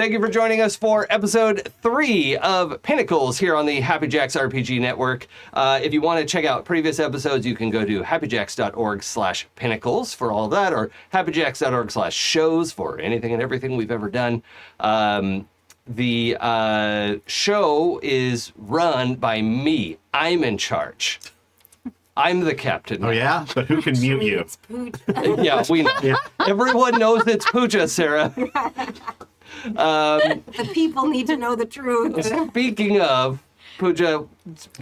Thank you for joining us for episode 3 of Pinnacles here on the Happy Jacks RPG Network. If you want to check out previous episodes, you can go to happyjacks.org/pinnacles for all that, or happyjacks.org/shows for anything and everything we've ever done. The show is run by me. I'm in charge. I'm the captain. Oh, yeah? But who can mute you? It's Pooja. Yeah, we know. Yeah. Everyone knows it's Pooja, Sarah. The people need to know the truth. Speaking of, Pooja,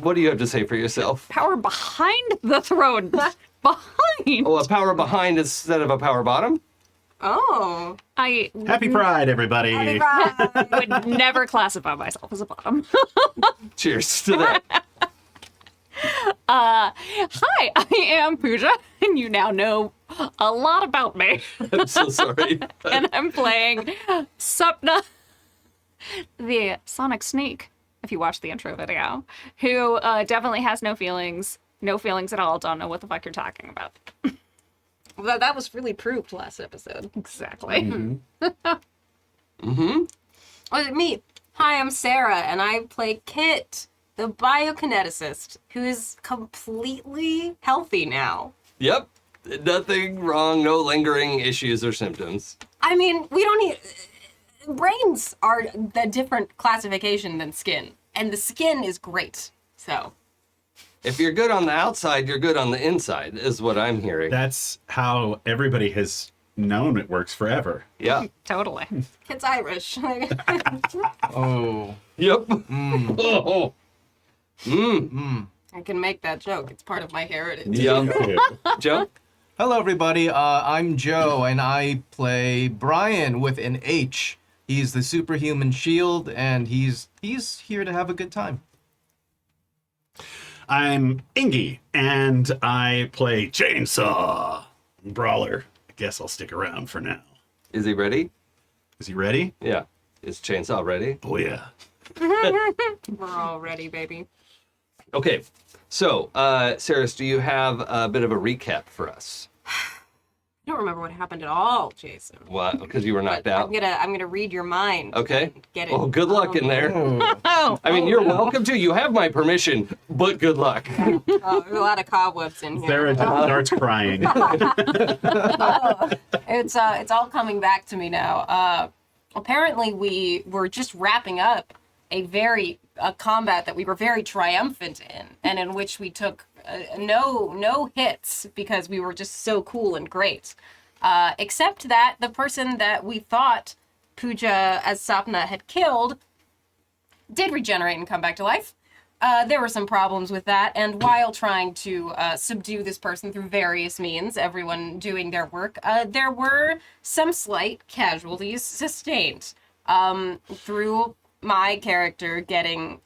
what do you have to say for yourself? Power behind the throne. Behind. Oh, a power behind instead of a power bottom? Oh. I Happy Pride, everybody. would never classify myself as a bottom. Cheers to that. Hi, I am Pooja, and you now know a lot about me. I'm so sorry. And I'm playing Sapna, the Sonic Snake, if you watch the intro video, who definitely has no feelings at all, don't know what the fuck you're talking about. Well, that was really proved last episode. Exactly. Mm-hmm. Oh, me. Hi, I'm Sarah, and I play Kit, the biokineticist, who is completely healthy now. Yep. Nothing wrong, no lingering issues or symptoms. I mean, we don't need... Brains are the different classification than skin, and the skin is great, so... If you're good on the outside, you're good on the inside, is what I'm hearing. That's how everybody has known it works forever. Yeah. Totally. Kit's Irish. Oh. Yep. Oh. I can make that joke. It's part of my heritage. Yep. Joe? Hello, everybody. I'm Joe, and I play Brian with an H. He's the superhuman shield, and he's here to have a good time. I'm Enge, and I play Chainsaw Brawler. I guess I'll stick around for now. Is he ready? Is he ready? Yeah. Is Chainsaw ready? Oh, yeah. We're all ready, baby. Okay. So, Saris, do you have a bit of a recap for us? I don't remember what happened at all, Jason. What? Because you were knocked But out? I'm gonna read your mind. Okay. And get it. Well, good luck in there. Oh. I mean, you're welcome to. You have my permission, but good luck. Oh, there's a lot of cobwebs in here. Sarah starts crying. It's all coming back to me now. Apparently we were just wrapping up a combat that we were very triumphant in, and in which we took no hits because we were just so cool and great. Except that the person that we thought Pooja as Sapna had killed did regenerate and come back to life. There were some problems with that, and while trying to subdue this person through various means, everyone doing their work, there were some slight casualties sustained through my character getting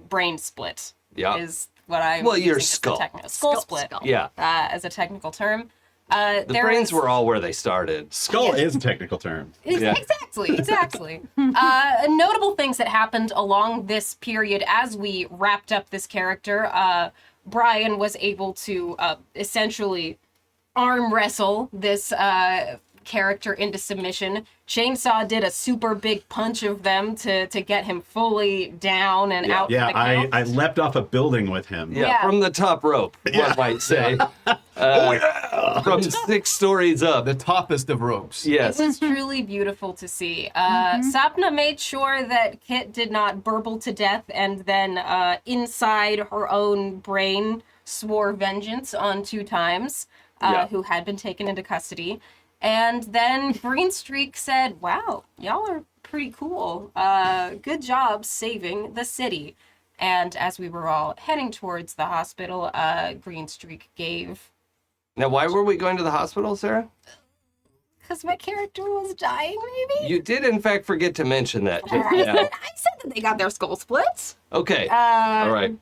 brain split. Yeah. Is what I'm Well, your using as the skull. skull split. Skull. Yeah. As a technical term. The brains were all where they started. Skull is a technical term. Yeah. Exactly. Notable things that happened along this period as we wrapped up this character. Brian was able to essentially arm wrestle this character into submission. Chainsaw did a super big punch of them to get him fully down and out. Yeah, of the count. I leapt off a building with him. Yeah, Yeah. from the top rope, one might say. From 6 stories up. The toppest of ropes. Yes. It was truly beautiful to see. Sapna made sure that Kit did not burble to death, and then inside her own brain swore vengeance on 2 times, Yeah. who had been taken into custody. And then Green Streak said, wow, y'all are pretty cool. Good job saving the city. And as we were all heading towards the hospital, Green Streak gave... Now, why were we going to the hospital, Sarah? Because my character was dying, maybe? You did, in fact, forget to mention that. I Yeah. said that they got their skull split. Okay. All right.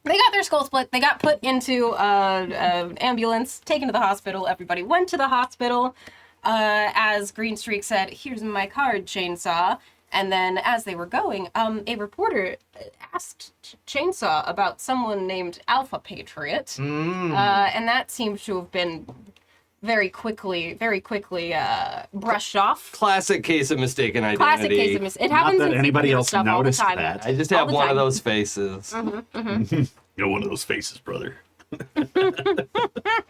They got their skull split. They got put into an ambulance, taken to the hospital. Everybody went to the hospital. As Green Streak said, here's my card, Chainsaw. And then as they were going, a reporter asked Chainsaw about someone named Alpha Patriot. And that seems to have been very quickly brushed off. Classic case of mistaken identity. Classic case of it happens that in anybody superhero else stuff all the noticed time. that. I just All have the one of time. those faces. You're one of those faces, brother.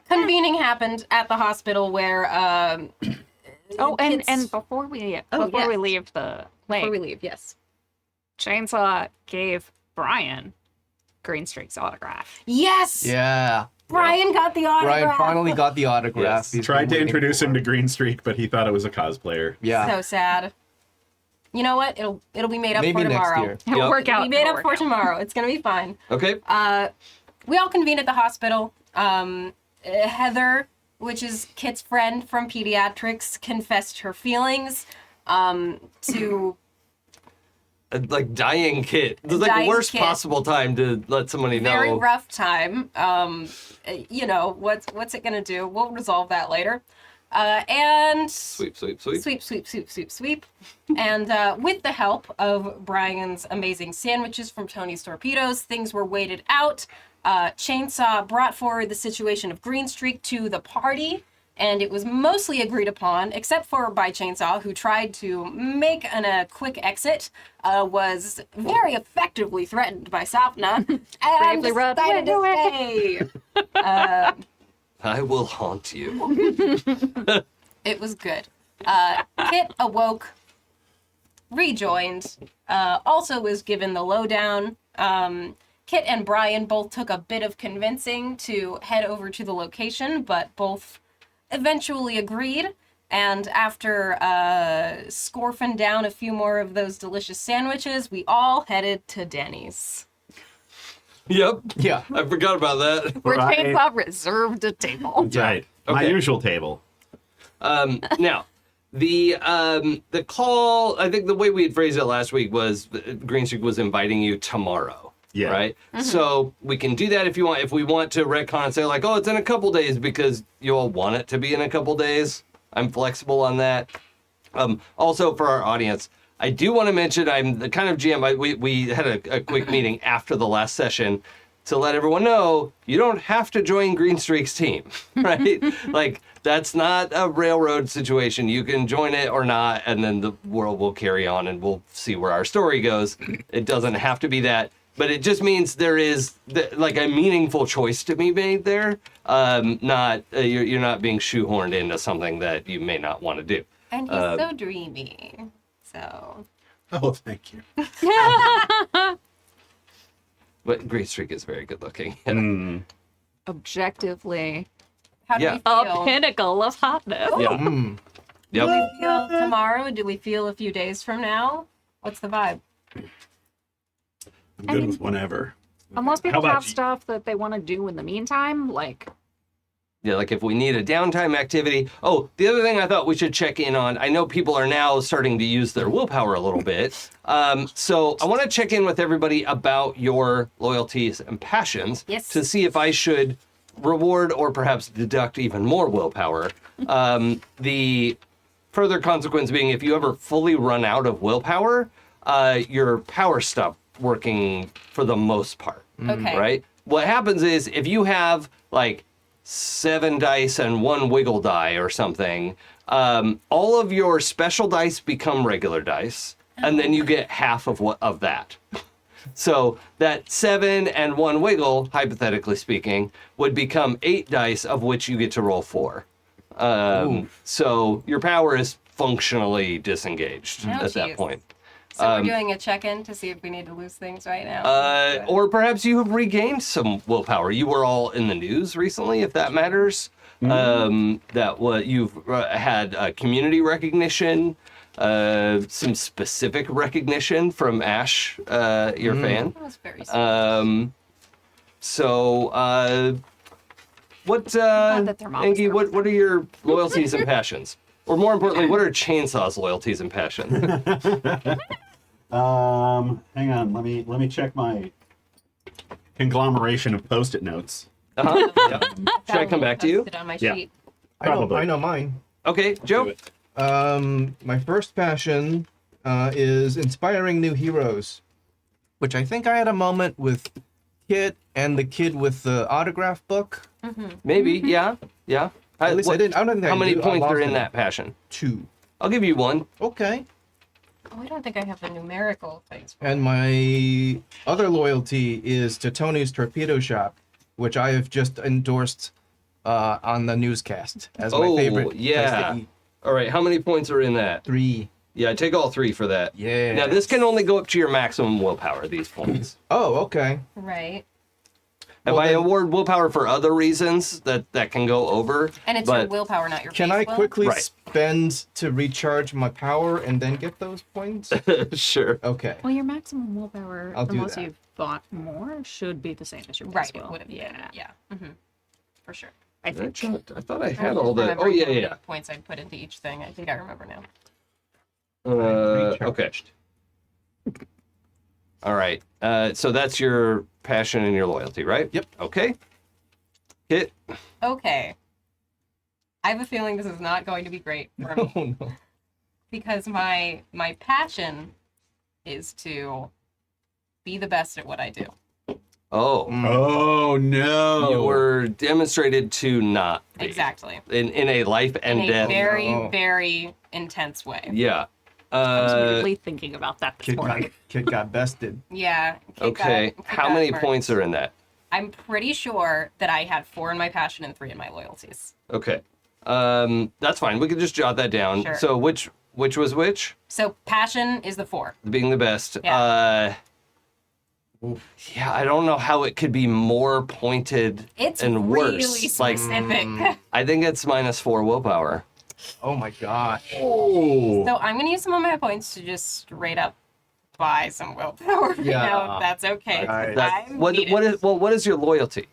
Convening happened at the hospital where Oh, kids- and before we yes. leave the lake, before we leave, yes. Chainsaw gave Brian Greenstreak's autograph. Yes. Yeah. Brian got the autograph. Brian finally got the autograph. Yes. He's Tried been to waiting introduce him for. to Green Streak, but he thought it was a cosplayer. Yeah. So sad. You know what? It'll be made up Maybe for next tomorrow. year. It'll Yep. work out. It'll be made It'll up work for out. tomorrow. It's gonna be fine. Okay. We all convene at the hospital. Heather, which is Kit's friend from pediatrics, confessed her feelings to Like dying Kit. It's like the Dying worst Kit. possible time to let somebody know. very rough time. You know, what's it gonna do? We'll resolve that later. And Sweep. sweep. And with the help of Brian's amazing sandwiches from Tony's Torpedoes, things were waited out. Chainsaw brought forward the situation of Greenstreak to the party, and it was mostly agreed upon, except for by Chainsaw, who tried to make a quick exit, was very effectively threatened by Sapna, and Bravely run decided to away. stay. I will haunt you. It was good. Kit awoke, rejoined, also was given the lowdown. Kit and Brian both took a bit of convincing to head over to the location, but both eventually agreed. And after scorfing down a few more of those delicious sandwiches, we all headed to Denny's. Yep. Yeah. I forgot about that. Where Right. Chainsaw reserved a table. That's right. My Okay. usual table. Now, the call, I think the way we had phrased it last week was Greenstreak was inviting you tomorrow. Yeah. Right? So we can do that if you want. If we want to retcon and say, like, oh, it's in a couple days because you all want it to be in a couple days, I'm flexible on that. Also, for our audience, I do want to mention I'm the kind of GM. We had a quick meeting after the last session to let everyone know you don't have to join Greenstreak's team, right? Like, that's not a railroad situation. You can join it or not, and then the world will carry on and we'll see where our story goes. It doesn't have to be that. But it just means there is like a meaningful choice to be made there. You're not being shoehorned into something that you may not want to do. And he's so dreamy. So Oh, thank you. But Greenstreak is very good looking. Objectively, how do Yeah. we a feel? pinnacle of hotness. Yeah. Mm. Yep. Do we feel tomorrow? Do we feel a few days from now? What's the vibe? I'm good with whenever. Unless How people about have you? stuff that they want to do in the meantime, like Yeah, like if we need a downtime activity. Oh, the other thing I thought we should check in on, I know people are now starting to use their willpower a little bit. So I want to check in with everybody about your loyalties and passions Yes. to see if I should reward or perhaps deduct even more willpower. The further consequence being if you ever fully run out of willpower, your power stops working for the most part. Okay. Right? What happens is if you have like 7 dice and 1 wiggle die or something, all of your special dice become regular dice, and then you get half of that. So that 7 and 1 wiggle, hypothetically speaking, would become 8 dice, of which you get to roll 4. So your power is functionally disengaged Oh, at that geez. point. So we're doing a check-in to see if we need to lose things right now. Or perhaps you have regained some willpower. You were all in the news recently, if that matters. That what you've had community recognition, some specific recognition from Ash, your fan. That was very sweet. What, that their mom was Enge, there. what are your loyalties and passions? Or more importantly, what are Chainsaw's loyalties and passions? Hang on. Let me check my conglomeration of Post-it notes. Uh-huh. Yep. Should I come back to you? Posted on my Yeah. sheet. I know mine. Okay, Joe. My first passion is inspiring new heroes, which I think I had a moment with Kit and the kid with the autograph book. Maybe, yeah. At least I didn't. I don't think How I many do. I points lost are in it. that passion? 2. I'll give you 1. Okay. Oh, I don't think I have the numerical things. And my other loyalty is to Tony's Torpedo Shop, which I have just endorsed on the newscast as my favorite place yeah. to eat. All right, how many points are in that? 3. Yeah, I take all 3 for that. Yeah. Now, this can only go up to your maximum willpower, these points. Oh, okay. Right. If Well, I then- award willpower for other reasons, that can go over. And it's your but willpower, not your Can base I will. quickly Right. spend to recharge my power and then get those points? Sure. Okay. Well, your maximum willpower, I'll do unless that. you've bought more, should be the same as your base Right, will. it would have been. Yeah. Yeah. For sure. I think. I thought I I'm had just all the. Oh, remembering yeah, how many yeah. points I'd put into each thing. I think I remember now. Okay. All right. So that's your passion and your loyalty, right? Yep. Okay. Hit. Okay. I have a feeling this is not going to be great for me Oh no. because my passion is to be the best at what I do. Oh. Oh no! You were demonstrated to not be. Exactly. In a life and In a death. very, No. very intense way. Yeah. I was weirdly thinking about that this morning. Kid got bested. Yeah. Okay. How many points are in that? I'm pretty sure that I had 4 in my passion and 3 in my loyalties. Okay. That's fine. We can just jot that down. Sure. So which was which? So passion is the 4. Being the best. Yeah. Yeah, I don't know how it could be more pointed It's and really worse. Like, specific. I think it's -4 willpower. Oh my gosh. Oh. So I'm gonna use some of my points to just straight up buy some willpower. Yeah. Now, that's okay. Right. That, I what need what it. is what is your loyalty?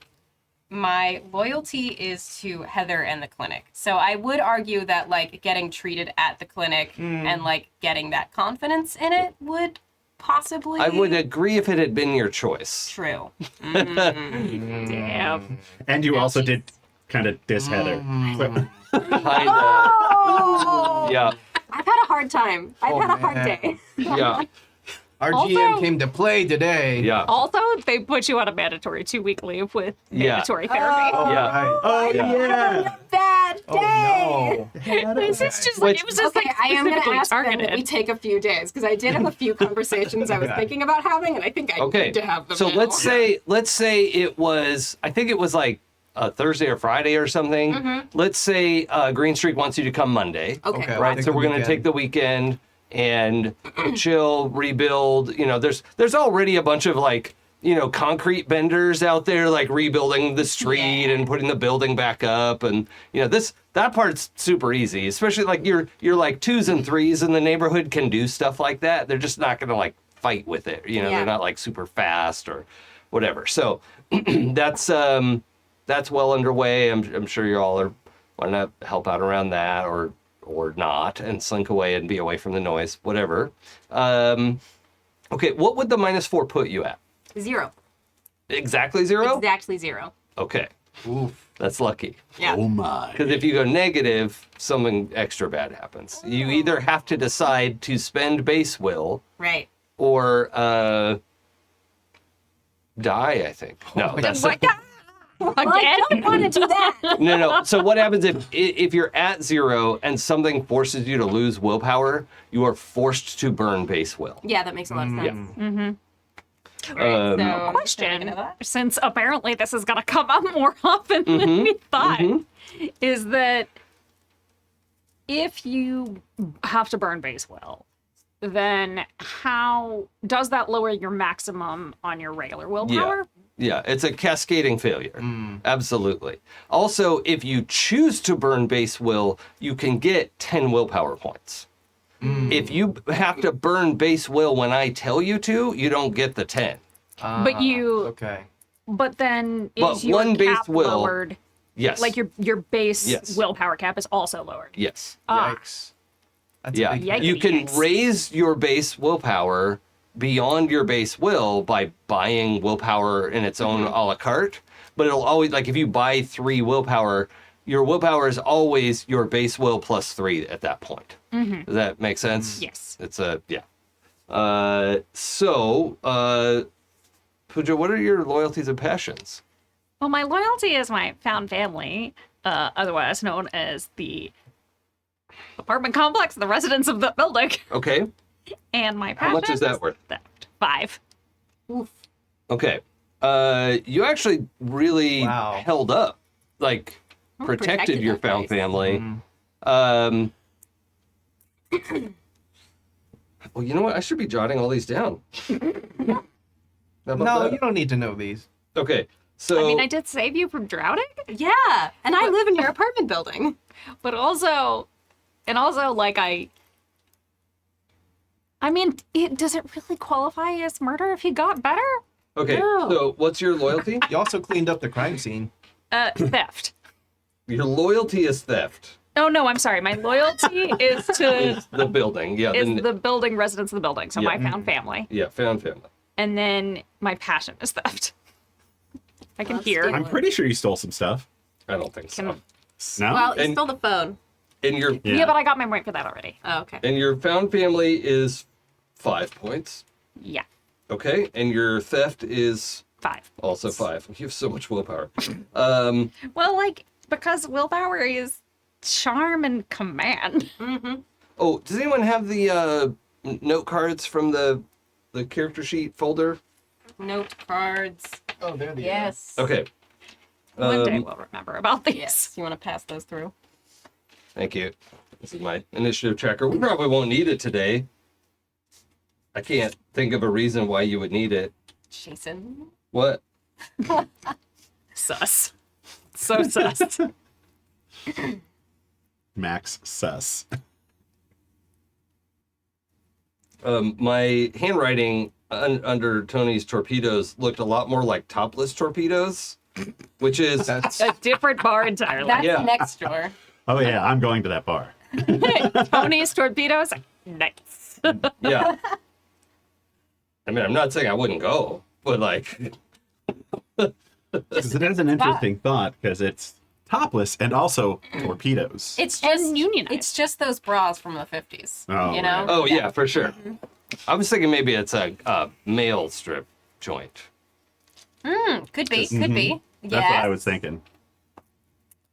My loyalty is to Heather and the clinic. So I would argue that like getting treated at the clinic and like getting that confidence in it would possibly I would agree if it had been your choice. true. Damn. And you also did kind of diss Heather. Kinda. Oh! Yeah. I've had a hard time. I've had a hard man. day. Yeah. Our Also- GM came to play today. Yeah. Also, they put you on a mandatory 2-week leave with Yeah. mandatory therapy. Yeah. Right. Oh Yeah. yeah. Bad day. Oh no. This is just like, it was just Okay, like I am going to specifically ask them that we targeted. take a few days because I did have a few conversations I was thinking about having, and I think I Okay. need to have them. So now. let's say it was, I think it was like Thursday or Friday or something. Let's say Green Streak wants you to come Monday. Okay. Okay. Right. Take So the we're going to weekend. take the weekend and chill, rebuild. You know, there's already a bunch of like, you know, concrete benders out there like rebuilding the street Yeah. and putting the building back up, and you know that part's super easy. Especially like you're like 2s and 3s in the neighborhood can do stuff like that. They're just not going to like fight with it. You know, Yeah. they're not like super fast or whatever. So that's well underway. I'm sure you all are want to help out around that or not and slink away and be away from the noise, whatever. Okay, what would the -4 put you at? 0. Exactly 0? Exactly 0. Okay, Oof. that's lucky. Yeah. Oh my. Because if you go negative, something extra bad happens. You either have to decide to spend base will Right. or die, I think. No, that's What? I don't want to do that. no. So what happens if you're at 0 and something forces you to lose willpower? You are forced to burn base will. Yeah, that makes a lot of sense. Yeah. Right, so Question, since apparently this is going to come up more often than we thought, is that if you have to burn base will, then how does that lower your maximum on your regular willpower? Yeah, it's a cascading failure. Absolutely. Also, if you choose to burn base will, you can get 10 willpower points. If you have to burn base will when I tell you to, you don't get the 10. But you, Okay. but then But is your one base cap will- lowered? Yes. Like your base Yes. willpower cap is also lowered. Yes. Yikes. That's a Yeah. big Yikes. You can Yikes. raise your base willpower beyond your base will by buying willpower in its own a la carte. But it'll always, like if you buy 3 willpower, your willpower is always your base will plus 3 at that point. Does that make sense? Yes. It's yeah. Pooja, what are your loyalties and passions? Well, my loyalty is my found family, otherwise known as the apartment complex, the residents of the building. Okay. And my How passion much is that worth? theft. 5. Okay. You actually really Wow. held up, like protected protected your that found place. family. Well, you know what? I should be jotting all these down. How about No, that? you don't need to know these. Okay. So I mean, I did save you from drowning, Yeah, and I live in your apartment building. but also, like I mean, does it really qualify as murder if he got better? okay. No. So what's your loyalty? You also cleaned up the crime scene. Theft. Your loyalty is theft. Oh no, I'm sorry. My loyalty is to The building. Yeah. the building residents of the building. So Yeah. my found family, Yeah. Found family. and then my passion is theft. I can hear. stealing. I'm pretty sure you stole some stuff. I don't think so. Can- No? Well, you And- stole the phone. And your Yeah, but I got my point for that already. Oh, okay. and your found family is 5 points. Yeah, Okay. And your theft is 5. also 5. You have so much willpower. Well, like because willpower is charm and command. Oh, does anyone have the note cards from the character sheet folder? Note cards. Oh, there they Yes. Okay. One day we'll remember about these. Yes. You want to pass those through? Thank you. This is my initiative tracker. We probably won't need it today. I can't think of a reason why you would need it. Jason. What? Sus. So sus. Max sus. My handwriting under Tony's torpedoes looked a lot more like topless torpedoes, which is That's A different bar entirely. That's Yeah. next door. Oh yeah, I'm going to that bar. Tony's torpedoes. Nice. yeah. I mean, I'm not saying I wouldn't go, but like, Because it is an interesting thought because it's topless and also torpedoes. It's And just unionized. It's just those bras from the 50s. Oh, you know? right. oh yeah, for sure. I was thinking maybe it's a male strip joint. Could be. Could be. That's what I Yes. was thinking.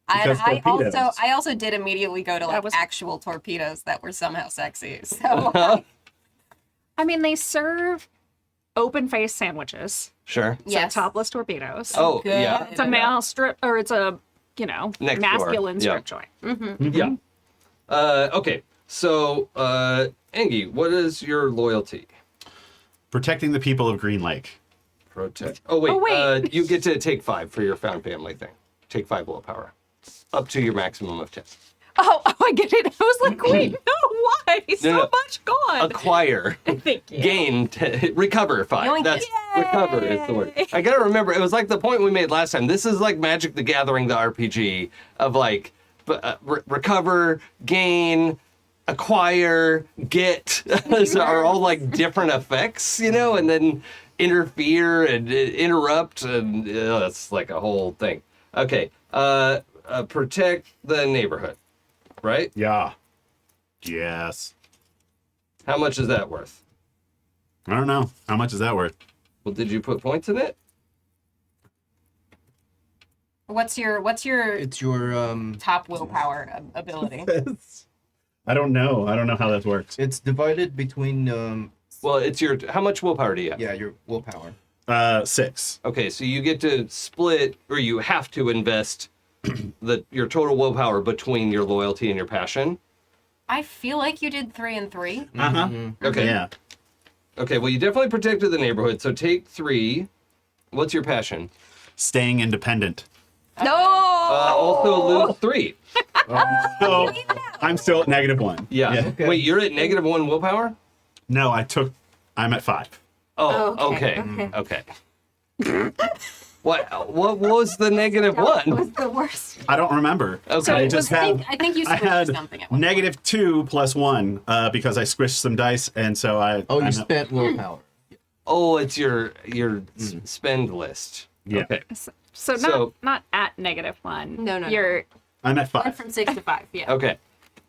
I Because torpedoes. also did immediately go to like was- actual torpedoes that were somehow sexy. So I mean, they serve open face sandwiches. Sure. yes. So topless torpedoes. Oh Good. yeah. It's a male strip, or it's a, Next door. masculine Yeah. strip joint. Yeah. Okay. So, Enge, what is your loyalty? Protecting the people of Green Lake. Protect. Oh wait. Oh, wait. You get to take 5 for your found family thing. Take 5 willpower, up to your maximum of 10. Oh, I get it. I was like, wait, no, why? So no. much gone. Acquire. Thank you. Gain. Recover 5. Yoink. That's recover is the word. I gotta remember. It was like the point we made last time. This is like Magic the Gathering, the RPG of like recover, gain, acquire, get. So are all like different effects, you know, and then interfere and interrupt, and that's like a whole thing. Okay. Protect the neighborhood, right? Yeah. Yes. How much is that worth? I don't know. How much is that worth? Well, did you put points in it? What's your it's your top willpower ability? I don't know. I don't know how that works. it's divided between Well, it's your. How much willpower do you have? yeah, your willpower. 6. Okay, so you get to split, or you have to invest your total willpower between your loyalty and your passion. I feel like you did 3 and 3. Uh-huh. Okay. Yeah. Okay. Well, you definitely protected the neighborhood. So take 3. What's your passion? Staying independent. No. Also lose 3. So I'm still at -1. Yeah. Okay. Wait, you're at -1 willpower? No, I'm at 5. Oh. Oh, Okay. okay. Okay. What was the -1? Was the worst. I don't remember. Okay. I just have. I think you I switched had something at one point. -2 plus 1 because I squished some dice, and so Oh, you I'm- spent willpower. Oh, it's your spend list. Yeah. Okay. So not at -1. No. You're I'm at 5. Went from 6 to 5. Yeah. Okay.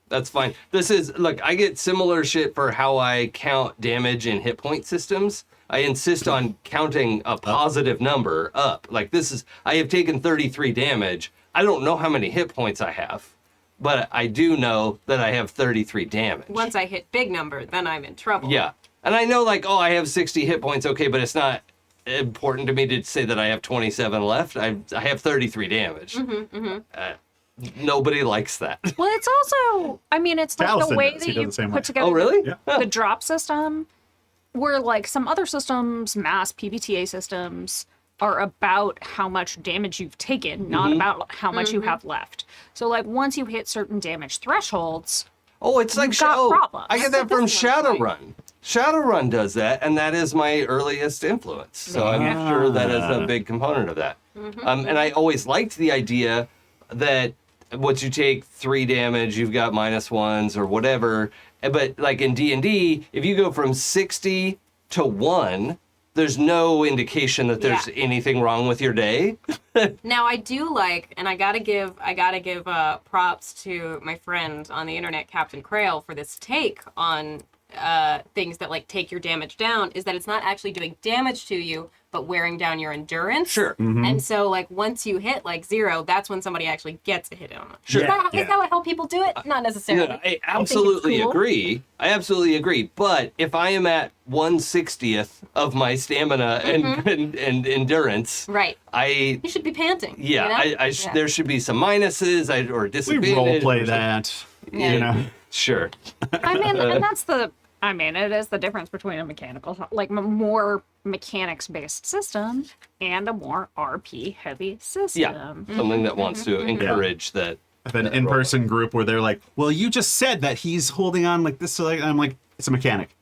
That's fine. This is, look, I get similar shit for how I count damage in hit point systems. I insist on counting a positive number up. Like this is, I have taken 33 damage. I don't know how many hit points I have, but I do know that I have 33 damage. Once I hit big number, then I'm in trouble. Yeah. And I know, like, I have 60 hit points, okay, but it's not important to me to say that I have 27 left. I have 33 damage. Nobody likes that. Well, it's also, I mean, it's like Taliesin the way does. that He does you the same put way. together Oh, really? Yeah. the drop system, where like some other systems, mass PBTA systems, are about how much damage you've taken, not about how much you have left. So like once you hit certain damage thresholds, Oh, it's like You've got problems. I get that That's from what this one's like. Shadowrun. Shadowrun does that, and that is my earliest influence. So I'm sure that is a big component of that. And I always liked the idea that once you take 3 damage, you've got -1s or whatever. But like in D&D, if you go from 60 to 1, there's no indication that there's Yeah. anything wrong with your day. Now I do like, and I gotta give props to my friend on the internet, Captain Crail, for this take on things that like take your damage down. Is that it's not actually doing damage to you, but wearing down your endurance. Sure. And so like once you hit like 0, that's when somebody actually gets a hit on it. Sure. Is that how people do it? Not necessarily. Yeah, I think it's absolutely cool. agree. I absolutely agree. But if I am at 1/60th of my stamina and endurance, Right. I You should be panting. yeah, you know? I there should be some minuses or We disadvantage. role play or something. that. Yeah. You know. Sure. I mean, and that's the, I mean, it is the difference between a mechanical, like more mechanics-based system and a more RP-heavy system. Yeah. Something that wants to encourage that. I've had an in-person group where they're like, well, you just said that he's holding on like this. So like, I'm like, it's a mechanic.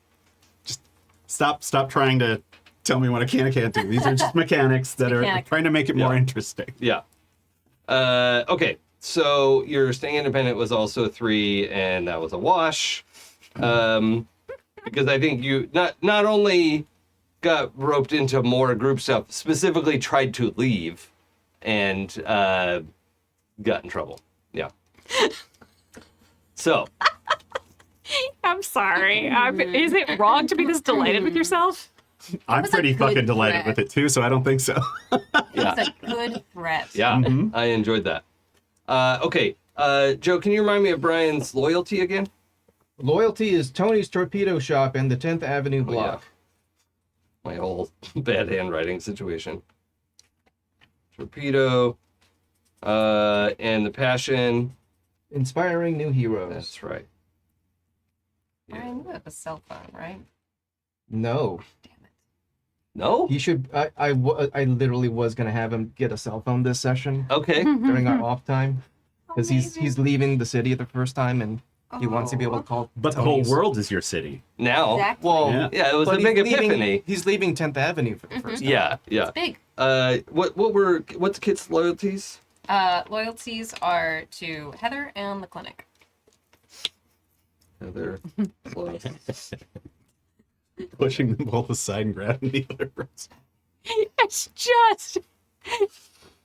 Just stop trying to tell me what I can and can't do. These are just mechanics that are mechanic. trying to make it more Yeah. interesting. Yeah. Okay. So your staying independent was also a 3, and that was a wash. Because I think you not only got roped into more group stuff, specifically tried to leave and got in trouble. Yeah. So I'm sorry. Is it wrong to be this delighted with yourself? I'm was a pretty good fucking delighted threat. with it too, so I don't think so. yeah, It's a good threat. yeah, I enjoyed that. Okay, Joe, can you remind me of Brian's loyalty again? Loyalty is Tony's Torpedo Shop and the 10th Avenue block. My whole bad handwriting situation. Torpedo, and the passion. Inspiring new heroes. That's right. Brian, you have a cell phone, right? No. No? He should. I literally was going to have him get a cell phone this session Okay. during our off time. Because he's leaving the city at the first time and he wants to be able to call. But the whole Tony's. world is your city. Now. Exactly. Well, Yeah. Yeah, it was but a big he's leaving- epiphany. He's leaving 10th Avenue for the first time. Yeah, yeah. Big. What's Kit's loyalties? Loyalties are to Heather and the clinic. They're close. Pushing them both aside and grabbing the other person. It's just,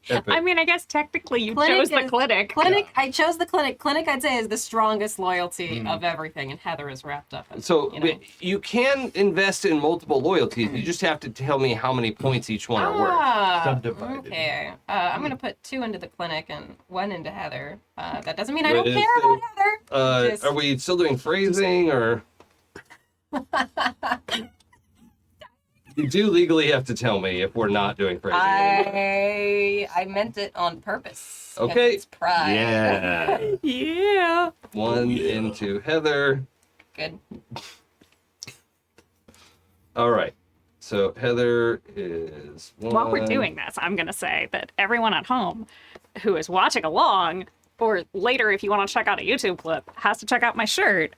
Epic. I mean, I guess technically you Clinic chose the is- clinic. Clinic, I chose the clinic. Clinic, I'd say, is the strongest loyalty of everything, and Heather is wrapped up in. So you know. you can invest in multiple loyalties. You just have to tell me how many points each one are worth. Subdivided. Okay. I'm gonna put 2 into the clinic and 1 into Heather. That doesn't mean I don't With care the- about Heather. Just- Are we still doing phrasing or? You do legally have to tell me if we're not doing phrasing anymore. I meant it on purpose. 'cause Okay. It's pride. Yeah. Yeah. 1 into Heather. Good. All right. So Heather is 1. While we're doing this, I'm going to say that everyone at home who is watching along, or later if you want to check out a YouTube clip, has to check out my shirt.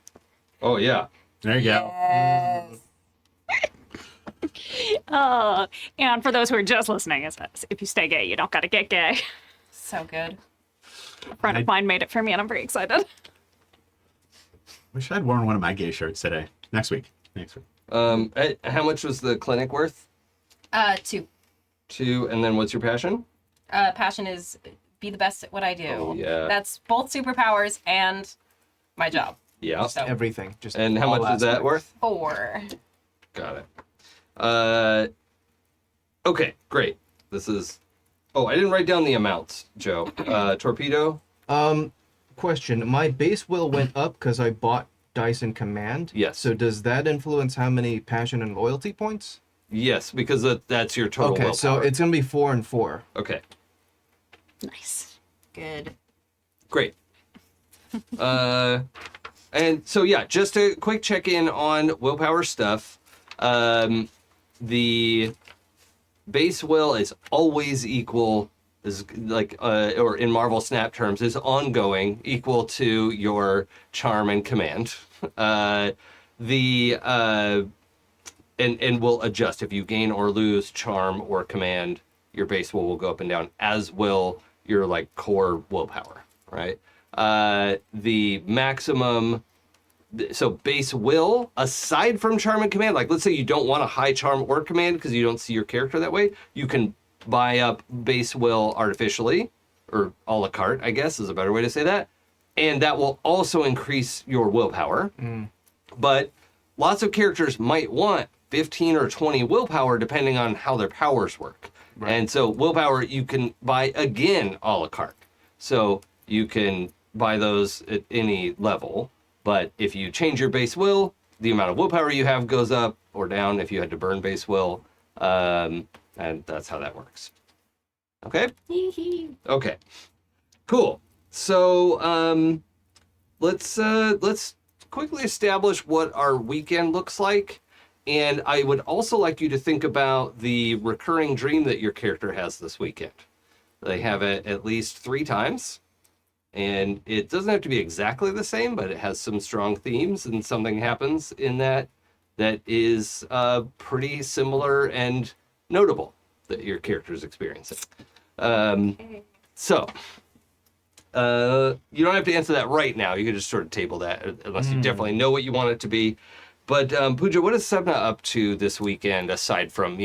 Oh yeah. There you go. Yes. And for those who are just listening, if you stay gay, you don't got to get gay. So good. A friend of mine made it for me, and I'm very excited. Wish I'd worn one of my gay shirts today. Next week. How much was the clinic worth? 2. 2, and then what's your passion? Passion is be the best at what I do. Oh, yeah. That's both superpowers and my job. Yeah. So Everything. Just And how all much is that aspects. worth? 4. Got it. Okay, great. This is Oh, I didn't write down the amounts, Joe. Torpedo? Question. My base will went up because I bought dice in command. Yes. So does that influence how many passion and loyalty points? Yes, because that's your total Okay, willpower. so it's gonna be 4 and 4. Okay, Nice. Good. great. And so, yeah, just a quick check-in on willpower stuff. The base will is always equal, is like, or in Marvel Snap terms, is ongoing, equal to your charm and command. And will adjust if you gain or lose charm or command. Your base will go up and down, as will your like core willpower, right? The maximum. So base will, aside from charm and command, like let's say you don't want a high charm or command because you don't see your character that way, you can buy up base will artificially, or a la carte, I guess is a better way to say that. And that will also increase your willpower. But lots of characters might want 15 or 20 willpower depending on how their powers work. Right. And so willpower you can buy again a la carte. So you can buy those at any level. But if you change your base will, the amount of willpower you have goes up or down if you had to burn base will. And that's how that works. Okay? Okay. Cool. So let's quickly establish what our weekend looks like. And I would also like you to think about the recurring dream that your character has this weekend. They have it at least 3 times. And it doesn't have to be exactly the same, but it has some strong themes, and something happens in that is pretty similar and notable that your character is experiencing. So you don't have to answer that right now. You can just sort of table that unless you definitely know what you want it to be. But Pooja, what is Sapna up to this weekend aside from,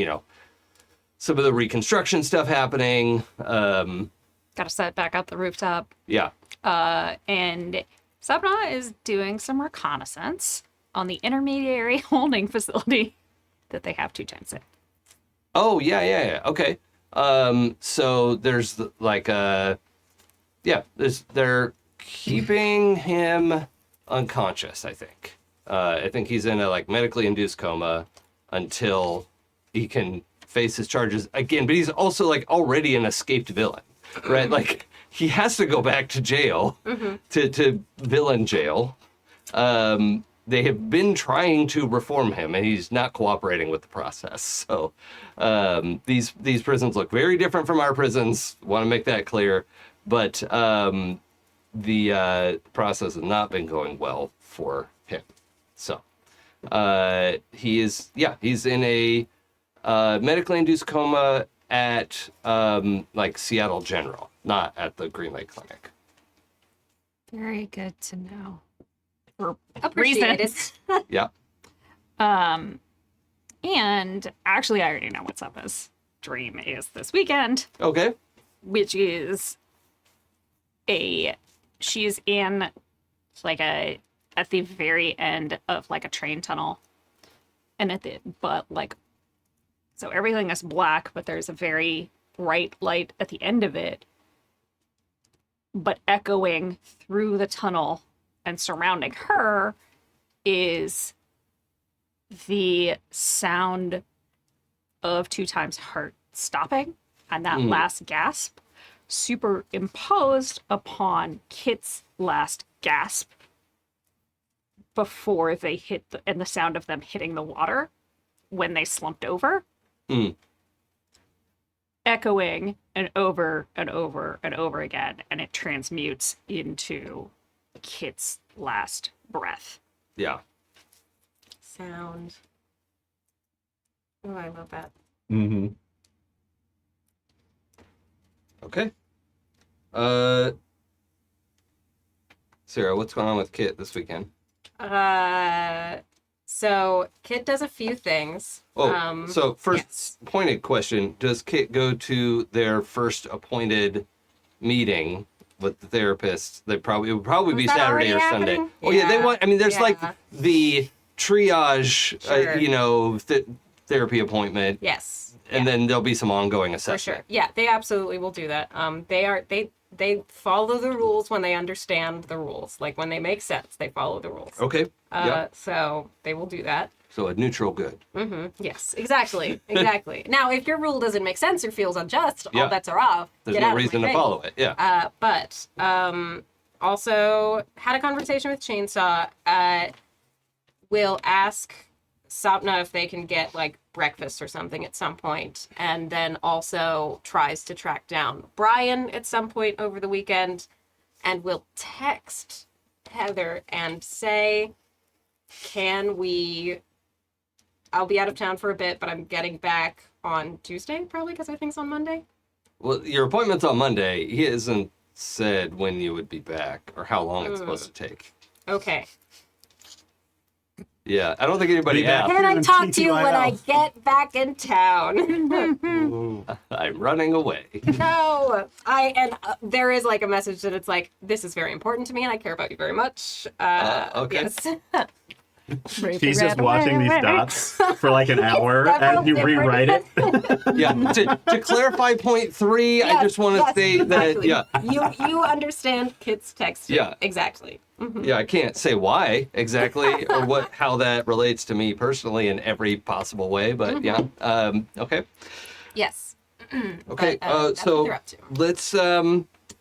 some of the reconstruction stuff happening? Got to set back up the rooftop. Yeah. And Sapna is doing some reconnaissance on the intermediary holding facility that they have 2 times it. Oh, yeah. Okay. So there's they're keeping him unconscious, I think. I think he's in a medically induced coma until he can face his charges again, but he's also already an escaped villain, right? He has to go back to jail, to villain jail. They have been trying to reform him, and he's not cooperating with the process. So these prisons look very different from our prisons. Want to make that clear. But the process has not been going well for him. So he's in a medically induced coma at Seattle General, not at the Green Lake Clinic. Very good to know. For Appreciate reasons. Yeah. And actually, I already know what Sapna's dream is this weekend, Okay. which is she's in at the very end of a train tunnel, and so everything is black, but there's a very bright light at the end of it, but echoing through the tunnel and surrounding her is the sound of 2 times heart stopping and that last gasp superimposed upon Kit's last gasp before they hit and the sound of them hitting the water when they slumped over. Echoing and over and over and over again, and it transmutes into Kit's last breath. Yeah. Sound. Oh, I love that. Mm-hmm. Okay. Sarah, what's going on with Kit this weekend? So Kit does a few things. So first yes. pointed question, does Kit go to their first appointed meeting with the therapist? It would probably be that Saturday already or Sunday. happening? Oh yeah, they want, there's Yeah. the triage, Sure. therapy appointment. Yes. and then there'll be some ongoing For assessment. sure. Yeah, they absolutely will do that. They follow the rules when they understand the rules. Like when they make sense, they follow the rules. Okay. Yeah. So they will do that. So a neutral good. Yes, exactly. Exactly. Now, if your rule doesn't make sense or feels unjust, Yeah. all bets are off. There's Get no out of my reason to face. follow it. Yeah. But also had a conversation with Chainsaw. Will ask Sapna if they can get like breakfast or something at some point, and then also tries to track down Brian at some point over the weekend, and will text Heather and say, "Can we? I'll be out of town for a bit, but I'm getting back on Tuesday, probably because I think it's on Monday." Well, your appointment's on Monday. He hasn't said when you would be back or how long it's supposed to take. Okay. Yeah, I don't think anybody Be back. asked. Can I Even talk to you when I TTYL. get back in town? I'm running away. No, there is like a message that it's like, this is very important to me and I care about you very much. Okay. Yes. He's just watching these dots for like an hour, and you different. rewrite it. Yeah. To clarify point 3, I just want to say that. exactly. Yeah. You understand kids texting. Yeah. Exactly. Yeah, I can't say why exactly or how that relates to me personally in every possible way, but yeah. Okay. Yes. Okay. But, that's what So they're up to. let's.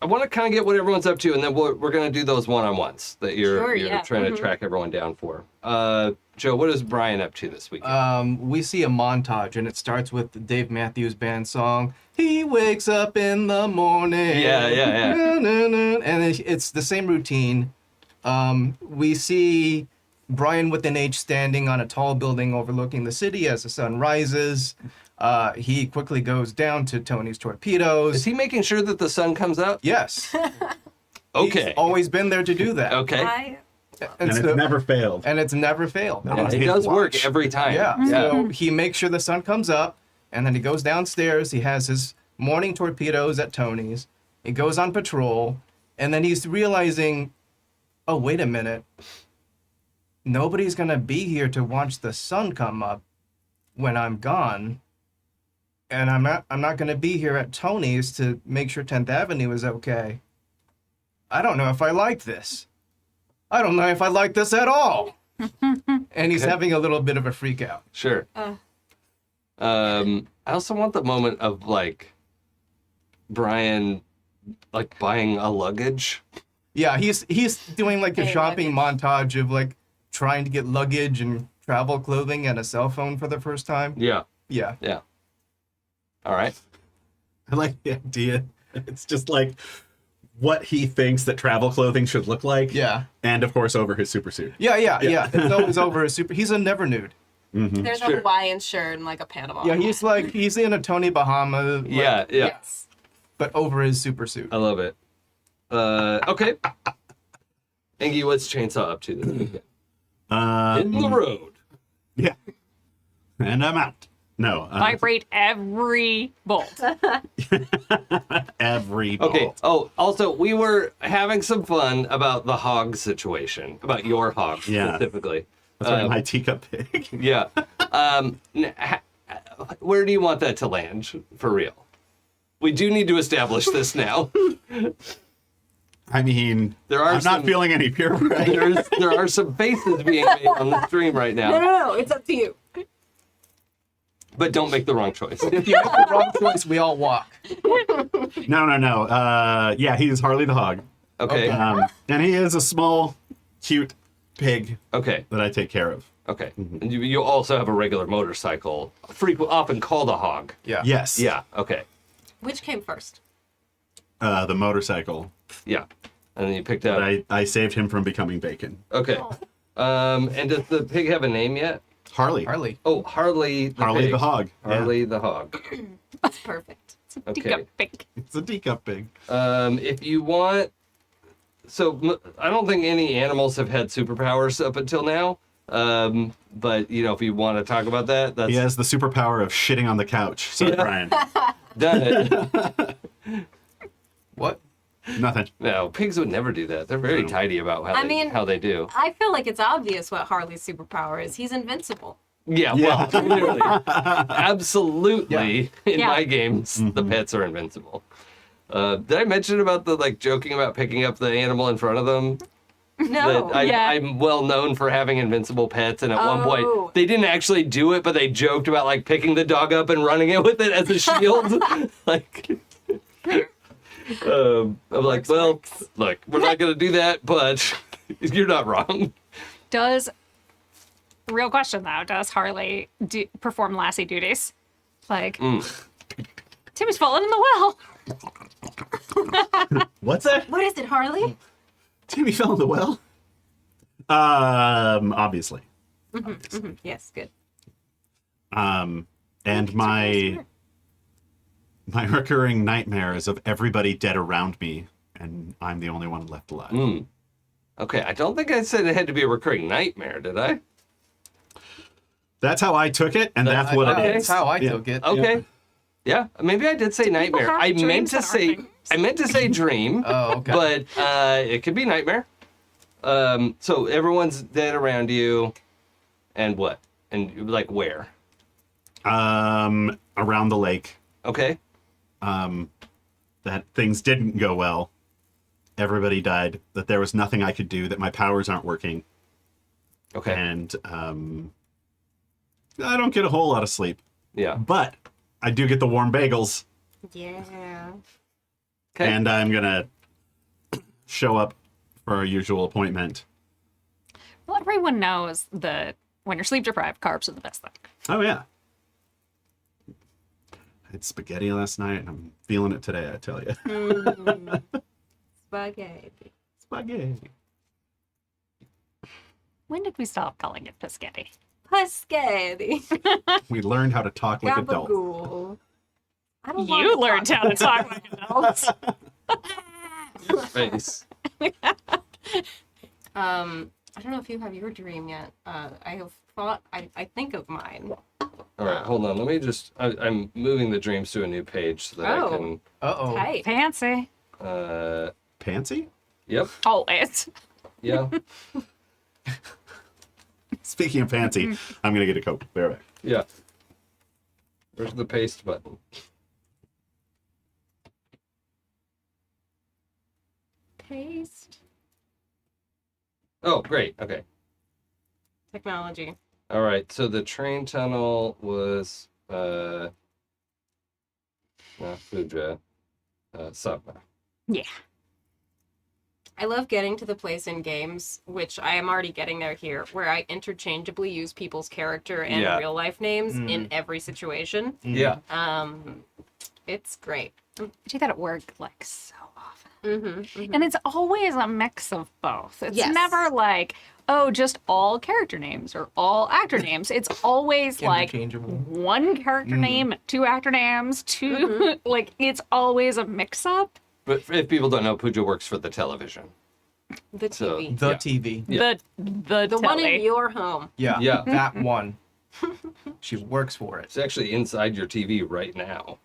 I want to kind of get what everyone's up to, and then we're going to do those one-on-ones that you're Sure, yeah. trying to track everyone down for. Joe, what is Brian up to this weekend? We see a montage, and it starts with the Dave Matthews Band song. He wakes up in the morning. Yeah. And it's the same routine. We see Brian with an H standing on a tall building overlooking the city as the sun rises. He quickly goes down to Tony's torpedoes. Is he making sure that the sun comes up? Yes. Okay. He's always been there to do that. Okay. And it's never failed. And it's never failed. No. Yeah, on it his does work watch. every time. Yeah. Yeah. So he makes sure the sun comes up, and then he goes downstairs. He has his morning torpedoes at Tony's. He goes on patrol, and then he's realizing, oh, wait a minute. Nobody's going to be here to watch the sun come up when I'm gone. And I'm not going to be here at Tony's to make sure 10th Avenue is okay. I don't know if I like this. I don't know if I like this at all. And he's Okay. having a little bit of a freak out. Sure. I also want the moment of like Brian like buying a luggage. Yeah, he's doing like a Hey, shopping montage of like trying to get luggage and travel clothing and a cell phone for the first time. Yeah. Yeah. Yeah. All right. I like the idea. It's just like what he thinks that travel clothing should look like. Yeah. And of course, over his super suit. Yeah. It's always over a super. He's a never nude. There's Sure. a Hawaiian shirt and like a Panama. Yeah, he's in a Tony Bahama. like, Yeah. Yeah. Yes. But over his super suit. I love it. Okay. Enge, what's Chainsaw up to this weekend? In the road. Yeah. And I'm out. No. Vibrate every bolt. Every ball. Okay. Oh, also, we were having some fun about the hog situation, about your hog Yeah. specifically. That's right, my teacup pig. Yeah. Where do you want that to land for real? We do need to establish this now. I mean, There are I'm some- not feeling any peer pressure. There are some faces being made on the stream right now, No, it's up to you. but don't make the wrong choice. If you make the wrong choice, we all walk. No. Yeah, he is Harley the Hog. Okay. And he is a small, cute pig Okay. that I take care of. Okay. And you also have a regular motorcycle, often called a hog. Yeah. Yes. Yeah. Okay. Which came first? The motorcycle. Yeah. And then you picked But up. I saved him from becoming bacon. Okay. And does the pig have a name yet? Harley. Harley. Oh, Harley. Harley pig. the Hog. Yeah. Harley the hog. That's perfect. Okay. Teacup pink. It's a teacup pig. If you want, I don't think any animals have had superpowers up until now. But if you want to talk about that, that's He has the superpower of shitting on the couch. Sorry, Brian. done it. What? Nothing. No, pigs would never do that. They're very tidy about how they do. I feel like it's obvious what Harley's superpower is. He's invincible. Yeah, Yeah. well, literally. Absolutely. In Yeah. my games, the pets are invincible. Did I mention about the like joking about picking up the animal in front of them? No. Yeah. I'm well known for having invincible pets, and at one Oh. point they didn't actually do it, but they joked about like picking the dog up and running it with it as a shield. Like, I'm like, well, look, we're not gonna do that, but you're not wrong. Real question though, does Harley perform lassie duties? Like, Timmy's fallen in the well. What's that? What is it, Harley? Timmy fell in the well. Obviously. Yes, good. And my recurring nightmare is of everybody dead around me, and I'm the only one left alive. Okay, I don't think I said it had to be a recurring nightmare, did I? That's how I took it, and that's what it That's is. how I Yeah. took it. Okay. Yeah, maybe I did say nightmare. have I meant dreams to that say aren't I meant to say dream, Oh, okay. but it could be nightmare. So everyone's dead around you, and what? And like where? Around the lake. Okay. That things didn't go well. Everybody died. That there was nothing I could do. That my powers aren't working. Okay. And I don't get a whole lot of sleep, Yeah. but I do get the warm bagels, Yeah. Okay. and I'm gonna show up for our usual appointment. Well, everyone knows that when you're sleep deprived, carbs are the best thing. Oh yeah. I had spaghetti last night, and I'm feeling it today. I tell you. Spaghetti. Spaghetti. When did we stop calling it Piscetti? Piscetti. We learned how to talk like adults. Gabagool. I don't wanna You learned talk how to talk like adults. Your face. I don't know if you have your dream yet. I have thought. I think of mine. All right, hold on. Let me just. I'm moving the dreams to a new page so that I Oh. can. Uh-oh. Tight. Fancy. Pansy? Yep. Always. Yeah. Speaking of fancy, I'm gonna get a Coke. Be right back. Yeah. Where's the paste button? Paste. Oh, great. Okay. Technology. All right. So the train tunnel was not Pooja, Sapna. Yeah. I love getting to the place in games, which I am already getting there here, where I interchangeably use people's character and Yeah. real life names in every situation. Yeah. It's great. I do that at work like so often. Mm-hmm. And it's always a mix of both. It's Yes. never like, oh, just all character names or all actor names. It's always like Interchangeable. one character name, two actor names, two like it's always a mix up. But if people don't know, Pooja works for the television. The So- TV. The Yeah. TV. Yeah. The one in your home. Yeah. Yeah. That one. She works for it. It's actually inside your TV right now.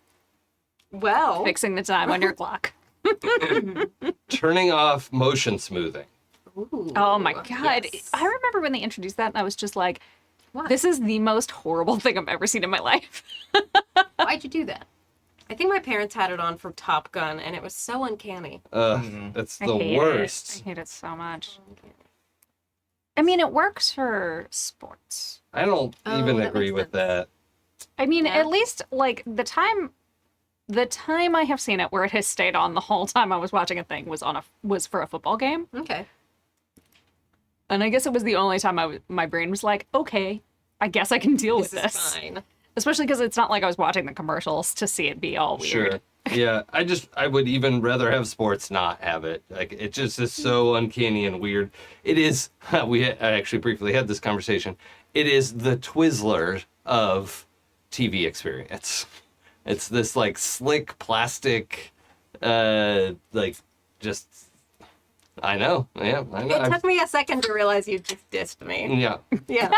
Well, Fixing the time on your clock. Turning off motion smoothing. ooh, Oh my god. yes. I remember when they introduced that and I was just like, Why? this is the most horrible thing I've ever seen in my life. Why'd you do that? I think my parents had it on for Top Gun, and it was so uncanny. That's I the hate worst. it. I hate it so much. I mean, it works for sports. I don't Oh, even that agree makes with sense. that. I mean, Yeah. at least like the time I have seen it where it has stayed on the whole time I was watching a thing was for a football game, Okay. and I guess it was the only time my brain was like, okay, I guess I can deal with This this. is fine. Especially because it's not like I was watching the commercials to see it be all weird. Sure. Yeah, I would even rather have sports not have it. Like it just is so uncanny and weird. It is. I actually briefly had this conversation. It is the Twizzler of TV experience. It's this like slick plastic, like just. I know. Yeah, I know. It took me a second to realize you just dissed me. Yeah. Yeah.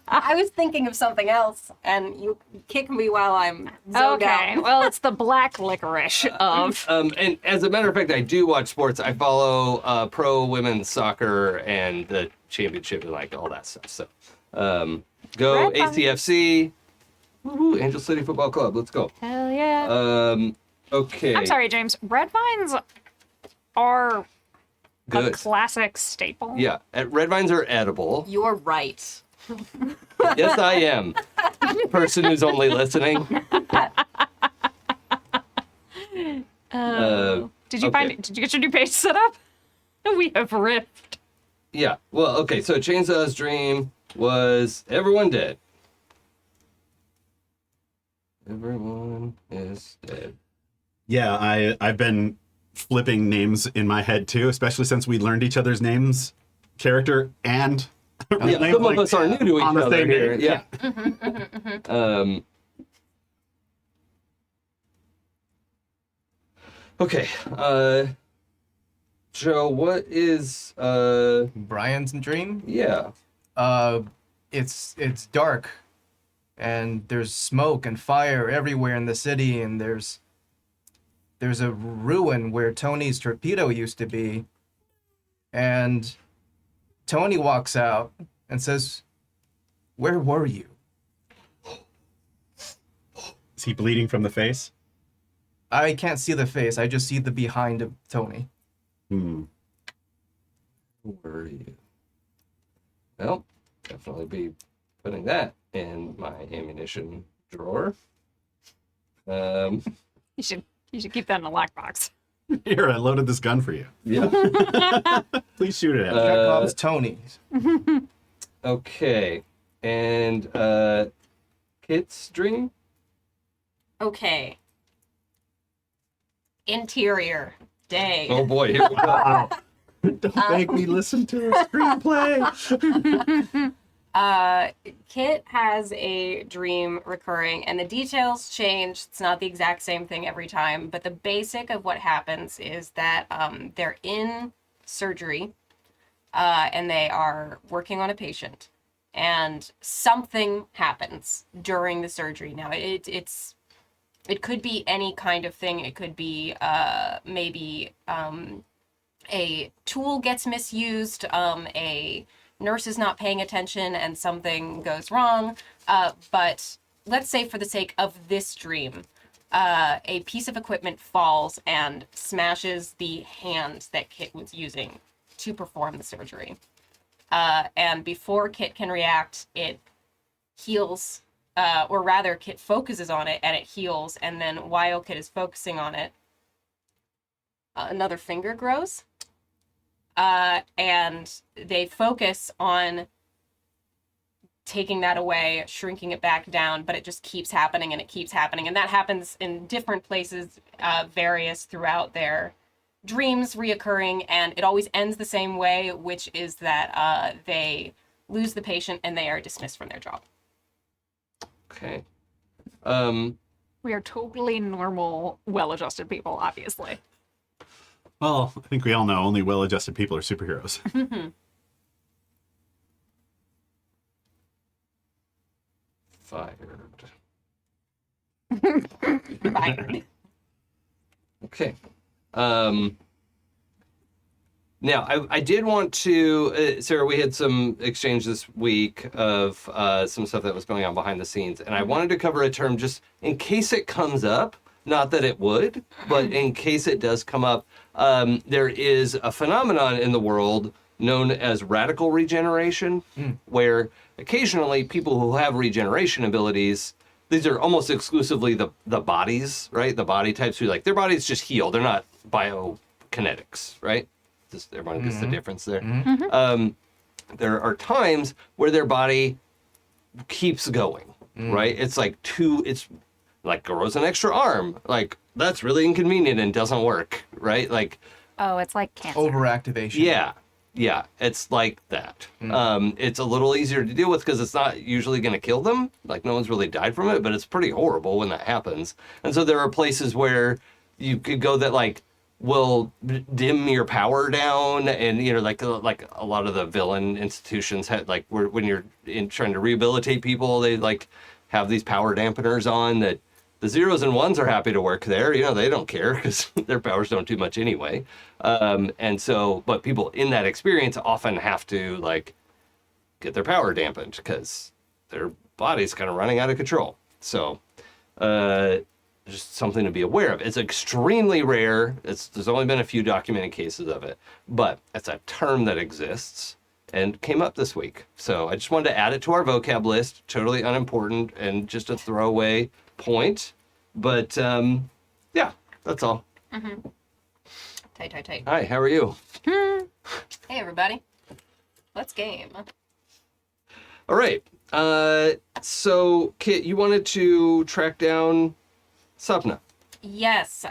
I was thinking of something else, and you kick me while I'm zoned Okay, out. well, it's the black licorice of. And as a matter of fact, I do watch sports. I follow pro women's soccer and the championship and like all that stuff. So, Go Red Vines. ACFC. Woohoo, Angel City Football Club. Let's go. Hell yeah. Okay. I'm sorry, James. Red vines are a Good. classic staple. Yeah, red vines are edible. You're right. Yes, I am. Person who's only listening. Did you okay. Did you get your new page set up? We have riffed. Yeah. Well, okay. So Chainsaw's dream was everyone dead. Everyone is dead. Yeah, I've been flipping names in my head too, especially since we learned each other's names, character, and Yeah, names, some of us are new to each on the other same here. day. Yeah. Okay. Joe, what is Brian's dream. yeah. It's dark, and there's smoke and fire everywhere in the city, and there's a ruin where Tony's torpedo used to be, and Tony walks out and says, "Where were you?" Is he bleeding from the face? I can't see the face. I just see the behind of Tony. Hmm. Where are you? Well, definitely be putting that in my ammunition drawer. You should keep that in a lockbox. Here, I loaded this gun for you. Yeah. Please shoot it at me. Chekhov's Tony's. Okay. And Kit's dream? Okay. Interior. Day. Oh boy, here we go. Don't make me listen to a screenplay. Kit has a dream recurring, and the details change. It's not the exact same thing every time, but the basic of what happens is that they're in surgery, and they are working on a patient, and something happens during the surgery. Now, it could be any kind of thing. It could be maybe a tool gets misused, a nurse is not paying attention and something goes wrong. But let's say for the sake of this dream, a piece of equipment falls and smashes the hand that Kit was using to perform the surgery. And before Kit can react, it heals, or rather Kit focuses on it and it heals. And then while Kit is focusing on it, another finger grows. And they focus on taking that away, shrinking it back down, but it just keeps happening and it keeps happening. And that happens in different places, various throughout their dreams, reoccurring, and it always ends the same way, which is that they lose the patient and they are dismissed from their job. Okay. We are totally normal, well-adjusted people, obviously. Well, I think we all know only well-adjusted people are superheroes. Fired. Fired. Okay. Now, I did want to, Sarah, we had some exchange this week of some stuff that was going on behind the scenes, and I wanted to cover a term just in case it comes up. Not that it would, but in case it does come up, there is a phenomenon in the world known as radical regeneration, where occasionally people who have regeneration abilities, these are almost exclusively the bodies, right? The body types who like their bodies just heal. They're not biokinetics, right? Just everyone gets the difference there. There are times where their body keeps going, right? It's like grows an extra arm. Like that's really inconvenient and doesn't work, right? Like Oh, it's like cancer. Overactivation. yeah, it's like that. It's a little easier to deal with because it's not usually going to kill them. Like no one's really died from it, but it's pretty horrible when that happens. And so there are places where you could go that like will dim your power down, and you know like a lot of the villain institutions had like when you're trying to rehabilitate people, they like have these power dampeners on that. The zeros and ones are happy to work there. You know, they don't care because their powers don't do much anyway. And so, but people in that experience often have to like get their power dampened because their body's kind of running out of control. So, just something to be aware of. It's extremely rare. There's only been a few documented cases of it, but it's a term that exists and came up this week. So I just wanted to add it to our vocab list. Totally unimportant and just a throwaway point. But yeah, that's all. Tight. Hi, how are you? Hey, everybody. Let's game. All right. So, Kit, you wanted to track down Sapna. Yes,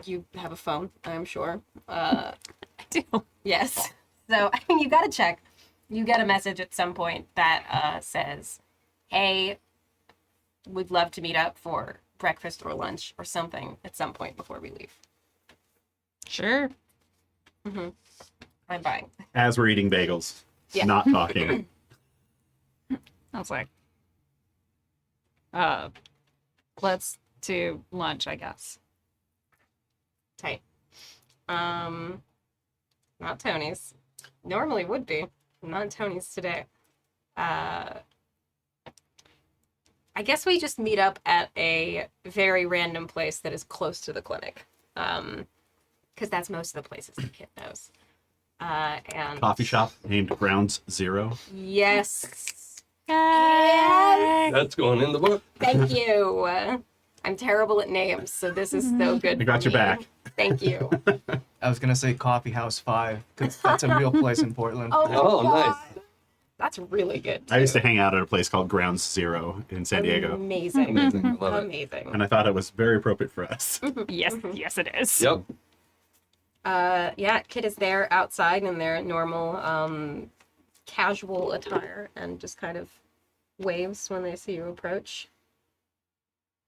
you have a phone, I'm sure. I do. Yes. So, I mean, you gotta check. You get a message at some point that says, hey, we'd love to meet up for breakfast or lunch or something at some point before we leave. Sure. I'm buying. As we're eating bagels, Yeah. not talking. I was like, let's do lunch, I guess. Tight. Not Tony's. Normally would be. Not Tony's today. I guess we just meet up at a very random place that is close to the clinic. Because that's most of the places the kid knows. And Coffee shop named Grounds Zero. yes. Yes. That's going in the book. Thank you. I'm terrible at names, so this is so good. I got for your me. back. Thank you. I was gonna say Coffee House 5 because that's a real place in Portland. Oh, nice. That's really good. I used to hang out at a place called Grounds Zero in San Diego, Amazing. Amazing. Love it. Amazing. and I thought it was very appropriate for us. Yes, yes, it is. Yep. Yeah, kid is there outside in their normal casual attire and just kind of waves when they see you approach.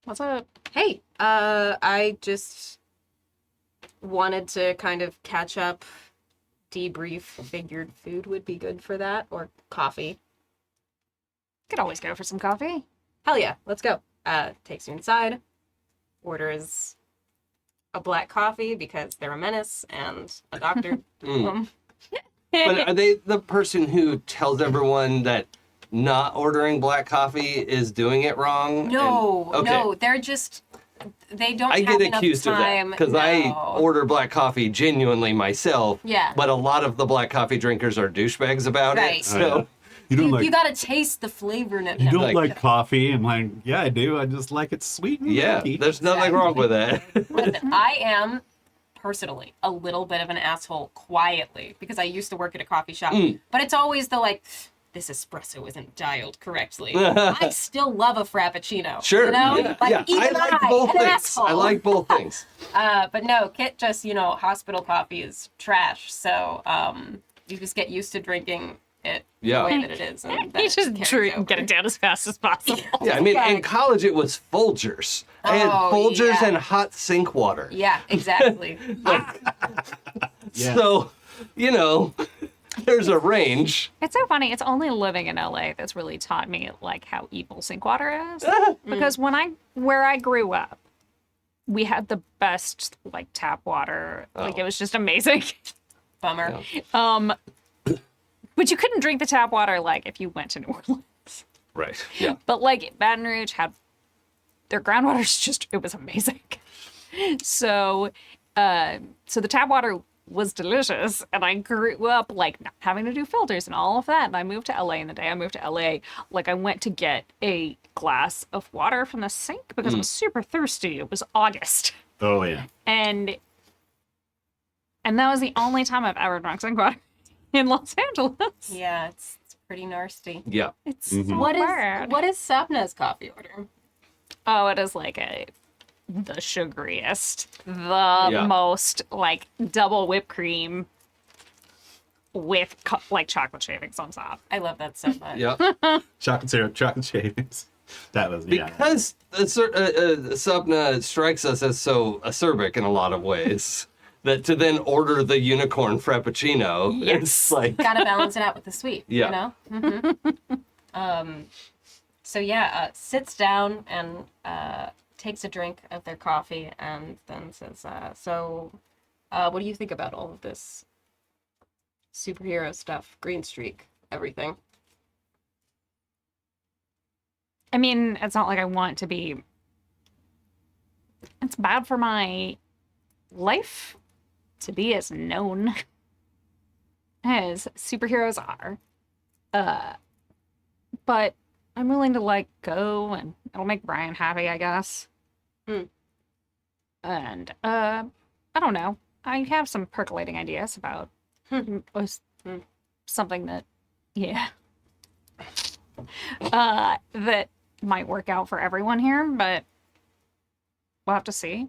What's up? Hey, I just wanted to kind of catch up, debrief, figured food would be good for that, or coffee. Could always go for some coffee. Hell yeah, let's go. Takes you inside, orders a black coffee because they're a menace and a doctor. But are they the person who tells everyone that not ordering black coffee is doing it wrong? No, And- no, they're just, they don't I have get enough accused of that time. because I No. order black coffee genuinely myself. Yeah. But a lot of the black coffee drinkers are douchebags about Right. it. So You don't You gotta taste the flavor in it. you don't like- like coffee, and like, yeah, I do. I just like it sweet. And yeah, milky. there's nothing wrong with that. Listen, I am personally a little bit of an asshole quietly because I used to work at a coffee shop, but it's always the like, this espresso isn't dialed correctly. I still love a frappuccino. Sure. You know? Yeah. Like, yeah. even I like both an things. asshole. I like both things. But no, Kit just, hospital coffee is trash. So you just get used to drinking it Yeah. the way that it is. And You just get it down as fast as possible. Yeah, I mean, Yeah. in college it was Folgers. I had Oh, Folgers yeah. and hot sink water. Yeah, exactly. Yeah. So, there's a range. It's so funny. It's only living in LA that's really taught me like how evil sink water is. Because where I grew up, we had the best like tap water. Like it was just amazing. Bummer. Yeah. But you couldn't drink the tap water like if you went to New Orleans. Right. Yeah. But like Baton Rouge had their groundwater's just it was amazing. So the tap water was delicious, and I grew up like not having to do filters and all of that. And I moved to LA, and the day I moved to LA, like I went to get a glass of water from the sink because I was super thirsty. It was August, Oh yeah. and that was the only time I've ever drunk sink water in Los Angeles. Yeah, it's pretty nasty. Yeah. It's Mhm. so What bad. is Sapna's coffee order? Oh, it is like the sugariest, the most like double whipped cream with like chocolate shavings on top. I love that so much. Yeah. Chocolate syrup, chocolate shavings. That was Because Sapna strikes us as so acerbic in a lot of ways that to then order the unicorn frappuccino, it's like, Gotta balance it out with the sweet. Yeah. So yeah, sits down and takes a drink of their coffee and then says, what do you think about all of this superhero stuff, Green Streak, everything? I mean, it's not like I want to be. It's bad for my life to be as known as superheroes are. But I'm willing to like go, and it'll make Brian happy, I guess. And I don't know. I have some percolating ideas about something that, yeah, that might work out for everyone here, but we'll have to see.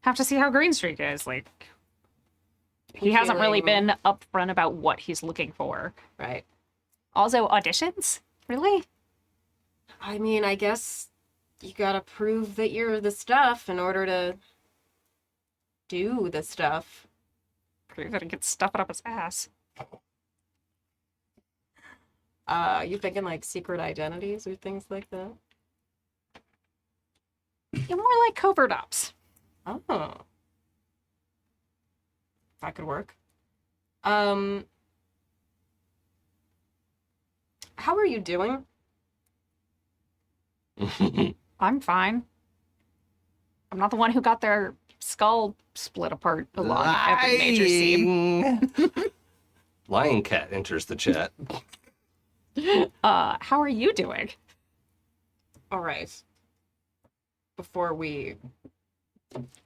Have to see how Green Streak is. Like, he hasn't really been upfront about what he's looking for. Right. Also, auditions? Really? I mean, I guess you gotta prove that you're the stuff in order to do the stuff. Prove that he can stuff it up his ass. You thinking like secret identities or things like that? Yeah, more like covert ops. Oh. That could work. How are you doing? I'm fine. I'm not the one who got their skull split apart along every major scene. Lion Cat enters the chat. How are you doing? All right. Before we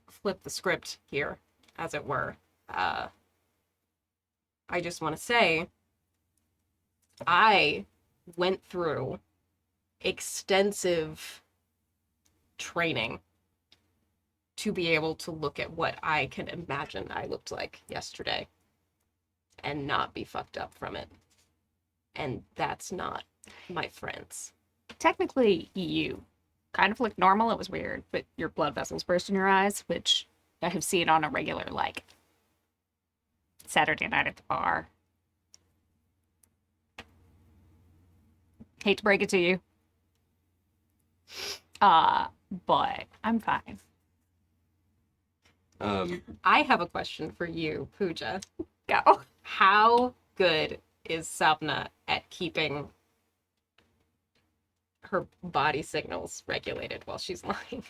flip the script here, as it were, I just want to say I went through extensive training to be able to look at what I can imagine I looked like yesterday and not be fucked up from it. And that's not my friends. Technically, you kind of look normal. It was weird, but your blood vessels burst in your eyes, which I have seen on a regular, like, Saturday night at the bar. Hate to break it to you. But I'm fine. I have a question for you, Pooja. Go. How good is Sapna at keeping her body signals regulated while she's lying?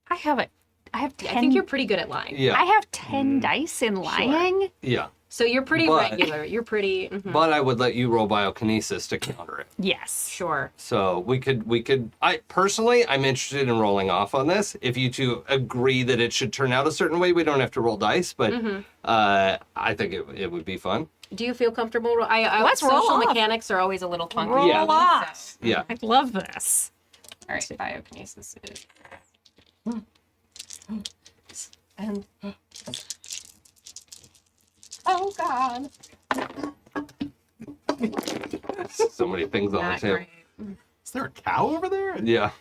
I have 10. I think you're pretty good at lying. Yeah. I have 10 dice in lying. Yeah. So you're pretty But- regular. You're pretty. But I would let you roll biokinesis to counter it. Yes. Sure. So we could I personally I'm interested in rolling off on this. If you two agree that it should turn out a certain way, we don't have to roll dice, but I think it would be fun. Do you feel comfortable? Let's roll social off. mechanics are always a little funky. Roll Yeah. off. Yeah. I love this. All right. Biokinesis is. And. Oh God. So many things on the Not table. great. Is there a cow over there? Yeah.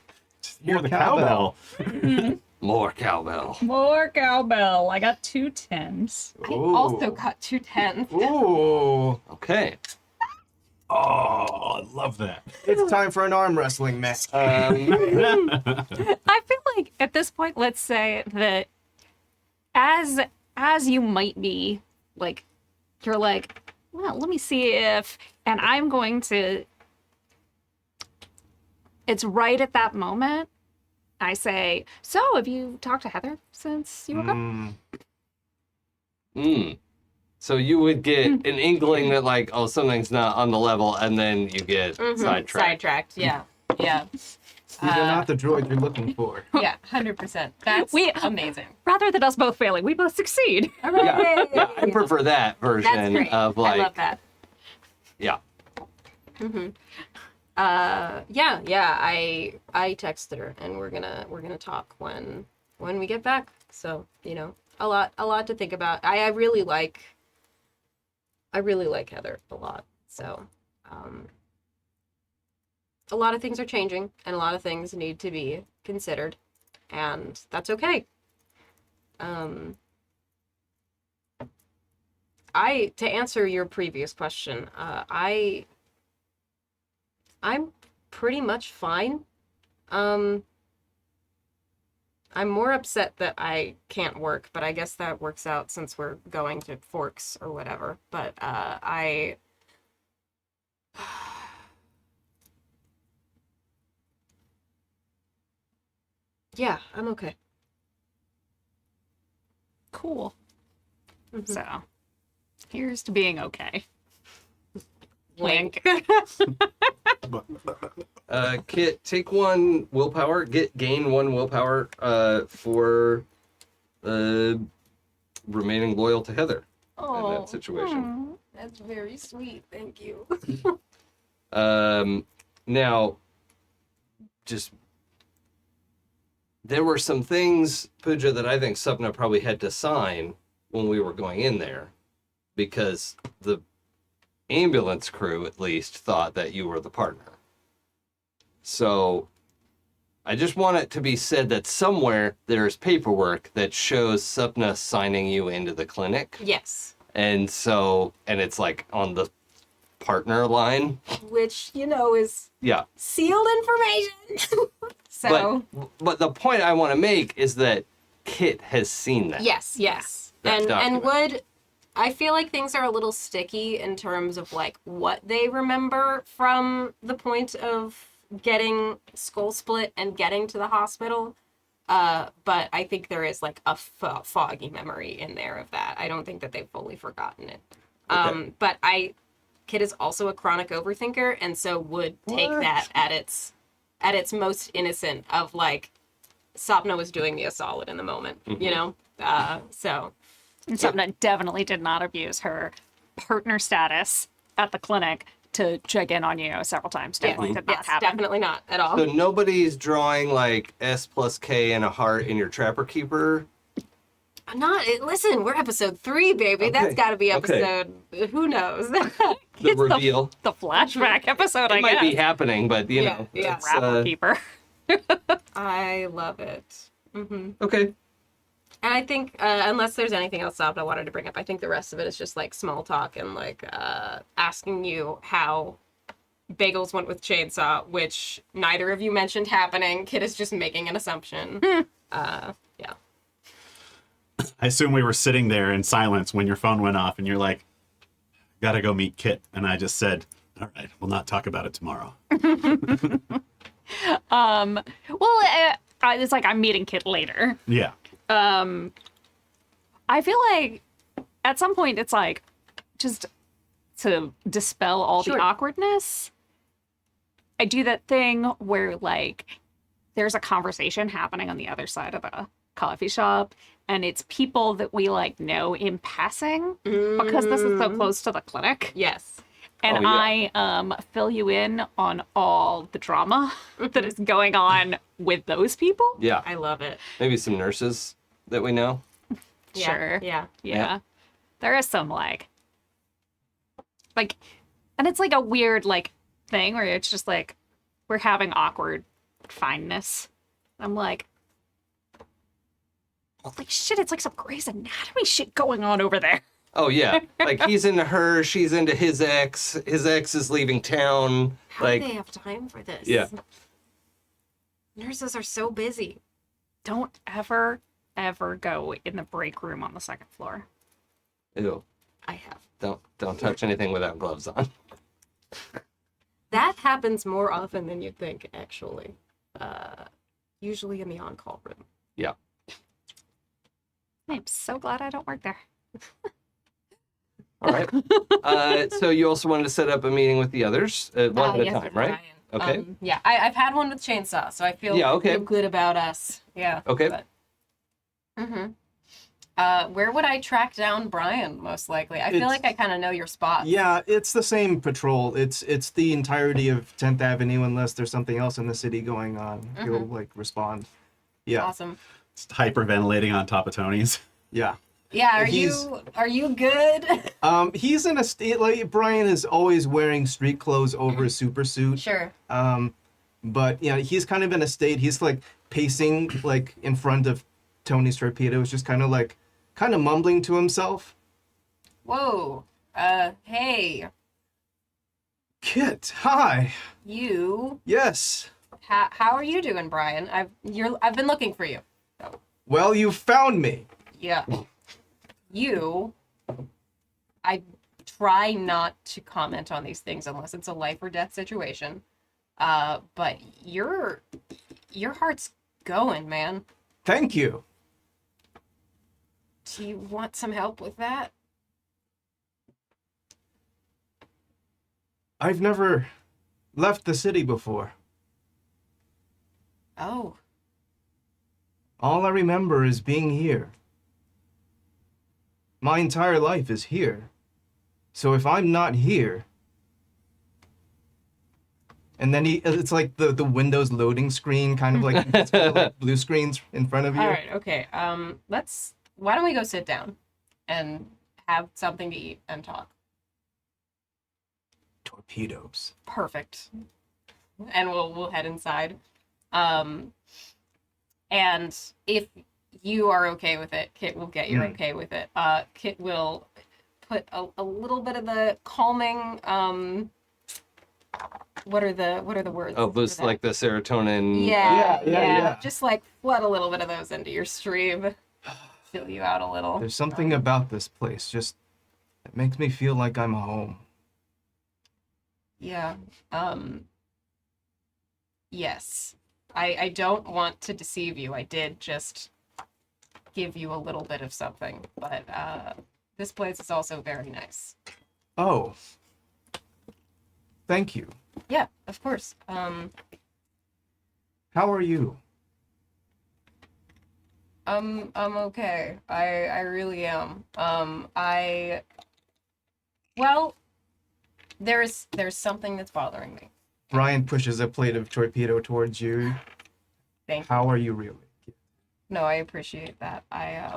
Just hear the cowbell. cowbell. More cowbell. More cowbell. I got 2 10s. I also got 2 10s. Ooh. Okay. Oh, I love that. It's time for an arm wrestling match. I feel like at this point, let's say that as you might be, like, you're like, well, let me see if, and I'm going to, it's right at that moment, I say, so have you talked to Heather since you woke up? So you would get an inkling that like, oh, something's not on the level, and then you get sidetracked. Sidetracked. Yeah. Yeah. These are not the droid you're looking for. Yeah. 100%. That's amazing. Rather than us both failing, we both succeed. Yeah, I prefer that version That's great. of like, I love that. yeah. Yeah. I texted her, and we're gonna talk when we get back. So a lot to think about. I really like Heather a lot. So a lot of things are changing, and a lot of things need to be considered, and that's okay. To answer your previous question, I'm pretty much fine. I'm more upset that I can't work, but I guess that works out since we're going to Forks or whatever. But Yeah, I'm okay. Cool. So, here's to being okay. Wink. Kit, take 1 willpower. Gain 1 willpower for remaining loyal to Heather in that situation. That's very sweet. Thank you. Now, just there were some things, Pooja, that I think Sapna probably had to sign when we were going in there, because the ambulance crew at least thought that you were the partner. So I just want it to be said that somewhere there's paperwork that shows Sapna signing you into the clinic. Yes. And it's like on the partner line. Which, is Yeah. sealed information. So. But the point I want to make is that Kit has seen that. Yes. That And document. I feel like things are a little sticky in terms of like what they remember from the point of getting skull split and getting to the hospital. But I think there is like a foggy memory in there of that. I don't think that they've fully forgotten it. Okay. But Kid is also a chronic overthinker, and so would take that at its most innocent of like, Sapna was doing me a solid in the moment, so. And Sapna definitely did not abuse her partner status at the clinic to check in on you several times. Definitely did not happen. Definitely not at all. So nobody's drawing like S plus K and a heart in your Trapper Keeper? Listen, we're episode 3, baby. Okay. That's got to be Okay. episode. Who knows? The reveal. The flashback episode, I It might guess. be happening, but you Yeah, know. yeah. it's, Rapper keeper. I love it. Okay. And I think, unless there's anything else I wanted to bring up, I think the rest of it is just like small talk and like asking you how Bagels went with Chainsaw, which neither of you mentioned happening. Kid is just making an assumption. Yeah. I assume we were sitting there in silence when your phone went off and you're like, gotta go meet Kit. And I just said, all right, we'll not talk about it tomorrow. It's like I'm meeting Kit later. Yeah. I feel like at some point it's like just to dispel all the Sure. awkwardness. I do that thing where like there's a conversation happening on the other side of the coffee shop and it's people that we like know in passing because this is so close to the clinic. Yes. And Oh, yeah. I fill you in on all the drama that is going on with those people. Yeah. I love it. Maybe some nurses that we know. Yeah. Sure. Yeah. Yeah. There is some like, and it's like a weird like thing where it's just like we're having awkward fineness. I'm like, holy shit, it's like some Grey's Anatomy shit going on over there. Oh yeah. Like he's into her, she's into his ex is leaving town. How Like do they have time for this? Yeah. Nurses are so busy. Don't ever go in the break room on the second floor. Ew. I have. Don't touch anything without gloves on. That happens more often than you'd think, actually. Usually in the on-call room. Yeah. I'm so glad I don't work there. All right. So you also wanted to set up a meeting with the others one at a Yes, time, with right? Brian. Okay. Yeah, I've had one with Chainsaw, so I feel, Yeah, okay. feel good about us. Yeah. Okay. But, where would I track down Brian, most likely? I feel It's- like I kind of know your spots. Yeah, it's the same patrol. It's the entirety of 10th Avenue unless there's something else in the city going on. He'll like respond. Yeah. Awesome. Just hyperventilating on top of Tony's. Yeah. Yeah, He's- are you good? He's in a state like Brian is always wearing street clothes over a super suit. Sure. But yeah, he's kind of in a state. He's like pacing like in front of Tony's torpedoes, just kind of mumbling to himself. Whoa. Hey, Kit, hi. you. Yes. How are you doing, Brian? I've been looking for you. Well, you found me. Yeah. I try not to comment on these things unless it's a life or death situation. But your heart's going, man. Thank you. Do you want some help with that? I've never left the city before. Oh, All I remember is being here. My entire life is here. So if I'm not here, and then it's like the Windows loading screen, kind of like, it's kind of like blue screens in front of you. all right, okay. Why don't we go sit down and have something to eat and talk? Torpedoes. Perfect. And we'll head inside. And if you are okay with it, Kit will get you're okay with it. Kit will put a little bit of the calming what are the words? Oh, for boost that? like the serotonin. Yeah. Just like flood a little bit of those into your stream. Fill you out a little. There's something about this place, just it makes me feel like I'm home. Yeah. Yes. I don't want to deceive you. I did just give you a little bit of something, but this place is also very nice. Oh. Thank you. Yeah, of course. How are you? I'm okay. I really am. Well, there's something that's bothering me. Brian pushes a plate of torpedo towards you. Thank you. How are you really? No, I appreciate that. I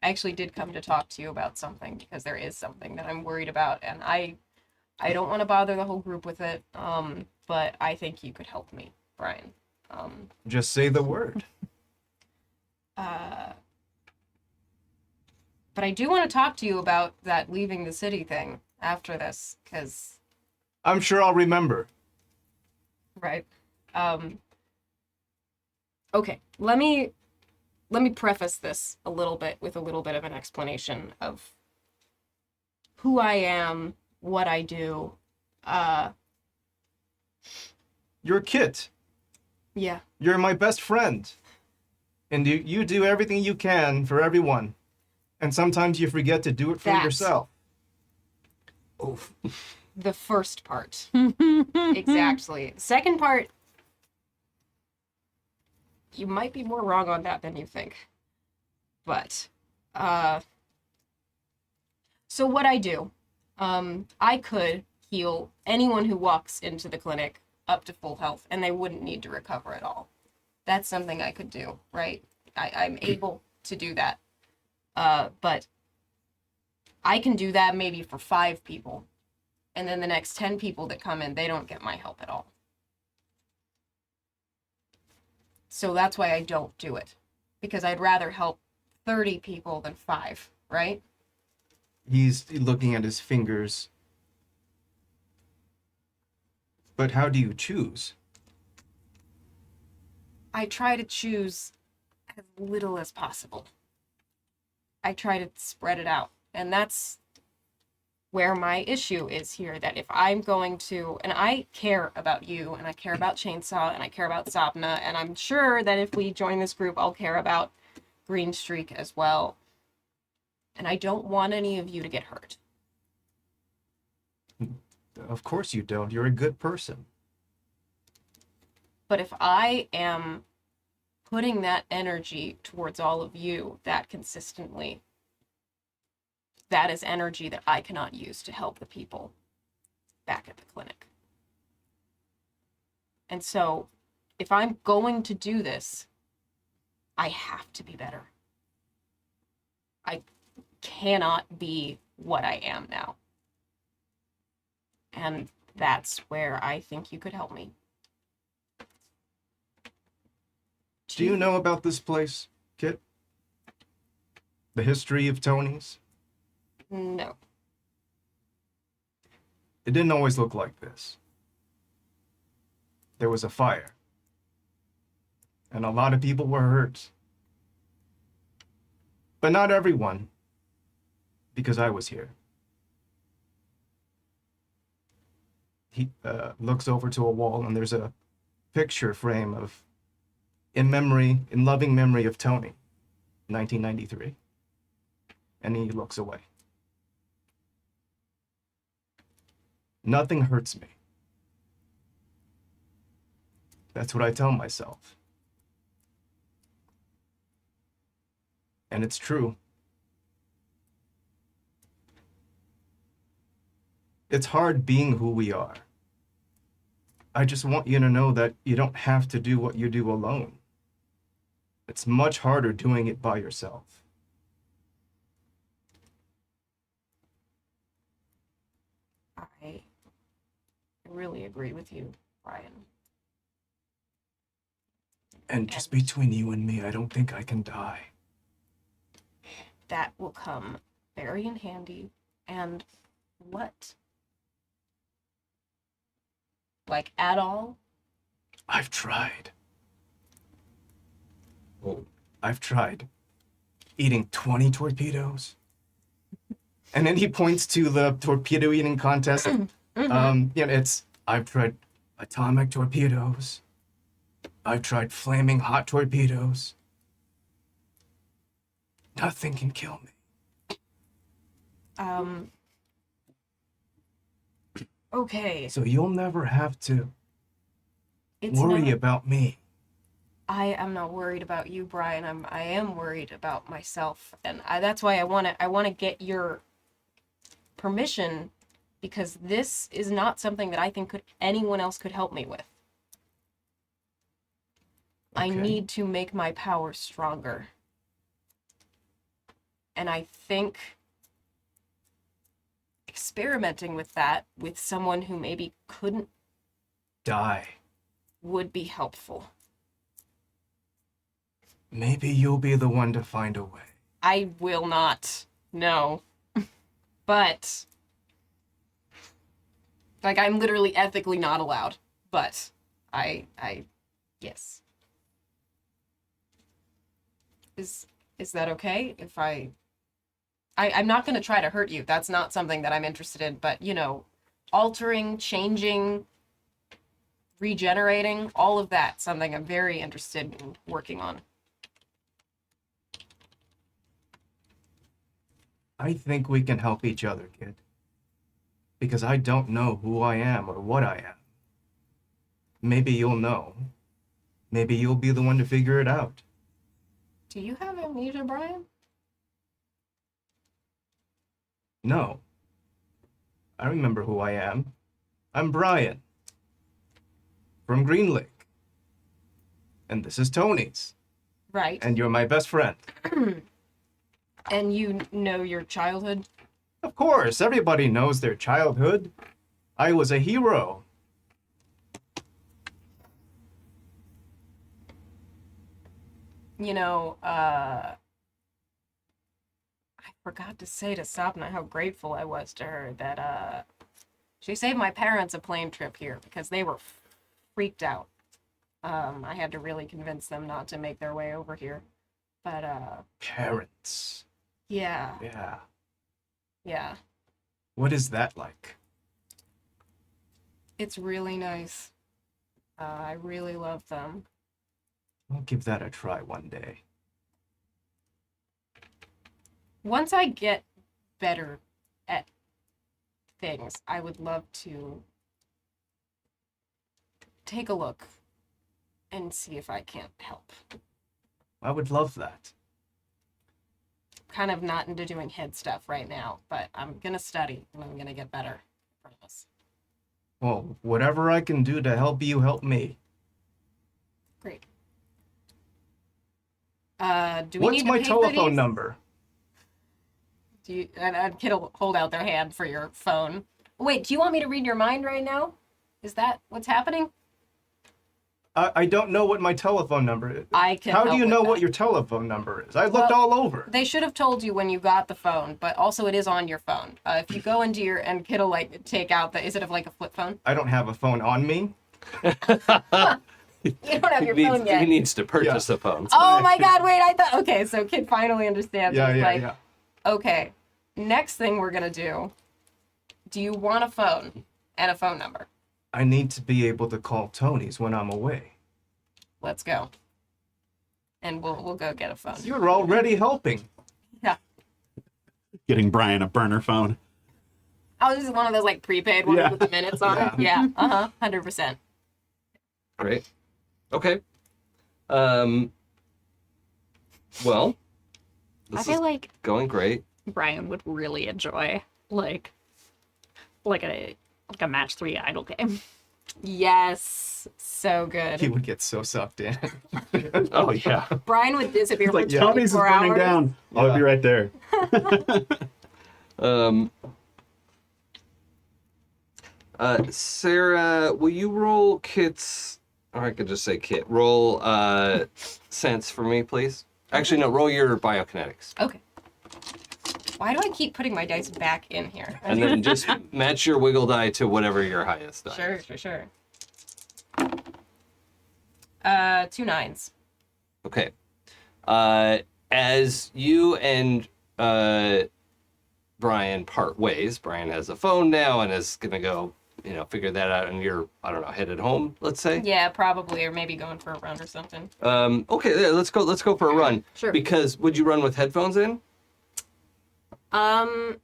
actually did come to talk to you about something because there is something that I'm worried about, and I don't want to bother the whole group with it. But I think you could help me, Brian. Just say the word. But I do want to talk to you about that leaving the city thing after this, because I'm sure I'll remember. right. Okay, let me preface this a little bit with a little bit of an explanation of who I am, what I do. You're Kit. Yeah. You're my best friend. And you do everything you can for everyone. And sometimes you forget to do it for That. yourself. Oof. The first part. Exactly. Second part, you might be more wrong on that than you think. But, so what I do, I could heal anyone who walks into the clinic up to full health, and they wouldn't need to recover at all. That's something I could do, right? I'm able to do that. But I can do that maybe for 5 people. And then the next 10 people that come in, they don't get my help at all. So that's why I don't do it. Because I'd rather help 30 people than 5, right? He's looking at his fingers. But how do you choose? I try to choose as little as possible. I try to spread it out. And that's where my issue is here, that if I'm going to, and I care about you, and I care about Chainsaw, and I care about Sapna, and I'm sure that if we join this group, I'll care about Green Streak as well. And I don't want any of you to get hurt. Of course you don't. You're a good person. But if I am putting that energy towards all of you that consistently, that is energy that I cannot use to help the people back at the clinic. And so, if I'm going to do this, I have to be better. I cannot be what I am now. And that's where I think you could help me. Do you know about this place, Kit? The history of Tony's? No. It didn't always look like this. There was a fire. And a lot of people were hurt. But not everyone. Because I was here. He looks over to a wall and there's a picture frame of in loving memory of Tony, 1993. And he looks away. Nothing hurts me. That's what I tell myself. And it's true. It's hard being who we are. I just want you to know that you don't have to do what you do alone. It's much harder doing it by yourself. I really agree with you, Brian. And just between you and me, I don't think I can die. That will come very in handy. And what? Like, at all? I've tried. Oh. I've tried eating 20 torpedoes. And then he points to the torpedo eating contest. I've tried atomic torpedoes. I've tried flaming hot torpedoes. Nothing can kill me. Okay. So you'll never have to It's worry not, about me. I am not worried about you, Brian. I am worried about myself. And that's why I want to get your permission, because this is not something that I think anyone else could help me with. I Okay. need to make my power stronger. And I think experimenting with that with someone who maybe couldn't Die. would be helpful. Maybe you'll be the one to find a way. I will not. No. But like, I'm literally ethically not allowed. But yes. Is that okay if I'm not going to try to hurt you. That's not something that I'm interested in. But, altering, changing, regenerating, all of that, something I'm very interested in working on. I think we can help each other, kid. Because I don't know who I am or what I am. Maybe you'll know. Maybe you'll be the one to figure it out. Do you have amnesia, Brian? No. I remember who I am. I'm Brian. From Green Lake. And this is Tony's. Right. And you're my best friend. And you know your childhood? Of course, everybody knows their childhood. I was a hero. I forgot to say to Sapna how grateful I was to her that she saved my parents a plane trip here because they were freaked out. I had to really convince them not to make their way over here. But Parents. yeah. Yeah. What is that like? It's really nice. I really love them. I'll give that a try one day. Once I get better at things, I would love to take a look and see if I can't help. I would love that. Kind of not into doing head stuff right now, but I'm gonna study and I'm gonna get better. I promise. Well, whatever I can do to help you, help me. Great. Do we What's need to my pay for telephone these? number? Do you? And kid will hold out their hand for your phone. Wait, do you want me to read your mind right now? Is that what's happening? I don't know what my telephone number is. I can. How do help you with know that. what your telephone number is? I looked Well, all over. They should have told you when you got the phone, but also it is on your phone. If you go into your and kid'll like take out the. Is it like a flip phone? I don't have a phone on me. You don't have your phone yet. He needs to purchase a phone. Oh my God! Wait, I thought. Okay, so kid finally understands. Yeah, It's yeah, like, yeah. okay, next thing we're gonna do. Do you want a phone and a phone number? I need to be able to call Tony's when I'm away. Let's go. and we'll go get a phone. You're already helping. Yeah. Getting Brian a burner phone. Oh, this is one of those like prepaid ones Yeah. with the minutes on it. Yeah. 100%. Great. Okay. Well, I this feel is like going great. Brian would really enjoy like a match 3 idle game. Yes. So good. He would get so sucked in. Oh yeah. Brian would disappear for Like, 24 Tony's is hours. burning down. I'll Yeah. be right there. Sarah, will you roll Kit's, or I could just say Kit, roll sense for me, please? Actually, no, roll your biokinetics. Okay. Why do I keep putting my dice back in here? And then just match your wiggle die to whatever your highest die. Sure. 2 9s. Okay. As you and Brian part ways, Brian has a phone now and is gonna go, figure that out, and you're, I don't know, headed home, let's say. Yeah, probably, or maybe going for a run or something. Okay, yeah, let's go for a run. Sure. Because would you run with headphones in? I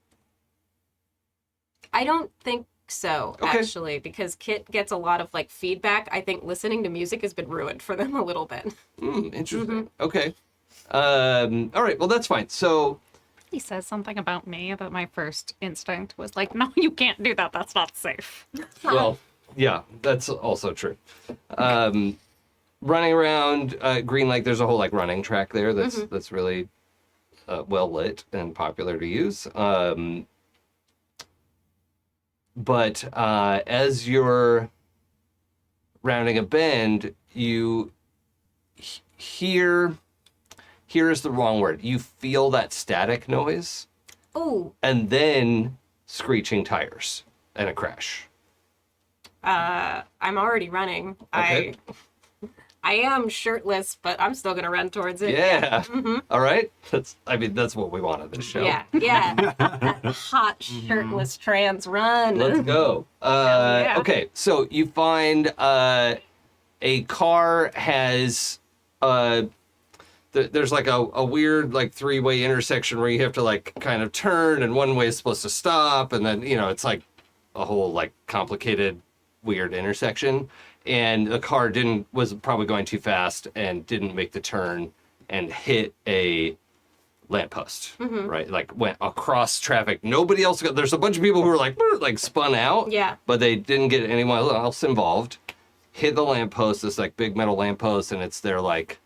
don't think so, Okay. actually, because Kit gets a lot of like feedback. I think listening to music has been ruined for them a little bit. Interesting. Okay. All right, well that's fine. So He says something about me that my first instinct was like, no, you can't do that. That's not safe. well, yeah, that's also true. Running around Green Lake, there's a whole like running track there that's really well lit and popular to use. But as you're rounding a bend, you hear is the wrong word. You feel that static noise, Oh, and then screeching tires and a crash. I'm already running. Okay. I am shirtless, but I'm still gonna run towards it. Yeah. All right. That's what we wanted this show. Yeah. That hot shirtless trans run. Let's go. yeah. Okay, so you find a car has there's like a weird like 3-way intersection where you have to like kind of turn, and one way is supposed to stop, and then it's like a whole like complicated weird intersection, and the car was probably going too fast and didn't make the turn and hit a lamppost, right? Like went across traffic. Nobody else there's a bunch of people who were like spun out, Yeah. but they didn't get anyone else involved. Hit the lamppost, this like big metal lamppost, and it's their like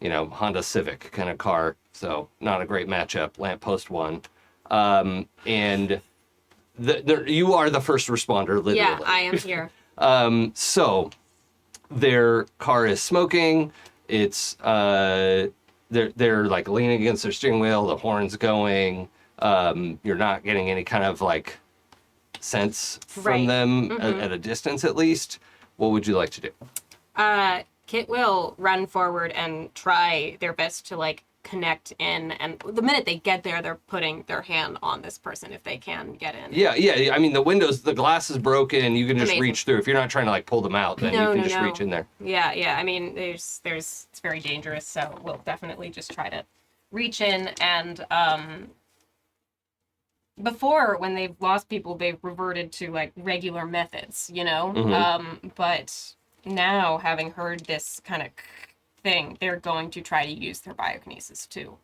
Honda Civic kind of car, so not a great matchup. Lamppost won, and you are the first responder, literally. Yeah, I am here. So their car is smoking. It's they're like leaning against their steering wheel. The horn's going. You're not getting any kind of like sense from Right. them at a distance, at least. What would you like to do? Kit will run forward and try their best to like connect in, and the minute they get there, they're putting their hand on this person if they can get in. Yeah. I mean, the glass is broken. You can just Amazing. reach through. If you're not trying to like pull them out, then you can just reach in there. Yeah. I mean, there's it's very dangerous, so we'll definitely just try to reach in. And before, when they've lost people, they've reverted to like regular methods, But now, having heard this kind of thing, they're going to try to use their biokinesis too.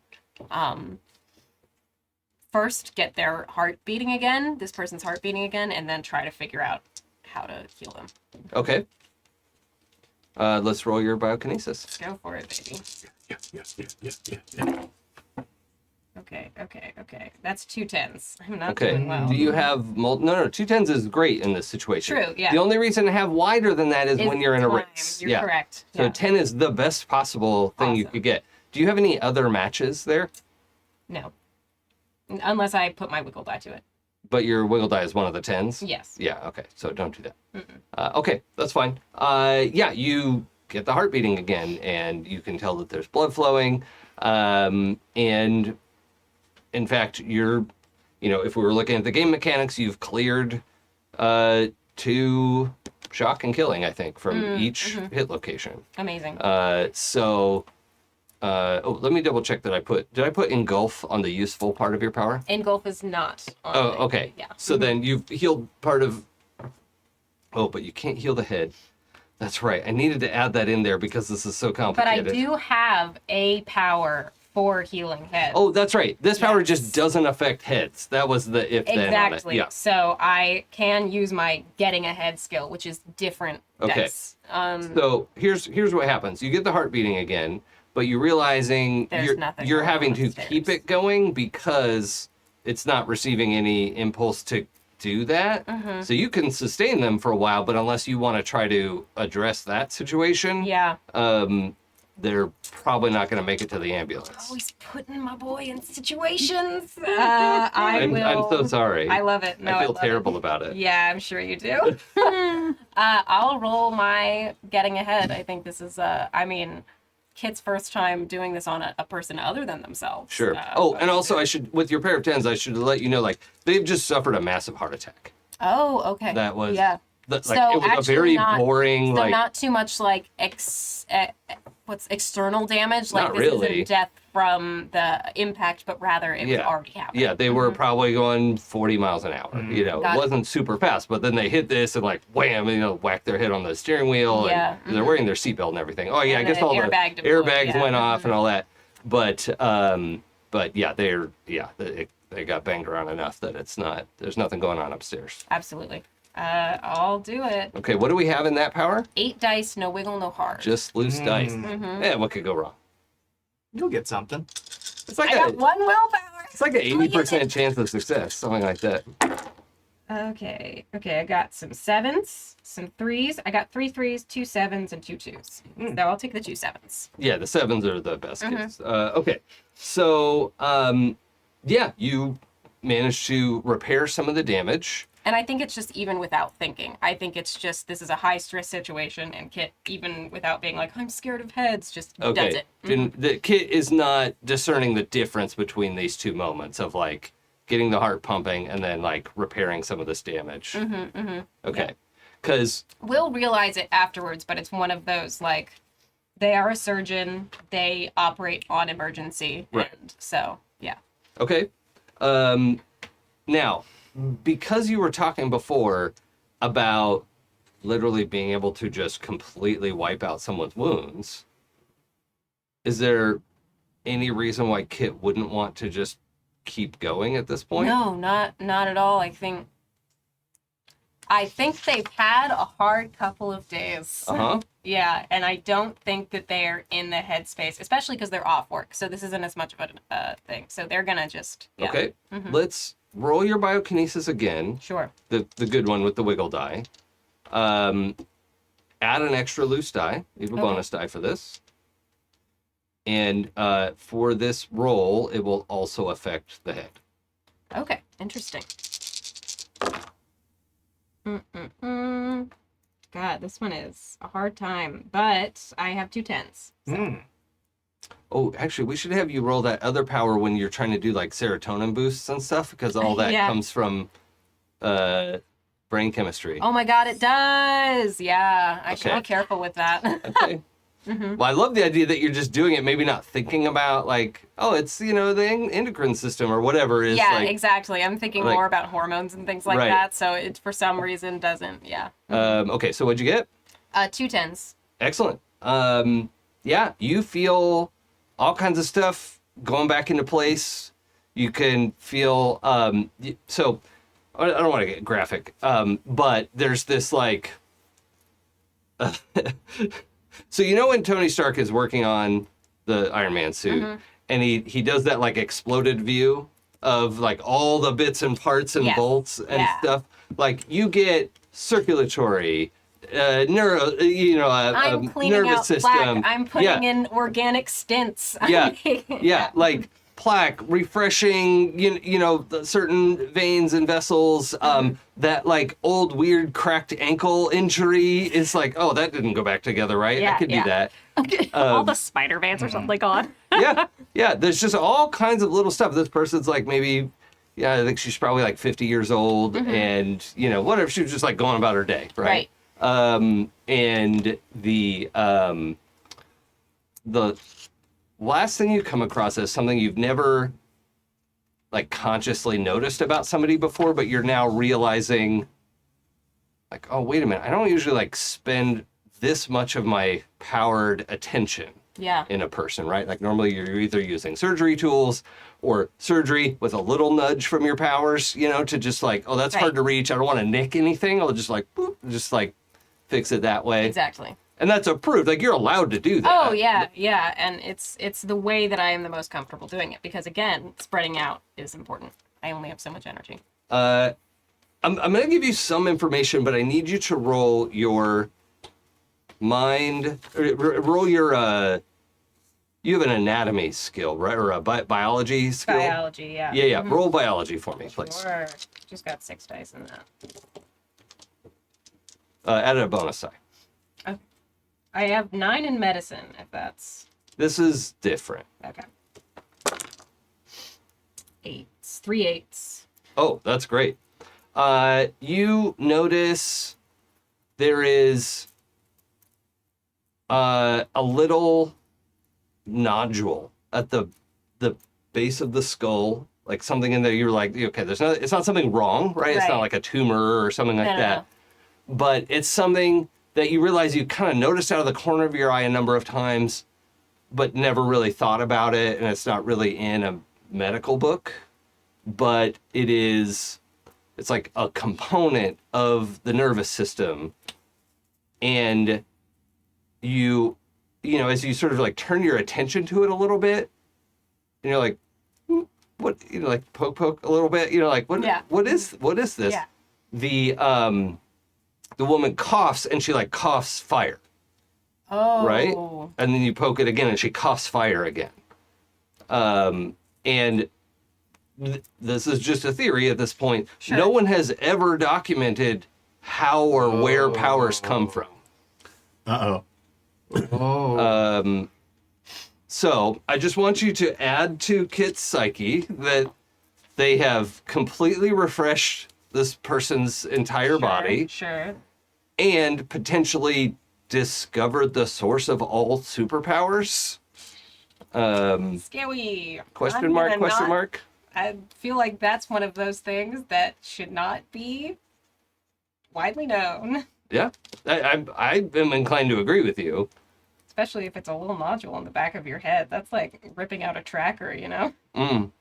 First, get their heart beating again, this person's heart beating again, and then try to figure out how to heal them. Okay. Let's roll your biokinesis. Go for it, baby. Yeah. Okay. That's 2 10s. I'm not Okay. doing well. Do you have no? 2 10s is great in this situation. True, yeah. The only reason to have wider than that is Is when you're in a time. race. You're correct. So Yeah. 10 is the best possible thing you Awesome. could get. Do you have any other matches there? No. Unless I put my wiggle die to it. But your wiggle die is one of the 10s? Yes. Yeah, okay. So don't do that. Okay, that's fine. Yeah, you get the heart beating again, and you can tell that there's blood flowing. And in fact, if we were looking at the game mechanics, you've cleared 2 shock and killing, I think, from each hit location. Amazing. So let me double check that did I put engulf on the useful part of your power? Engulf is not. On Oh, the- okay. Yeah. So then you've healed part of. Oh, but you can't heal the head. That's right. I needed to add that in there because this is so But I complicated. do have a power for healing heads. Oh, that's right. This power Yes. just doesn't affect heads. That was the if then on it. Exactly. Yeah. So I can use my getting ahead skill, which is different Okay. dice. So here's what happens. You get the heart beating again, but you're realizing There's nothing you're going having on to upstairs. keep it going because it's not receiving any impulse to do that. Mm-hmm. So you can sustain them for a while, but unless you want to try to address that situation, Yeah. they're probably not going to make it to the ambulance. Always putting my boy in situations. I'm so sorry. I love it. No, I feel love terrible it. about it. Yeah, I'm sure you do. I'll roll my getting ahead. I think this is Kit's first time doing this on a person other than themselves. Sure. And also I should, with your pair of tens, I should let you know, like, they've just suffered a massive heart attack. Oh, okay. That was, yeah. Like, So it was a actually very not- boring, So like, not too much like what's external damage. Like Not this really. isn't death from the impact, but rather it was Yeah. already happening. yeah, they were probably going 40 miles an hour. You know, Got it it. wasn't super fast, but then they hit this and like wham, whack their head on the steering wheel. Yeah, And they're wearing their seatbelt and everything. Oh yeah, I And guess the all the airbag deployed, airbags yeah. went off and all that. But yeah, they got banged around enough that there's nothing going on upstairs. Absolutely. I'll do it. Okay, what do we have in that power? 8 dice, no wiggle, no hard. Just loose dice. Mm-hmm. Yeah, what could go wrong? You'll get something. It's like I got one willpower. it's like an 80% chance of success, something like that. Okay, I got some 7s, some 3s. I got 3 3s, 2 7s, and 2 2s. So I'll take the 2 7s. Yeah, the 7s are the best kids. Okay, so yeah, you managed to repair some of the damage. And I think it's just even without thinking. I think it's just this is a high stress situation, and Kit, even without being like, I'm scared of heads, just does Okay, it. the kid is not discerning the difference between these two moments of like getting the heart pumping and then like repairing some of this damage. Okay, because We'll realize it afterwards, but it's one of those like, they are a surgeon, they operate on emergency. Right. And so, yeah. okay, now because you were talking before about literally being able to just completely wipe out someone's wounds, is there any reason why Kit wouldn't want to just keep going at this point? No, not at all. I think they've had a hard couple of days. Uh-huh. Yeah, and I don't think that they're in the headspace, especially because they're off work. So this isn't as much of a thing. So they're gonna just Okay. Let's roll your biokinesis again. Sure. The good one with the wiggle die. Add an extra loose die. You have a bonus die for this. And for this roll, it will also affect the head. Okay. Interesting. God, this one is a hard time, but I have 2 10s. Oh, actually, we should have you roll that other power when you're trying to do like serotonin boosts and stuff, because all that Yeah. comes from brain chemistry. Oh my God, it does. Yeah, I should Okay. be careful with that. Okay. Well, I love the idea that you're just doing it, maybe not thinking about like, oh, it's, the endocrine system or whatever is Yeah, like. exactly. I'm thinking like- more about hormones and things like Right. that. So it, for some reason, doesn't. Yeah. Okay, so what'd you get? 2 10s. Excellent. Yeah, you feel all kinds of stuff going back into place. You can feel, so I don't want to get graphic, but there's this like, so when Tony Stark is working on the Iron Man suit and he does that like exploded view of like all the bits and parts and Yes. bolts and Yeah. stuff, like you get circulatory, neuro, I'm cleaning nervous out system. plaque. I'm putting yeah. in organic stints. Yeah. I'm- Yeah, like plaque, refreshing, the certain veins and vessels. That like old weird cracked ankle injury is like, oh, that didn't go back together, right? I Yeah, could yeah. do that. All the spider veins or something gone. Yeah. There's just all kinds of little stuff. This person's like maybe, I think she's probably like 50 years old, and whatever. She was just like going about her day, right? Right. And the last thing you come across is something you've never like consciously noticed about somebody before, but you're now realizing like, oh, wait a minute, I don't usually like spend this much of my powered attention Yeah. in a person, right? Like normally you're either using surgery tools or surgery with a little nudge from your powers, you know, to just like, oh, that's hard Right. to reach. I don't want to nick anything. I'll just like, boop, just like fix it that way. Exactly. And that's approved. Like you're allowed to do that. Oh yeah, yeah, and it's the way that I am the most comfortable doing it because again, spreading out is important. I only have so much energy. I'm going to give you some information, but I need you to roll your mind, roll your, you have an anatomy skill, right? Or a biology skill? Biology, yeah. Yeah. Roll biology for me, please. Sure. Just got 6 dice in that. Add a bonus die. I have 9 in medicine, if that's This is different. okay. 8s, 3 8s. Oh, that's great. You notice there is a little nodule at the base of the skull, like something in there. You're like, okay, it's not something wrong, right? It's not Right. like a tumor or something like No, no, that. But it's something that you realize you kind of noticed out of the corner of your eye a number of times, but never really thought about it, and it's not really in a medical book, but it's like a component of the nervous system. And you know, as you sort of like turn your attention to it a little bit, and you're like, what, you know, like poke a little bit, you know, like what is this? Yeah. The woman coughs and she like coughs fire, Oh. right? And then you poke it again and she coughs fire again. And this is just a theory at this point. Sure. No one has ever documented how or where powers come from. Uh-oh. Oh. So I just want you to add to Kit's psyche that they have completely refreshed this person's entire body Sure. and potentially discovered the source of all superpowers. Scary. Question I'm mark, gonna question not- mark. I feel like that's one of those things that should not be widely known, Yeah, I am inclined to agree with you. especially if it's a little nodule on the back of your head. That's like ripping out a tracker, you know? Mm.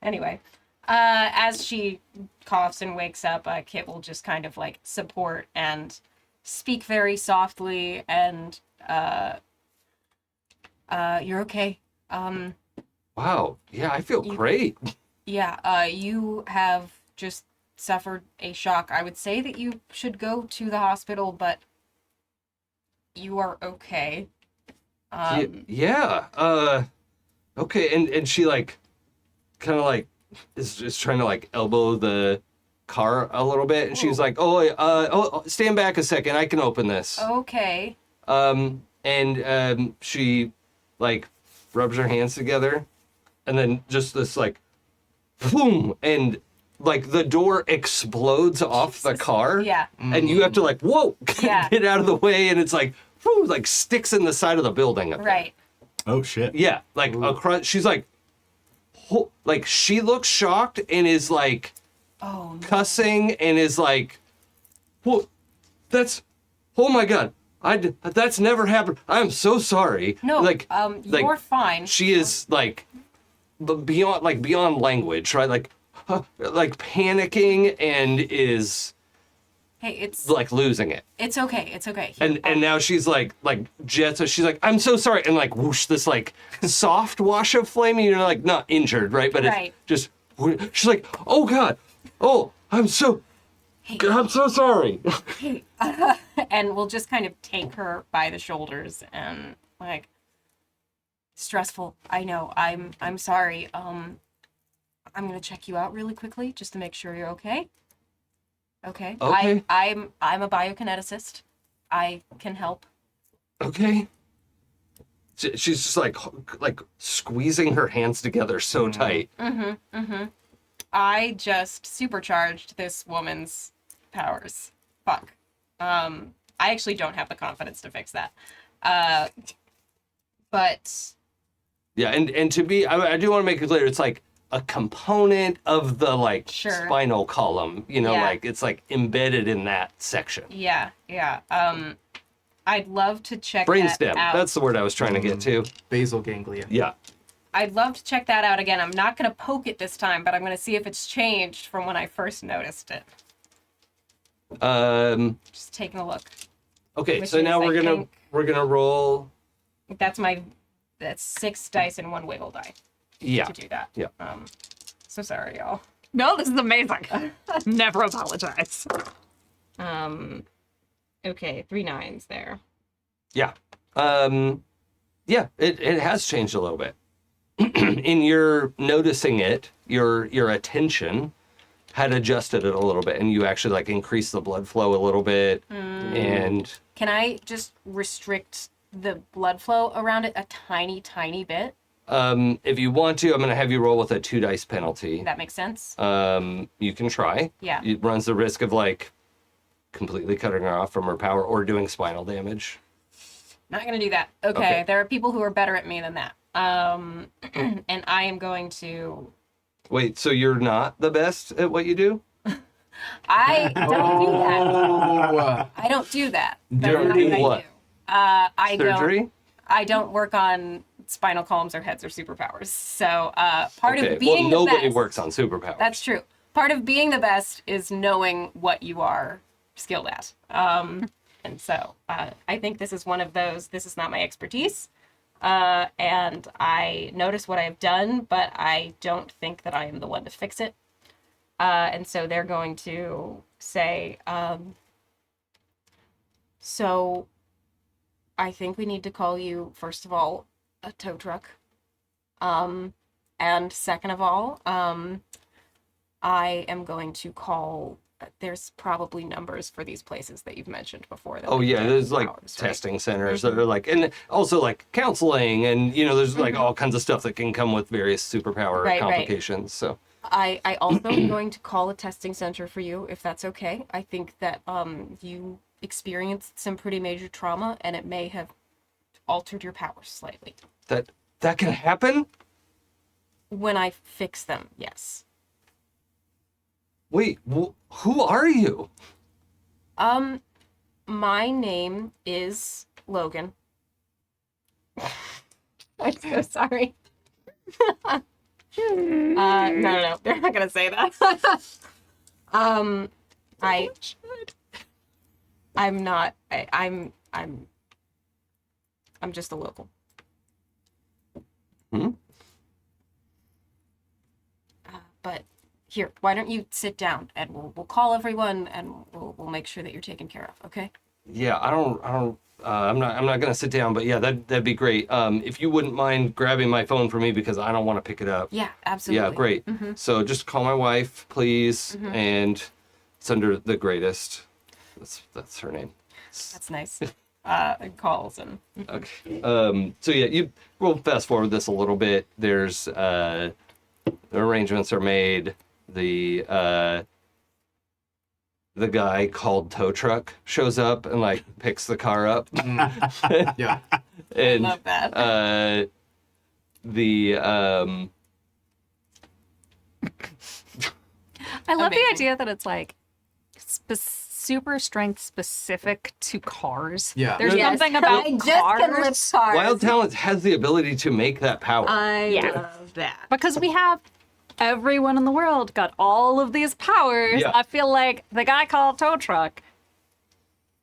Anyway, as she coughs and wakes up, Kit will just kind of like support and speak very softly and, you're okay. Wow. Yeah, I feel great. Yeah, you have just suffered a shock. I would say that you should go to the hospital, but you are okay. Yeah. Okay. And she like kind of like is just trying to like elbow the car a little bit, and she's like, "Oh, stand back a second. I can open this." Okay. And she like rubs her hands together, and then just this like, boom, and like the door explodes off the car. Yeah. And you have to like, whoa, Yeah. get out of the way, and it's like, whoo, like sticks in the side of the building. Up there. Right. Oh, shit. Yeah, like across. She's like, like she looks shocked and is like Oh, no. cussing and is like, well, oh my god, that's never happened. I'm so sorry. No, like, you're fine. She is like, beyond language, right? Like panicking and is Hey, it's like losing it. it's okay. It's okay. And now she's like jets. So she's like, I'm so sorry, and like whoosh, this like soft wash of flame. And you're like not injured, right? But Right. it's just. She's like, oh god, oh I'm so sorry. and we'll just kind of take her by the shoulders and like stressful. I know. I'm sorry. I'm gonna check you out really quickly just to make sure you're okay. Okay. Okay. I'm a biokineticist. I can help. Okay. She's just like squeezing her hands together so tight. I just supercharged this woman's powers. Fuck. I actually don't have the confidence to fix that. But Yeah, and to be, I do want to make it clear, it's like a component of the like Sure. spinal column, you know, Yeah. like it's like embedded in that section. Yeah. I'd love to check Brainstem, that out. that's the word I was trying to get to. Basal ganglia. Yeah. I'd love to check that out again. I'm not going to poke it this time, but I'm going to see if it's changed from when I first noticed it. Just taking a look. Okay, Which so now is, I we're gonna think- roll. That's 6 dice and 1 wiggle die Yeah. to do that. Yeah. So sorry, y'all. No, this is amazing. Never apologize. Okay, 3 9s there. Yeah. Yeah, it has changed a little bit. In your noticing it, your attention had adjusted it a little bit, and you actually like increased the blood flow a little bit. And Can I just restrict the blood flow around it a tiny, tiny bit? if you want to, I'm going to have you roll with a 2 dice penalty. That makes sense. You can try. Yeah. It runs the risk of like completely cutting her off from her power or doing spinal damage. Not gonna do that. Okay. There are people who are better at me than that. And I am going to. Wait, so you're not the best at what you do? I don't do that. Oh, I don't do that. That's Don't not do I what? do. I Surgery? don't. I don't work on spinal columns or heads or superpowers. So part Okay. of being Well, the nobody best. works on superpowers. That's true. Part of being the best is knowing what you are skilled at. And so I think this is one of those. This is not my expertise. And I notice what I've done, but I don't think that I am the one to fix it. And so they're going to say, so I think we need to call you, first of all, a tow truck. And second of all, I am going to call, there's probably numbers for these places that you've mentioned before. That Oh we yeah, can there's like powers, right? testing centers that are like, and also like counseling, and you know, there's like all kinds of stuff that can come with various superpower Right, right. complications. So I also am going to call a testing center for you, if that's okay. I think that you experienced some pretty major trauma, and it may have altered your powers slightly. that can happen. When I fix them, yes. Wait, who are you? My name is Logan. I'm so sorry. No, they're not gonna say that. I'm not. I'm just a local. But here, why don't you sit down and we'll call everyone and we'll make sure that you're taken care of. Okay. Yeah, I'm not gonna sit down, but yeah, that'd be great. If you wouldn't mind grabbing my phone for me because I don't want to pick it up. Yeah, absolutely. Yeah, great. So just call my wife, please, and it's under the greatest. That's her name. That's nice. And calls and Okay. So yeah, we'll fast forward this a little bit. There's the arrangements are made. The guy called tow truck shows up and like picks the car up. yeah. And love that. I love Amazing. the idea that it's like super strength specific to cars. Yeah. There's Yes. something about I just can cars lift cars. Wild Talents has the ability to make that power. Yeah. love that. because we have everyone in the world got all of these powers. Yeah. I feel like the guy called tow truck.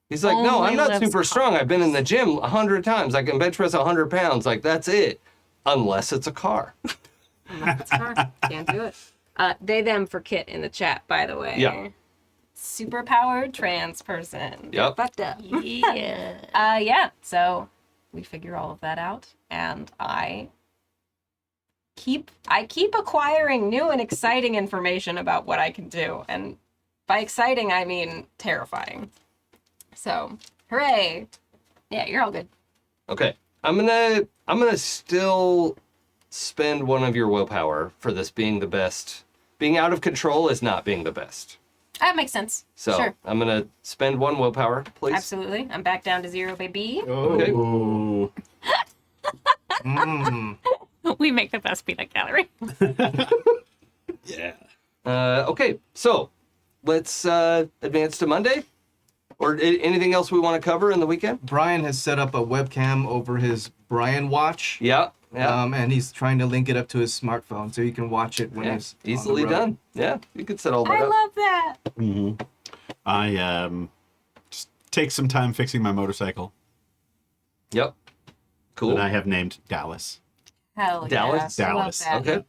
He's like, no, only I'm not lives super strong. I've been in the gym 100 times. I can bench press 100 pounds. Like, that's it. Unless it's a car. It's hard. Can't do it. They them for Kit in the chat, by the way. Yeah. Superpowered trans person. Yep. Fucked up. Yeah. Yeah. So we figure all of that out, and I keep acquiring new and exciting information about what I can do, and by exciting I mean terrifying. So, hooray! Yeah, you're all good. Okay. I'm gonna still spend one of your willpower for this being the best. Being out of control is not being the best. That makes sense. So Sure. I'm gonna spend one willpower, please. Absolutely. I'm back down to 0, baby. Okay. Oh. Mm. We make the best peanut gallery. Yeah. Okay, so let's advance to Monday. Or anything else we want to cover in the weekend? Brian has set up a webcam over his Brian watch. Yeah. Yeah. And he's trying to link it up to his smartphone so he can watch it when Yeah, he's on the easily road. done. Yeah, you could set all that I up. love that. I just take some time fixing my motorcycle Yep. Cool. that I have named Dallas. Hell Dallas? yeah. I love Dallas. that. Okay.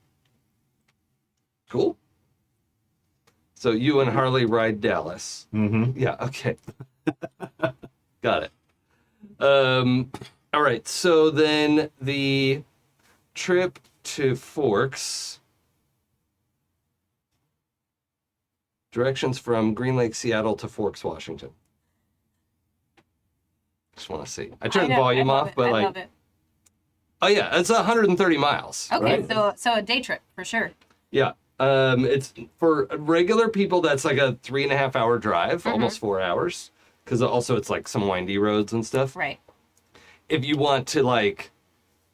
Cool. So you and Harley ride Dallas. Mm-hmm. Yeah, okay. Got it. All right, so then the trip to Forks. Directions from Green Lake, Seattle to Forks, Washington. Just want to see. I turned the volume off, but I love it. oh yeah, it's 130 miles. Okay, right? so a day trip for sure. Yeah. It's for regular people, that's like a 3.5 hour drive, almost 4 hours. Because also it's like some windy roads and stuff. Right. If you want to like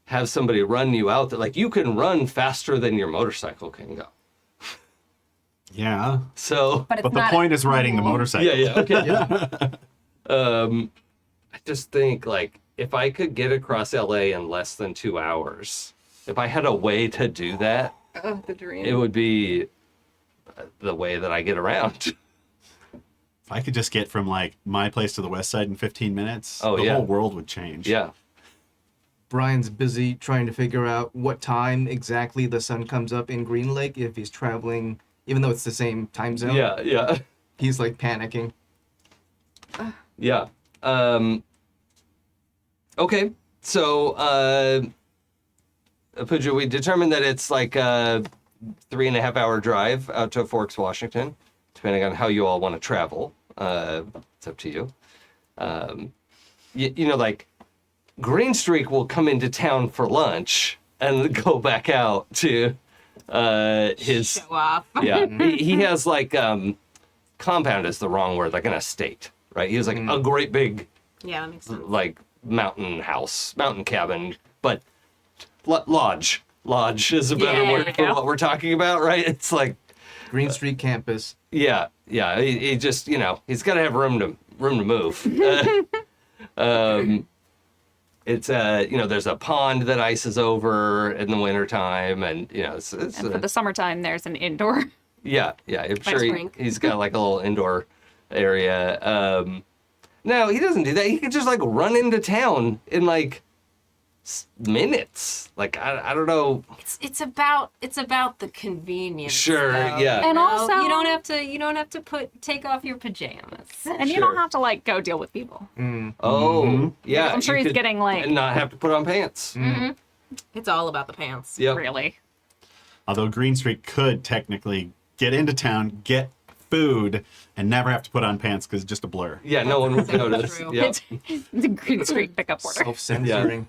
have somebody run you out, that like you can run faster than your motorcycle can go. Yeah. So But it's But the not point is riding the cool. motorcycle. yeah, okay. I just think like if I could get across LA in less than 2 hours, if I had a way to do that, Oh, the dream. it would be the way that I get around. If I could just get from like my place to the west side in 15 minutes, Oh, the yeah. whole world would change. Yeah. Brian's busy trying to figure out what time exactly the sun comes up in Green Lake if he's traveling, even though it's the same time zone. Yeah. He's like panicking. Yeah. Okay. So, Pooja, we determined that it's like a 3.5 hour drive out to Forks, Washington, depending on how you all want to travel. It's up to you. You know, like Green Streak will come into town for lunch and go back out to his. Show off. Yeah, he has like compound is the wrong word, like an estate, right? He has like a great big Yeah, that makes sense. like mountain house, mountain cabin, but lodge. Lodge is a better Yeah, word for yeah. what we're talking about, right? It's like, Green Street campus. yeah. He just, you know, he's got to have room to move. It's you know, there's a pond that ices over in the wintertime, and you know, it's And for the summertime, there's an indoor. yeah. I'm sure rink. he's got like a little indoor area. No, he doesn't do that. He can just like run into town in like minutes. Like I don't know. It's about the convenience. Sure, though, yeah. you And know? also- you don't have to take off your pajamas. And you Sure. don't have to like go deal with people. Oh, yeah. I'm sure you he's could getting, like- not have to put on pants. It's all about the pants. Yep. Really. Although Green Street could technically get into town, get food, and never have to put on pants because it's just a blur. Yeah, no one would notice. True. Yep. It's the Green Street pickup order. Self-censoring.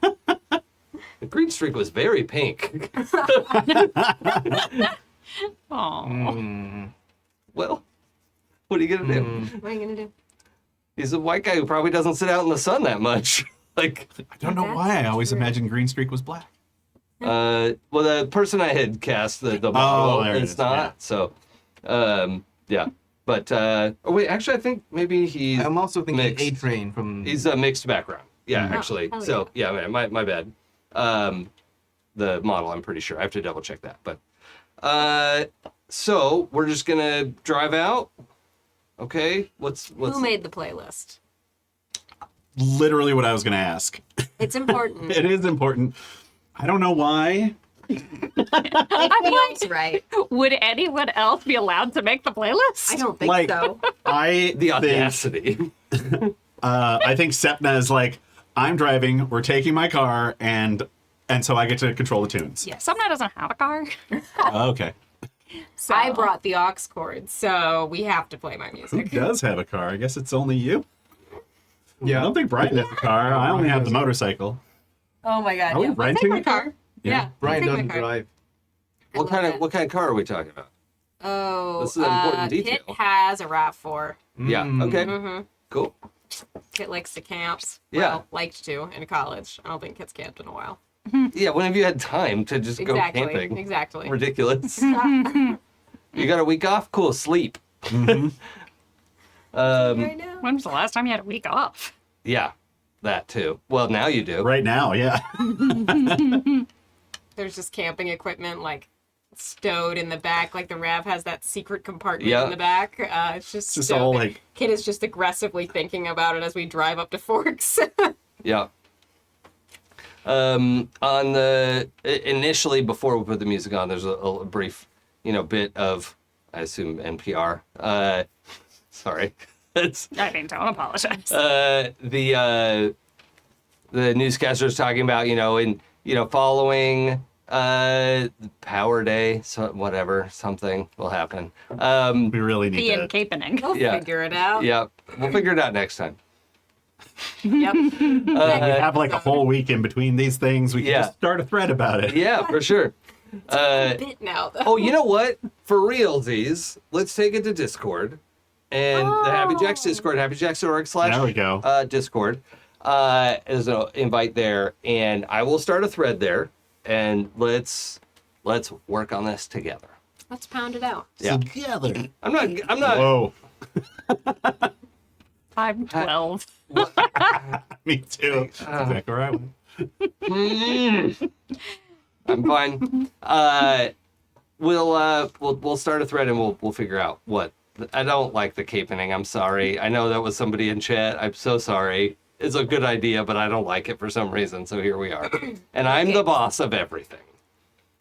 The Green Streak was very pink. Aw. Well, what are you gonna do? What are you gonna do? He's a white guy who probably doesn't sit out in the sun that much. Like, I don't know why I always imagined Green Streak was black. well, the person I had cast, the model, there it it's is, not. yeah. So, yeah. But oh wait, actually, I think maybe he's I'm also thinking mixed. A-Train from... He's a mixed background. Yeah, actually. hell So yeah, man, my bad. The model, I'm pretty sure. I have to double check that. But so we're just gonna drive out. Okay. What's Who made the playlist? Literally what I was going to ask. It's important. It is important. I don't know why. It feels right. Would anyone else be allowed to make the playlist? I don't think Like- so. I the think, audacity? I think Sapna is like, I'm driving, we're taking my car, and so I get to control the tunes. Yes. Somna doesn't have a car. Okay. So I brought the aux cord, so we have to play my Who music. does have a car? I guess it's only you. I Yeah. don't think Brian has a car. I only have the motorcycle. Oh my god. Are we Yeah. I'll renting take my a car? car. Yeah. Yeah. Brian I'll take doesn't my car. drive. What kind of car are we talking about? Oh, This is an important detail. Kit has a RAV4. Yeah. Okay. Cool. Kit likes to camp. Yeah. Well, liked to in college. I don't think Kit's camped in a while. Yeah, when have you had time to just go camping? Exactly. Ridiculous. You got a week off? Cool, sleep. Right now. When was the last time you had a week off? Yeah, that too. Well, now you do. Right now, yeah. There's just camping equipment like stowed in the back. Like the Rav has that secret compartment Yeah. in the back. It's just Just stowed all, in. like- Kid is just aggressively thinking about it as we drive up to Forks. Yeah. On the initially before we put the music on, there's a brief, bit of, I assume NPR. Sorry, it's I mean, don't apologize. the newscaster's talking about following Power Day, so whatever, something will happen. We really need The to. encapening. We'll Yeah. figure it out. Yeah, we'll figure it out next time. Yep. We have like a whole week in between these things. We can Yeah. just start a thread about it. Yeah, for sure. Bit now though. Oh, you know what? For realsies, let's take it to Discord. And the Happy Jacks Discord, happyjacks.org There we go. Discord. There's an invite there. And I will start a thread there. And let's work on this together. Let's pound it out. Yeah. Together. I'm not Whoa. I'm 12. Me too. Exactly right. I'm fine. We'll start a thread and we'll figure out what. I don't like the capening. I'm sorry. I know that was somebody in chat. I'm so sorry. It's a good idea, but I don't like it for some reason. So here we are. And I'm the boss of everything.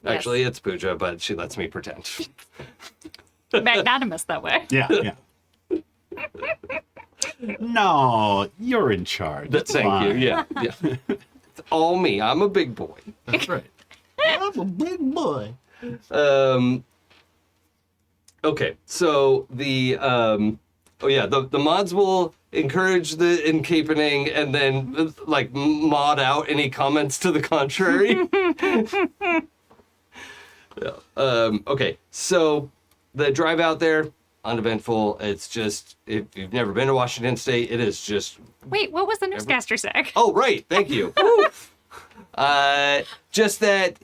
Yes. Actually, it's Pooja, but she lets me pretend. Magnanimous that way. Yeah, yeah. No, you're in charge. It's Thank you. fine. Yeah. It's all me. I'm a big boy. That's right. I'm a big boy. Okay, so the mods will encourage the encapening and then mod out any comments to the contrary. Okay, so the drive out there, uneventful. It's just, if you've never been to Washington State, it is just, Wait, what was the newscaster say? oh, right, thank you. Just that,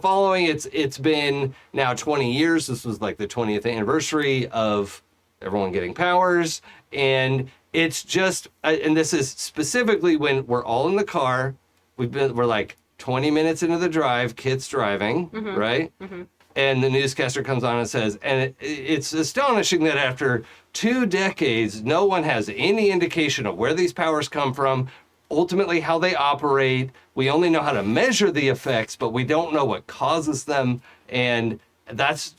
following it's been now 20 years. This was like the 20th anniversary of everyone getting powers. And it's just, and this is specifically when we're all in the car. We're like 20 minutes into the drive, kids driving, right? Mm-hmm. And the newscaster comes on and says, and it's astonishing that after 2 decades, no one has any indication of where these powers come from, ultimately how they operate. We only know how to measure the effects, but we don't know what causes them. And that's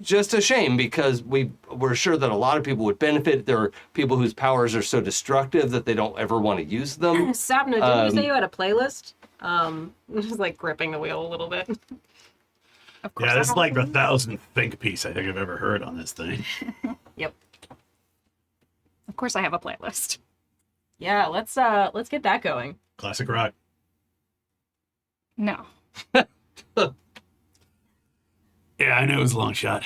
just a shame, because we're sure that a lot of people would benefit. There are people whose powers are so destructive that they don't ever want to use them. Sapna, didn't you say you had a playlist? Just like gripping the wheel a little bit. Of course. Yeah, I this is don't- like the 1,000th think piece I think I've ever heard on this thing. Yep. Of course I have a playlist. Yeah, let's get that going. Classic rock. No. Yeah, I know it was a long shot.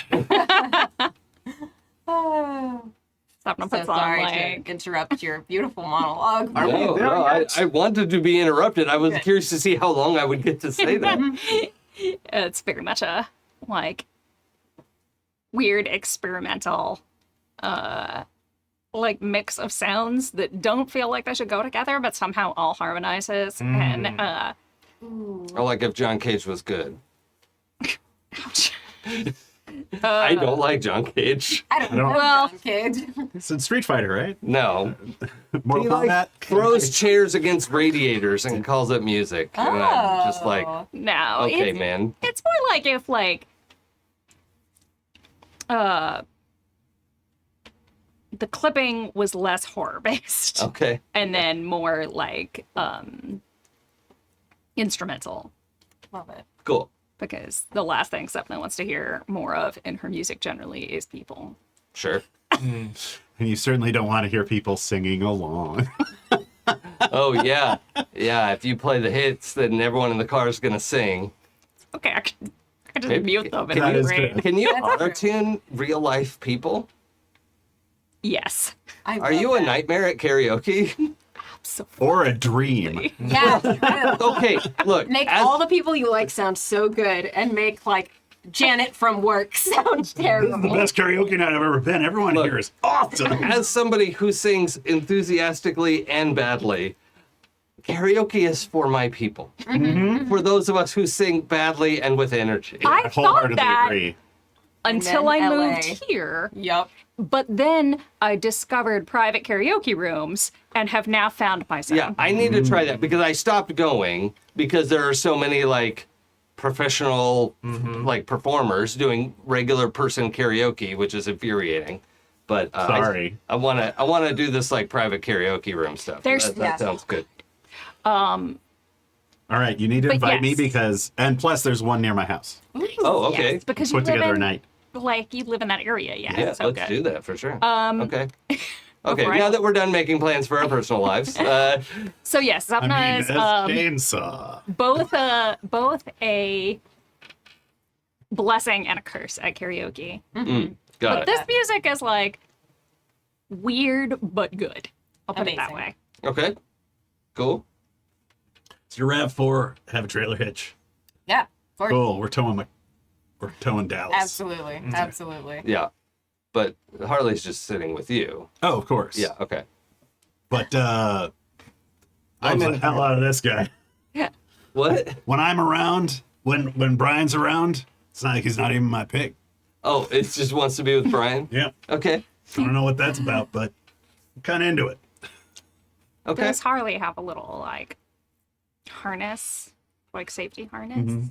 Oh, Sapna so puts on sorry like to interrupt your beautiful monologue. Are we No, there no, yet? I wanted to be interrupted. I was Good. curious to see how long I would get to say that. it's very much a like weird experimental like mix of sounds that don't feel like they should go together but somehow all harmonizes and Or like if John Cage was good. ouch. I don't like John Cage. I don't I don't- know, Well- John Cage. It's in Street Fighter, right? No. Mortal He Kombat. throws chairs against radiators and calls it music. And I'm just like, Oh. No, okay, it's, man. it's more like if like the clipping was less horror based Okay. and then more like instrumental, Love it. Cool. because the last thing Sapna wants to hear more of in her music generally is people. Sure. And you certainly don't want to hear people singing along. Oh, yeah. Yeah, if you play the hits, then everyone in the car is going to sing. Okay, I can just Maybe- mute them can and that be is great. good. Can you That's true. auto-tune real-life people? Yes. I Are love you a that. nightmare at karaoke? Or a dream. Yeah. true. Okay, look. Make as- all the people you like sound so good, and make like Janet from work sound This is the terrible. best karaoke night I've ever been. Everyone Look. here is awesome. as somebody who sings enthusiastically and badly, karaoke is for my people. For those of us who sing badly and with energy. I thought wholeheartedly that agree. until And I then LA. moved here. Yup. But then I discovered private karaoke rooms and have now found myself. Yeah, I need to try that because I stopped going because there are so many like professional like performers doing regular person karaoke, which is infuriating. But Sorry. I want to do this like private karaoke room stuff. There's- that yeah. sounds good. All right, you need to But invite me yes. because, and plus there's one near my house. Oh, okay. Yes, because you Put live together a in, night. like, you live in that area. Yeah, Yeah, so let's good. do that for sure. Okay. Okay, Before I- now that we're done making plans for our personal lives, So yes, I Sapna mean, is that's chainsaw. both a blessing and a curse at karaoke. got But it. this music is like weird but good. I'll put it that Amazing. way. Okay, cool. So your RAV4 have a trailer hitch. Yeah. For Cool. We're towing Dallas. Absolutely. Absolutely. Yeah, but Harley's just sitting with you. Oh, of course. Yeah, okay. But I'm I'm the in- hell out of this guy. What? When I'm around, when Brian's around, it's not like he's not even my pick. Oh, it just wants to be with Brian? Yeah. Okay. I don't know what that's about, but I'm kind of into it. Okay. Does Harley have a little like harness, like safety harness?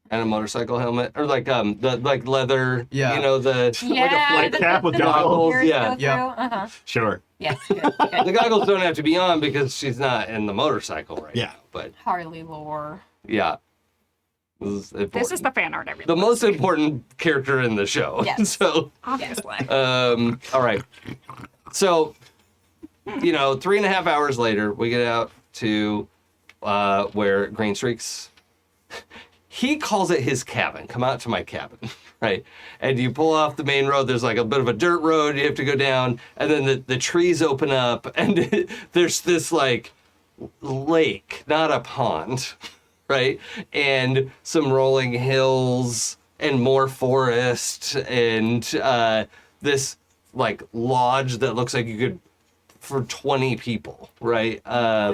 And a motorcycle helmet, or like the like leather. Yeah. You know the Yeah. Like the- cap with the goggles. ears Yeah. go Yeah. through. Uh-huh. Sure. Yes. Good. Good. the goggles don't have to be on because she's not in the motorcycle right Yeah. now. But Harley lore. yeah, this is important. This is the fan art everything. the most important character in the show. Yes. So obviously. all right. So 3.5 hours later, we get out to where Green Streak's. He calls it his cabin. Come out to my cabin, right? And you pull off the main road. There's like a bit of a dirt road you have to go down, and then the trees open up, and there's this like lake, not a pond, right? And some rolling hills and more forest and this like lodge that looks like you could for 20 people, right?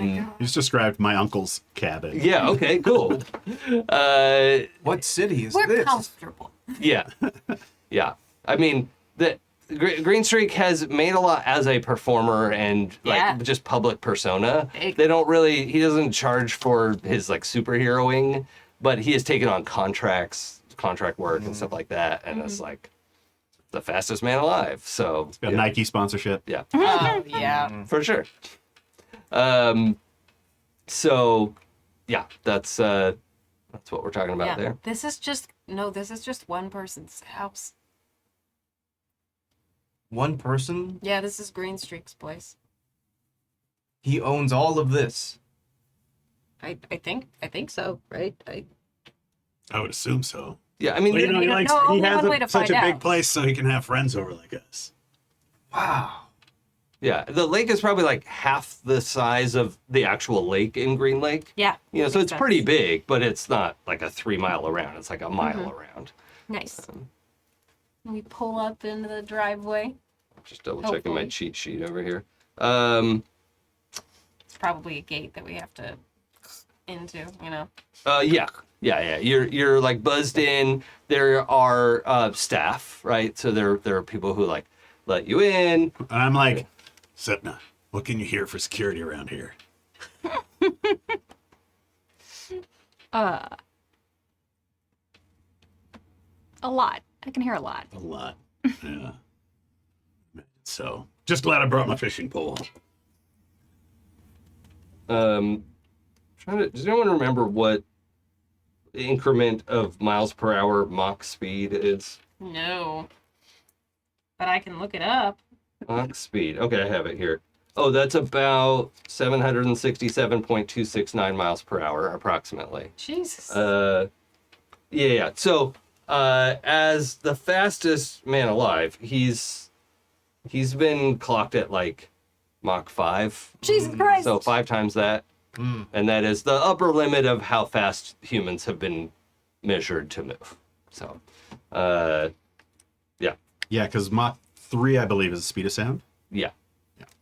You just described my uncle's cabin. Yeah, okay, cool. What city is We're this? comfortable. Yeah. Yeah. I mean, Green Streak has made a lot as a performer and like Yeah. just public persona. Big. They don't really, he doesn't charge for his like superheroing, but he has taken on contract work and stuff like that. And it's like the fastest man alive. So, Got yeah. Nike sponsorship. Yeah. Oh, yeah. For sure. So yeah, that's what we're talking about Yeah. there. This is just one person's house. One person? Yeah, this is Green Streak's place. He owns all of this. I think so, right? I would assume so. Yeah, I mean, Well, you he, don't likes, know. he Only has one way to such a find big out. place so he can have friends over like us. Wow. yeah, the lake is probably like half the size of the actual lake in Green Lake. Yeah. So makes it's sense. pretty big, but it's not like a 3 mile around. It's like a mile around. Nice. We pull up into the driveway. Just double checking my Hopefully. cheat sheet over here. It's probably a gate that we have to into, Yeah. You're like buzzed in. There are staff, right? So there are people who like let you in. And I'm like, Sapna, what can you hear for security around here? A lot. I can hear a lot. A lot. Yeah. So, just glad I brought my fishing pole. Does anyone remember what increment of miles per hour Mach speed is? No. But I can look it up. Mach speed. Okay, I have it here. Oh, that's about 767.269 miles per hour, approximately. Jesus. Yeah. So, as the fastest man alive, he's been clocked at like Mach 5. Jesus Christ. So 5 times that. And that is the upper limit of how fast humans have been measured to move. So, yeah. Yeah, because Mach 3, I believe, is the speed of sound. Yeah.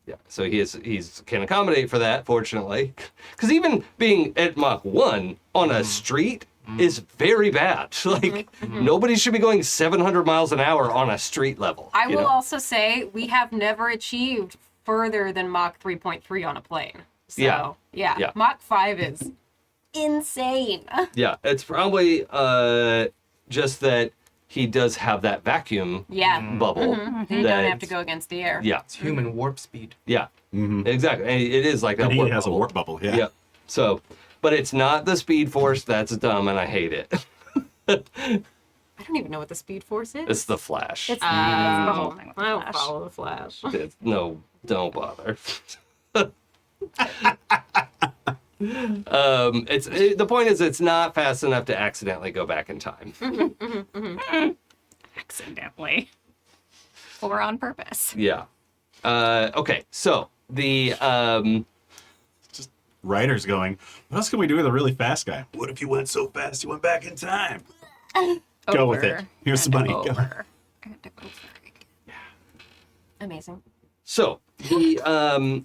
Yeah. So he's can accommodate for that, fortunately. Because even being at Mach 1 on a street is very bad. Like, nobody should be going 700 miles an hour on a street level. I you will know? also say we have never achieved further than Mach 3.3 on a plane. So, yeah. Mach 5 is insane. Yeah, it's probably just that he does have that vacuum Yeah. bubble. You don't have to go against the air. Yeah, It's human warp speed. yeah, exactly. And it is like that. And he warp has bubble. a warp bubble, yeah. Yeah. So, but it's not the Speed Force. That's dumb, and I hate it. I don't even know what the Speed Force is. It's the Flash. It's the whole thing with the I don't Flash. follow the Flash. No, don't bother. The point is, it's not fast enough to accidentally go back in time. Accidentally. Or on purpose. Yeah. Okay. So the Writers going, what else can we do with a really fast guy? What if you went so fast you went back in time? Go with it. Here's the money. Go. Over. Amazing. So the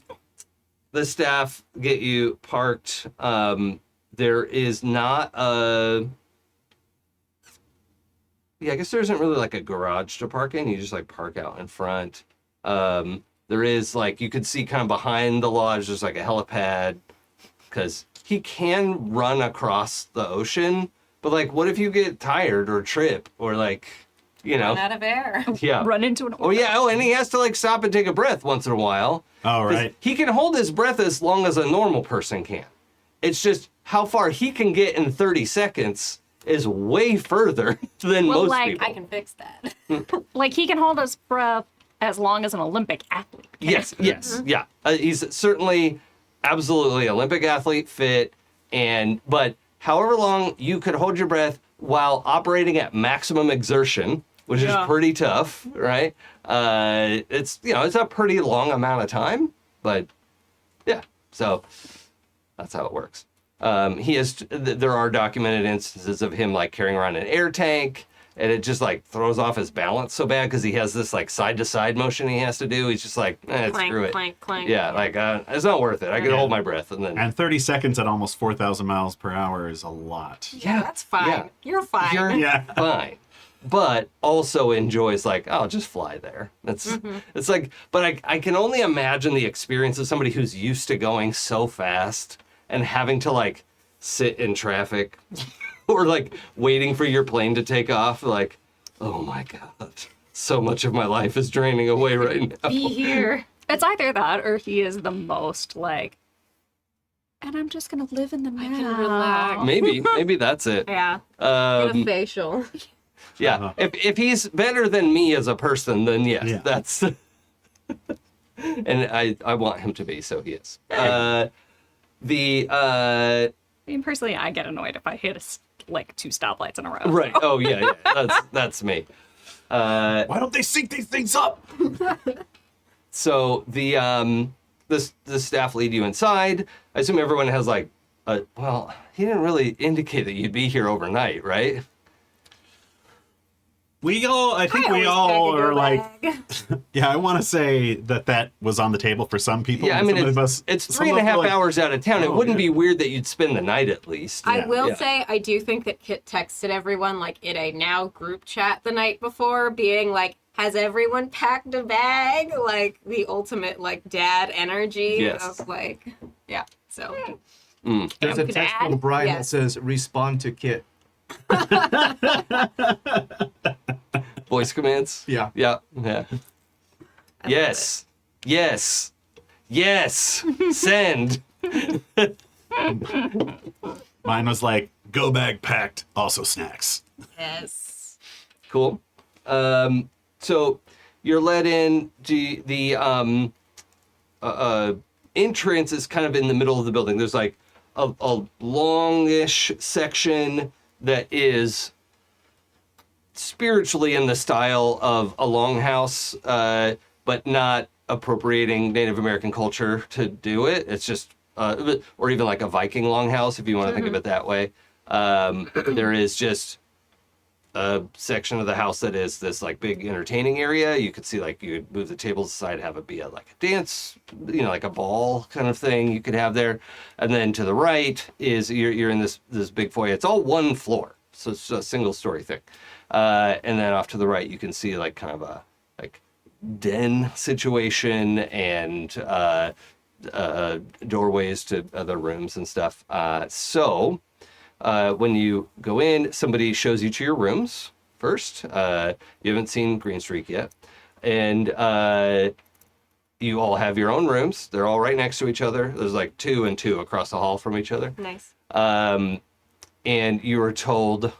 staff get you parked. There is not a. Yeah, I guess there isn't really like a garage to park in. You just like park out in front. There is like you could see kind of behind the lodge. There's like a helipad because he can run across the ocean. But like, what if you get tired or trip or like, you know? Run out of air. Yeah. Run into an Oh yeah. Oh, and he has to like stop and take a breath once in a while. All 'Cause right. He can hold his breath as long as a normal person can. It's just how far he can get in 30 seconds is way further than Well, most like, people. I can fix that. Like, he can hold his breath as long as an Olympic athlete. Yes, yeah. He's certainly absolutely Olympic athlete, fit, but however long you could hold your breath while operating at maximum exertion, which is pretty tough, right? It's it's a pretty long amount of time, but yeah. So that's how it works. There are documented instances of him like carrying around an air tank, and it just like throws off his balance so bad because he has this like side to side motion he has to do. He's just like, Clank, screw it. clank, clank. Yeah, like it's not worth it. I can hold my breath and then. And 30 seconds at almost 4,000 miles per hour is a lot. Yeah, that's fine. Yeah. You're fine. You're Yeah. fine. But also enjoys like, oh, just fly there. It's like, but I can only imagine the experience of somebody who's used to going so fast and having to like sit in traffic or like waiting for your plane to take off. Like, oh my God, so much of my life is draining away right now. Be here. It's either that or he is the most, like, and I'm just going to live in the now. can relax. Maybe that's it. Yeah. Get a Um, facial. yeah. If he's better than me as a person, then yes, Yeah. that's. And I want him to be, so he is. I mean, personally, I get annoyed if I hit like 2 stoplights in a row. Right. Oh yeah. That's me. Why don't they sync these things up? So the staff lead you inside. I assume everyone has like well, he didn't really indicate that you'd be here overnight, right? I think we all are like, yeah, I want to say that was on the table for some people. Yeah, I and mean, some of us- it's some 3.5 of us hours out of town. It Oh, wouldn't yeah. be weird that you'd spend the night at least. I will Yeah. say, I do think that Kit texted everyone, like, in a now group chat the night before, being like, has everyone packed a bag? Like, the ultimate, like, dad energy Yes. of, like, yeah. So, There's a text from Dad? Brian Yes. that says, respond to Kit. Voice commands. Yeah. Yeah. Yeah. Yes. Yes. Yes. Send. Mine was like, go bag packed, also snacks. yes. Cool. So you're led in. The entrance is kind of in the middle of the building. There's like a longish section that is spiritually in the style of a longhouse, but not appropriating Native American culture to do it. It's just, or even like a Viking longhouse, if you want to think of it that way. There is just a section of the house that is this like big entertaining area. You could see like you could move the tables aside, have it be like a dance, like a ball kind of thing you could have there. And then to the right is you're in this big foyer. It's all one floor, so it's a single story thing. And then off to the right you can see like kind of a like den situation and doorways to other rooms and stuff. So when you go in, somebody shows you to your rooms first. You haven't seen Green Streak yet. And you all have your own rooms. They're all right next to each other. There's like 2 and 2 across the hall from each other. Nice. And you are told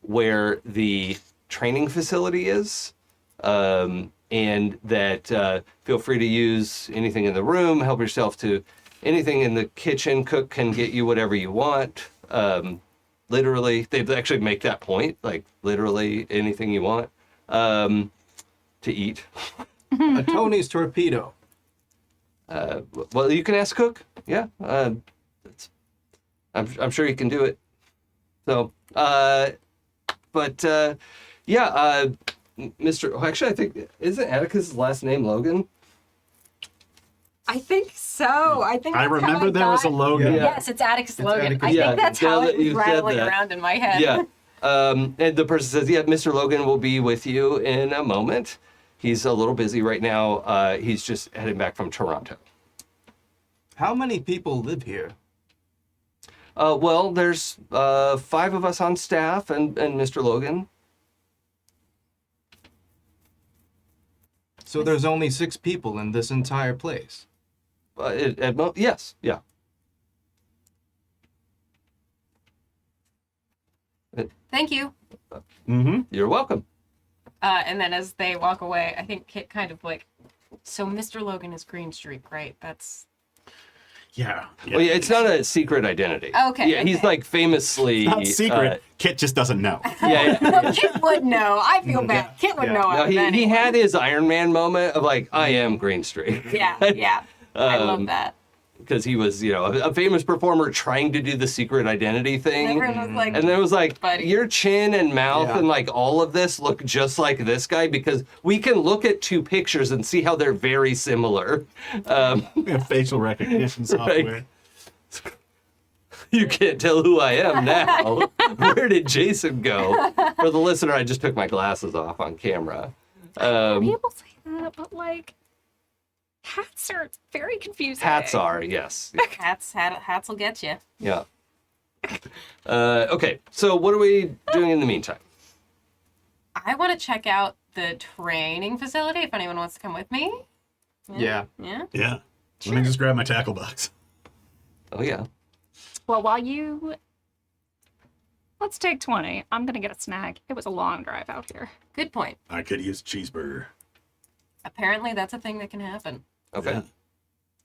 where the training facility is. And that feel free to use anything in the room, help yourself to anything in the kitchen. Cook can get you whatever you want. Literally, they actually make that point, like literally anything you want to eat. A Tony's torpedo. Well, you can ask Cook. Yeah, I'm sure he can do it. So, yeah, Mr. Actually, I think isn't Atticus' last name Logan? I think so. I think I that's how remember there was a got- Logan. Yeah. Yes, it's Atticus Logan. Atticus. I Yeah, think that's now how that it was you've said rattling that. around in my head. Yeah. And the person says, yeah, Mr. Logan will be with you in a moment. He's a little busy right now. He's just heading back from Toronto. How many people live here? Well, there's 5 of us on staff and Mr. Logan. So there's only 6 people in this entire place. Yes, yeah. Thank you. Mm-hmm. You're welcome. And then as they walk away, I think Kit kind of like, so Mr. Logan is Green Streak, right? That's Yeah. Well, yeah, it's not a secret identity. Okay, Yeah, he's okay. like famously Not secret. Kit just doesn't know. Yeah. no, Kit would know. I feel bad. Kit would Yeah. know. No, I was he had his Iron Man moment of like, I am Green Streak. Yeah, yeah. I love that. Because he was, a famous performer trying to do the secret identity thing. Everyone was like, And then it was like, Buddy. your chin and mouth Yeah. and like all of this look just like this guy because we can look at 2 pictures and see how they're very similar. We have facial recognition software. You can't tell who I am now. Where did Jason go? For the listener, I just took my glasses off on camera. People say that, but like, hats are very confusing. Hats are, yes. hats will get you. Yeah. Okay, so what are we doing in the meantime? I want to check out the training facility if anyone wants to come with me. Yeah. Yeah. Yeah. Let me just grab my tackle box. Oh, yeah. Well, let's take 20. I'm gonna get a snack. It was a long drive out here. Good point. I could use cheeseburger. Apparently, that's a thing that can happen. Okay. Yeah.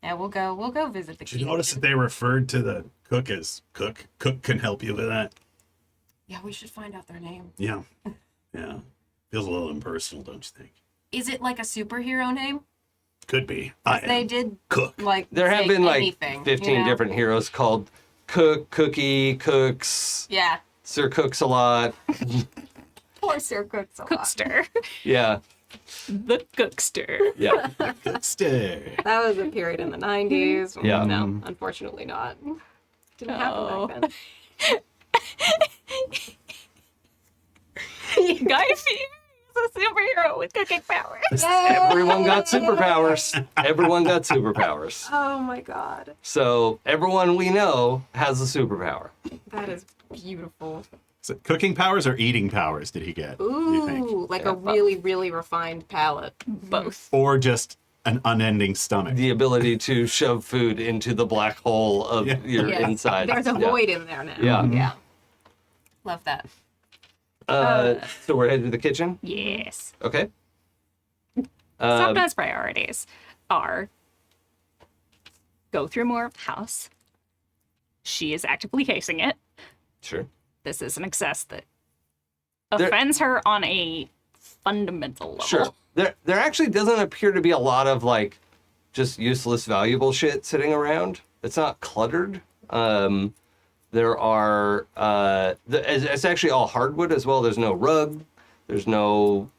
Yeah, we'll go visit the. Did you notice that they referred to the cook as Cook? Cook can help you with that. Yeah, we should find out their name. Yeah. Yeah. Feels a little impersonal, don't you think? Is it like a superhero name? Could be. 'Cause I they am did Cook. like There have say been like anything, 15 different heroes called Cook, Cookie, Cooks, Yeah. Sir Cooks a lot. Poor Sir Cooks. Cookster. Yeah. The cookster. Yeah. Cookster. That was a period in the 90s. Yeah. No, unfortunately not. Didn't happen back then. Guy Fieri is a superhero with cooking powers. Everyone got superpowers. Everyone got superpowers. Oh my god. So everyone we know has a superpower. That is beautiful. Is it cooking powers or eating powers did he get? Do you think? Ooh, like a really, really refined palate. Both. Or just an unending stomach? The ability to shove food into the black hole of Yeah. your Yeah. inside. There's a Yeah. void in there now. Yeah. Yeah. Love that. So we're headed to the kitchen. Yes. Okay. Sapna's priorities are go through more of the house. She is actively casing it. Sure. This is an excess that There- offends her on a fundamental level. Sure. There actually doesn't appear to be a lot of like just useless, valuable shit sitting around. It's not cluttered. There are it's actually all hardwood as well. There's no rug. There's no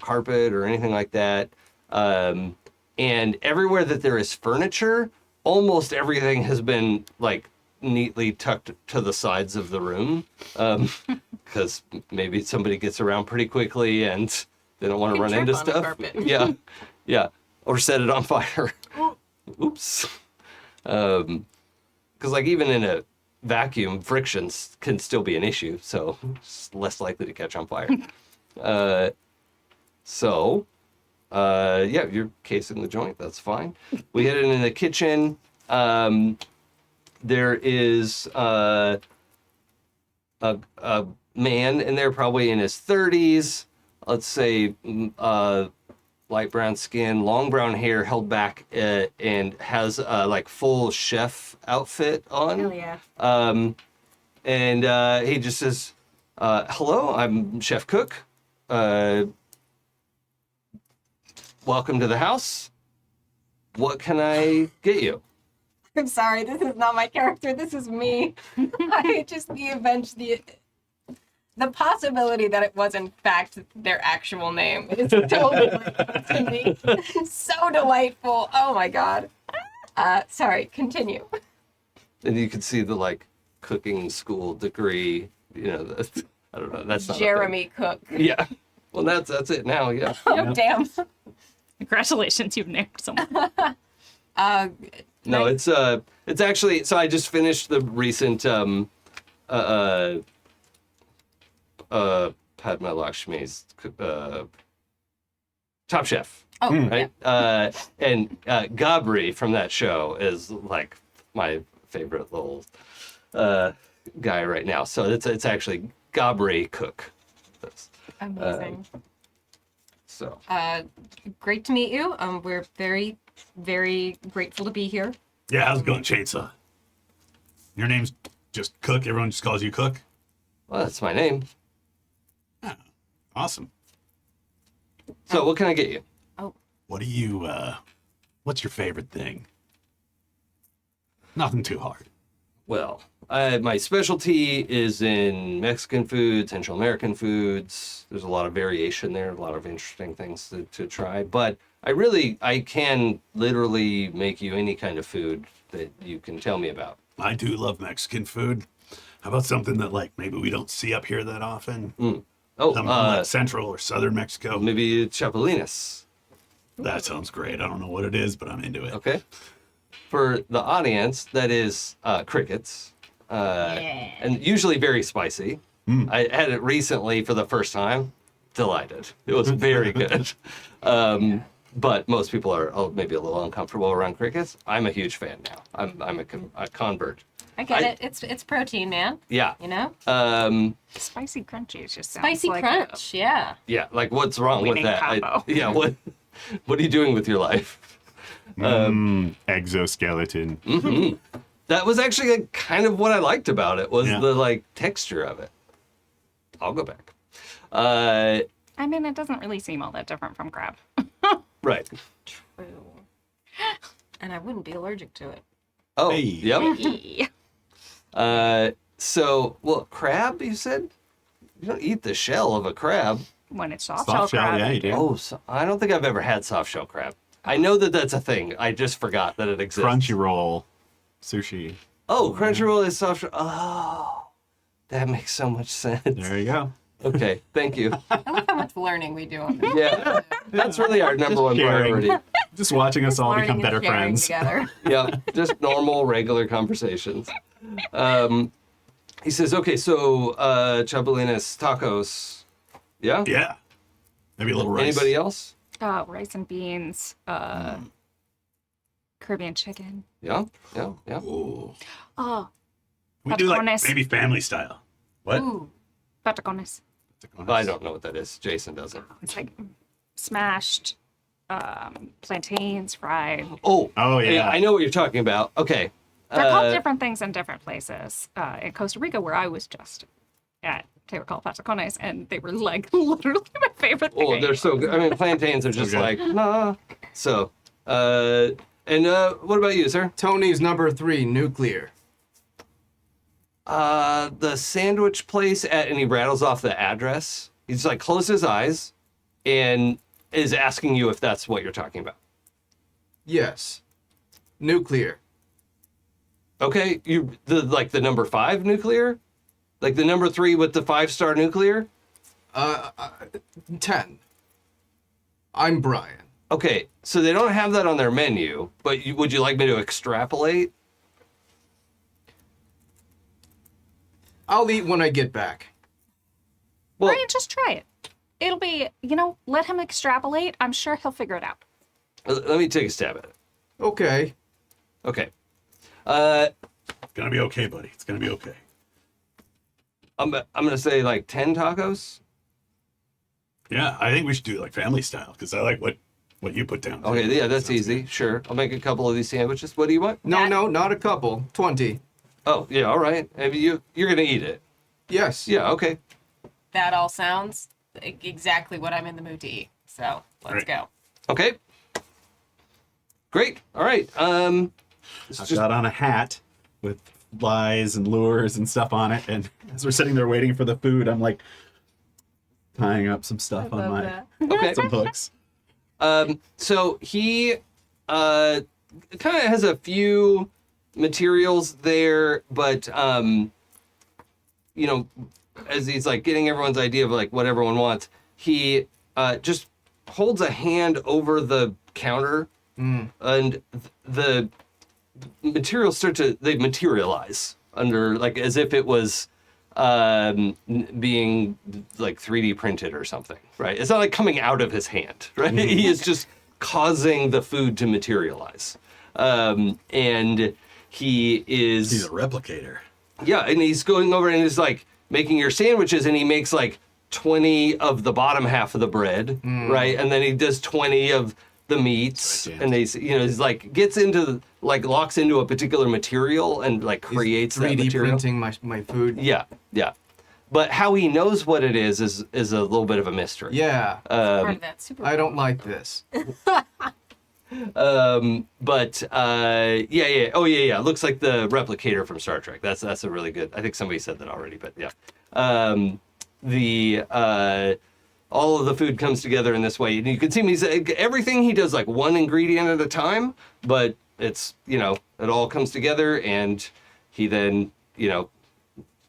carpet or anything like that. And everywhere that there is furniture, almost everything has been like neatly tucked to the sides of the room, because maybe somebody gets around pretty quickly and they don't want to run into stuff. Yeah, or set it on fire. Oops. Because like even in a vacuum, frictions can still be an issue, so it's less likely to catch on fire. Yeah, you're casing the joint. That's fine. We head in the kitchen. There is a man in there, probably in his 30s. Let's say light brown skin, long brown hair held back, and has like full chef outfit on. Hell yeah. And he just says, "Hello, I'm Chef Cook. Welcome to the house. What can I get you?" I'm sorry, this is not my character. This is me. I just the possibility that it was in fact their actual name is so delightful to me. So delightful. Oh my god. Sorry, continue. And you can see the like cooking school degree. I don't know. That's not a thing. Jeremy Cook. Yeah. Well, that's it now. Yeah. Oh, damn. Congratulations, you've named someone. No, it's actually. So I just finished the recent Padma Lakshmi's Top Chef. Oh, Right. And Gabri from that show is like my favorite little guy right now. So it's actually Gabri Cook. amazing. So Great to meet you. We're very, very grateful to be here. Yeah, how's it going, Chainsaw? Your name's just Cook? Everyone just calls you Cook? well, that's my name. Awesome. So what can I get you? What do you, what's your favorite thing? Nothing too hard. Well, my specialty is in Mexican food, Central American foods. There's a lot of variation there, a lot of interesting things to try. But I can literally make you any kind of food that you can tell me about. I do love Mexican food. How about something that, like, maybe we don't see up here that often? Oh, Something like Central or Southern Mexico. maybe chapulines. That sounds great. I don't know what it is, but I'm into it. Okay. For the audience, that is crickets. And usually very spicy. I had it recently for the first time. Delighted. It was very good. But most people are maybe a little uncomfortable around crickets. I'm a huge fan now. I'm a convert. I get it. It's protein, man. Yeah. You know? Spicy crunchy just sounds Spicy like crunch, yeah. Yeah. Like, what's wrong with Winning that? combo. What are you doing with your life? Exoskeleton. That was actually kind of what I liked about it was Yeah. the like texture of it. I'll go back. I mean, it doesn't really seem all that different from crab. Right. True. And I wouldn't be allergic to it. Oh, Hey. yep. Crab, you said? You don't eat the shell of a crab. When it's soft, Soft shell, crab, yeah, you do. Oh, I don't think I've ever had soft shell crab. I know that that's a thing. I just forgot that it exists. Crunchyroll, sushi. Oh, Crunchyroll is soft shell. Oh, that makes so much sense. There you go. Okay, thank you. I love how much learning we do on this. Yeah, that's really our number one sharing. priority. Just watching us all Learning become and better sharing friends. Together. Yeah, just normal, regular conversations. He says, okay, so chapulines, tacos. Yeah? Yeah. Maybe a little rice. Anybody else? rice and beans, Caribbean chicken. Yeah. Ooh. Oh, We do like Patacones. maybe family style. What? Ooh. patacones. I don't know what that is. Jason doesn't. It's like smashed plantains, fried. Oh, Oh, yeah. I know what you're talking about. Okay. They're called different things in different places. In Costa Rica, where I was just at, they were called patacones, and they were like literally my favorite thing. Oh, they're so good. I mean, plantains are just good. like, nah. So, what about you, sir? Tony's number 3, nuclear. The sandwich place and he rattles off the address. He's like, closes his eyes and is asking you if that's what you're talking about. Yes. Nuclear. Okay, the number 5 nuclear? Like the number 3 with the 5-star nuclear? 10. I'm Brian. Okay, so they don't have that on their menu, but would you like me to extrapolate? I'll eat when I get back. Well, Brian, just try it. It'll be, let him extrapolate. I'm sure he'll figure it out. let me take a stab at it. Okay. Okay. It's gonna be okay, buddy. It's gonna be okay. I'm gonna say like 10 tacos. Yeah, I think we should do it like family style because I like what you put down. Okay, yeah, that's easy. Sure, I'll make a couple of these sandwiches. What do you want? No, not a couple. 20. Oh, yeah, all right. Maybe you're gonna eat it. Yes. Yeah, okay. That all sounds exactly what I'm in the mood to eat. So let's Great. go. Okay. Great. All right. I've got on a hat with lies and lures and stuff on it, and as we're sitting there waiting for the food, I'm like tying up some stuff on my Okay. some hooks. So he kind of has a few materials there, but as he's like getting everyone's idea of like what everyone wants, he just holds a hand over the counter, and the materials they materialize under, like, as if it was being like 3D printed or something, right? It's not like coming out of his hand, right? He is just causing the food to materialize. And He's a replicator. yeah, and he's going over and he's like making your sandwiches, and he makes like 20 of the bottom half of the bread, right? And then he does 20 of the meats, Right, and he's like gets into locks into a particular material and like creates that 3D material. printing my food. Yeah. But how he knows what it is a little bit of a mystery. Yeah. Part of that super. I don't like this. But yeah. Oh yeah. It looks like the replicator from Star Trek. That's a really good. I think somebody said that already, but yeah. All of the food comes together in this way, and you can see him. Everything he does like one ingredient at a time, but it's it all comes together, and he then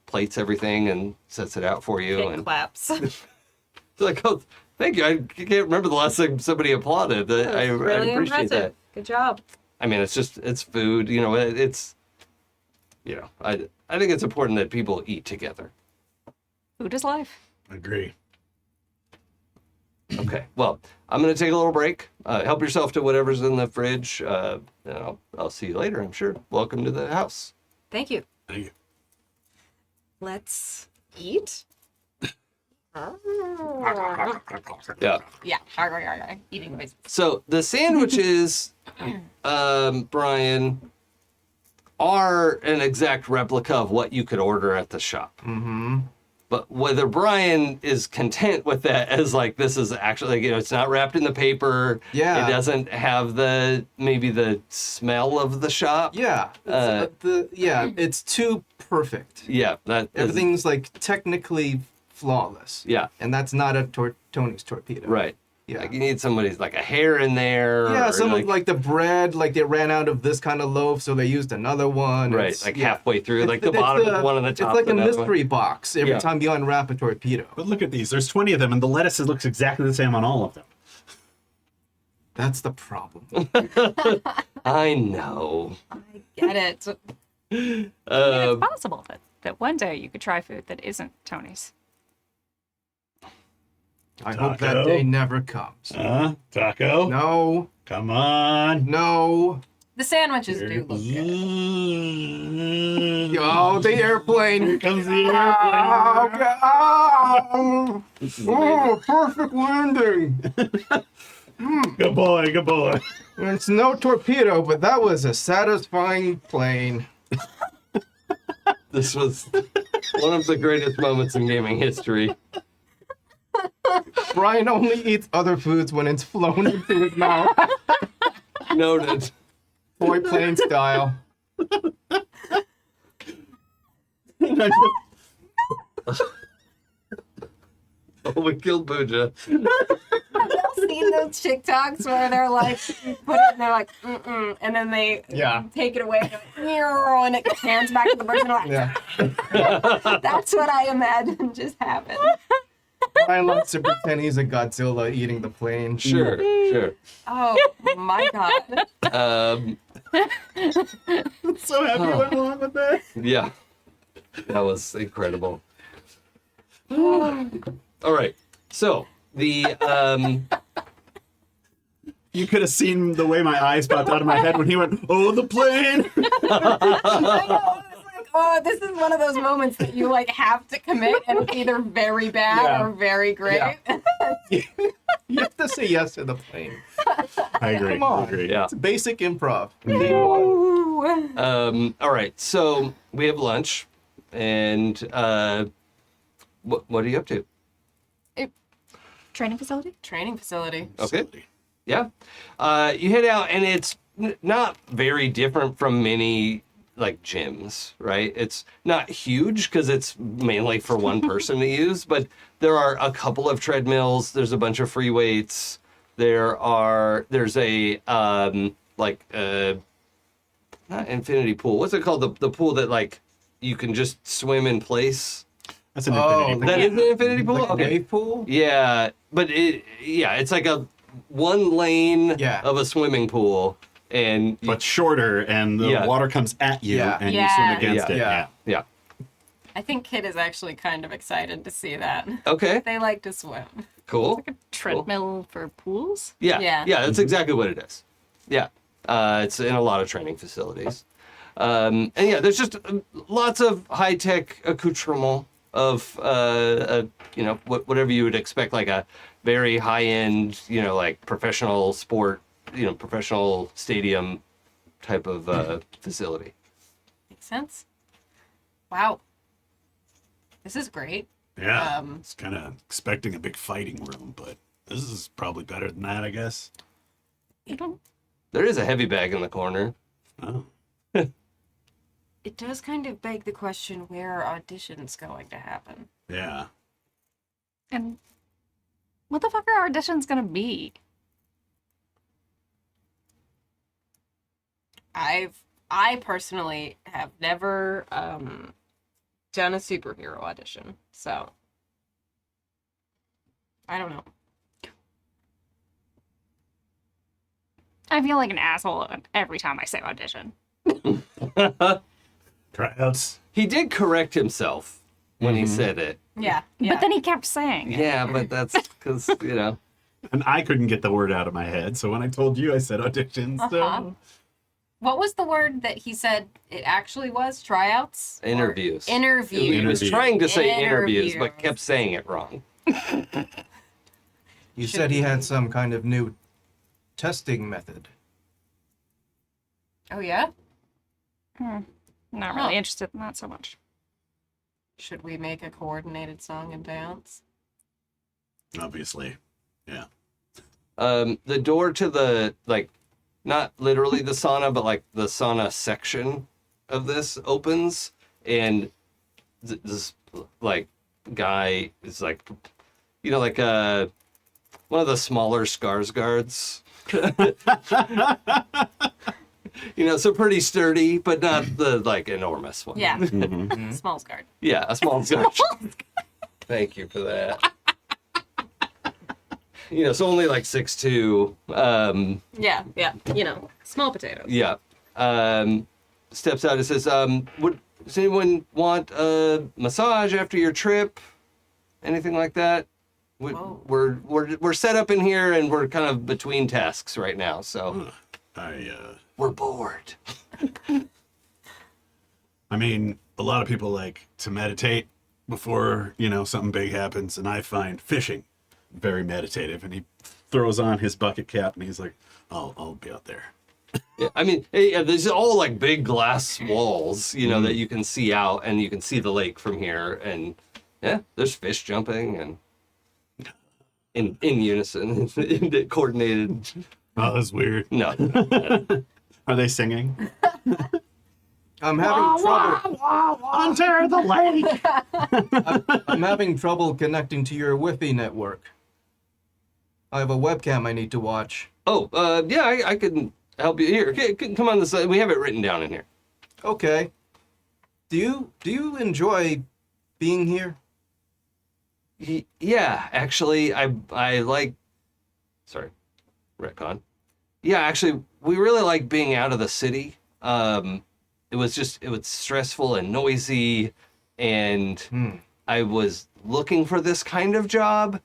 plates everything and sets it out for you. Pit And claps. it's like, oh, thank you. I can't remember the last time somebody applauded. I Really appreciate impressive. that. Good job. I mean, it's food. It's I think it's important that people eat together. Food is life. Agree. Okay, well, I'm going to take a little break. Help yourself to whatever's in the fridge. And I'll see you later, I'm sure. Welcome to the house. Thank you. Thank you. Let's eat. Yeah. Yeah. Eating noises. So the sandwiches, Brian, are an exact replica of what you could order at the shop. Mm-hmm. But whether Brian is content with that as like, this is actually, it's not wrapped in the paper. Yeah. It doesn't have maybe the smell of the shop. Yeah. It's too perfect. Yeah. Everything's like technically flawless. Yeah. And that's not a Tony's torpedo. Right. Yeah. Like you need somebody's like a hair in there. Yeah, or some of like the bread, like they ran out of this kind of loaf, so they used another one. Right, It's- like yeah. halfway through, like the It's bottom of one and the top. It's like a another one. mystery box every Yeah. time you unwrap a torpedo. But look at these. There's 20 of them, and the lettuce looks exactly the same on all of them. That's the problem. I know. Get it. It's possible that one day you could try food that isn't Tony's. I hope that Taco? day never comes. Taco? No, Come on. no. The sandwiches do look good. Oh, the airplane. Here comes the Oh, airplane. God. Oh, perfect landing. Good boy, good boy. It's no torpedo, but that was a satisfying plane. This was one of the greatest moments in gaming history. Brian only eats other foods when it's flown into his mouth. Noted. Boy plane style. Oh, we killed Pooja. Have y'all seen those TikToks where they're like, you put it and they're like, mm-mm, and then they take it away and, and it pans back to the person like, Yeah. that's what I imagine just happened. Brian likes to pretend he's a Godzilla eating the plane. Sure, sure. Oh my god. So happy you went along with that. Yeah. That was incredible. All right. So the You could have seen the way my eyes popped out of my head when he went, "Oh, the plane!" I know. It's like, oh, this is one of those moments that you like have to commit, and it's either very bad Yeah. or very great. Yeah. You have to say yes to the plane. I agree. Come on. I agree. yeah. It's basic improv. Ooh. All right. So we have lunch, and what are you up to? Training facility? Training facility. Okay. Yeah. You head out, and it's not very different from many like gyms, right? It's not huge because it's mainly for one person to use, but there are a couple of treadmills. There's a bunch of free weights. There's a not infinity pool. What's it called? The pool that like you can just swim in place. That's an Oh, infinity. That is an infinity pool. Like a Okay. wave pool? Yeah, but it's like a one lane Yeah. of a swimming pool, and But shorter, and the Yeah. water comes at you, Yeah. and Yeah. you swim against Yeah. it. Yeah. Yeah. yeah. I think Kid is actually kind of excited to see that. Okay, They like to swim. cool. Like a treadmill for pools? Yeah, Yeah. that's exactly what it is. Yeah, it's in a lot of training facilities, and yeah, there's just lots of high tech accoutrement of whatever you would expect, like a very high end, like professional sport, professional stadium type of facility. Makes sense. Wow. This is great. Yeah. Um, It's kind of expecting a big fighting room, but this is probably better than that, I guess. There is a heavy bag in the corner. Oh. It does kind of beg the question, where are auditions going to happen? Yeah. And what the fuck are auditions gonna be? I personally have never done a superhero audition, so I don't know. I feel like an asshole every time I say audition. Tryouts. He did correct himself when he said it. Yeah, yeah. But then he kept saying it. Yeah, but that's because, And I couldn't get the word out of my head, so when I told you, I said auditions. Uh-huh. So. What was the word that he said it actually was? Tryouts? Or- interviews. Interviews. He was trying to say interviews, but Interviews. kept saying it wrong. You said he had some kind of new testing method. Oh, yeah? Not Huh. really interested in that so much. Should we make a coordinated song and dance? Obviously. Yeah. The door to the, not literally the sauna, but like the sauna section of this opens, and this guy is like one of the smaller Skarsgårds. So pretty sturdy, but not the enormous one. Yeah. Mm-hmm. Smalls guard. Yeah, a small Skard. Thank you for that. So only 6'2". Yeah, yeah. Small potatoes. Yeah. Steps out and says, does anyone want a massage after your trip? Anything like that? Whoa. We're set up in here, and we're kind of between tasks right now, so we're bored. I mean, a lot of people like to meditate before, something big happens, and I find fishing very meditative. And he throws on his bucket cap, and he's like, I'll be out there. Yeah, I mean, there's all big glass walls, that you can see out, and you can see the lake from here, and yeah, there's fish jumping, and in unison, coordinated. Oh, that's weird. No. Are they singing? I'm having trouble. Under the lake. I'm having trouble connecting to your Wi-Fi network. I have a webcam I need to watch. Oh, yeah, I can help you here. Come on this side. We have it written down in here. Okay. Do you enjoy being here? Yeah, actually, I like. Sorry, retcon. Yeah, actually, we really like being out of the city. It was stressful and noisy, and I was looking for this kind of job.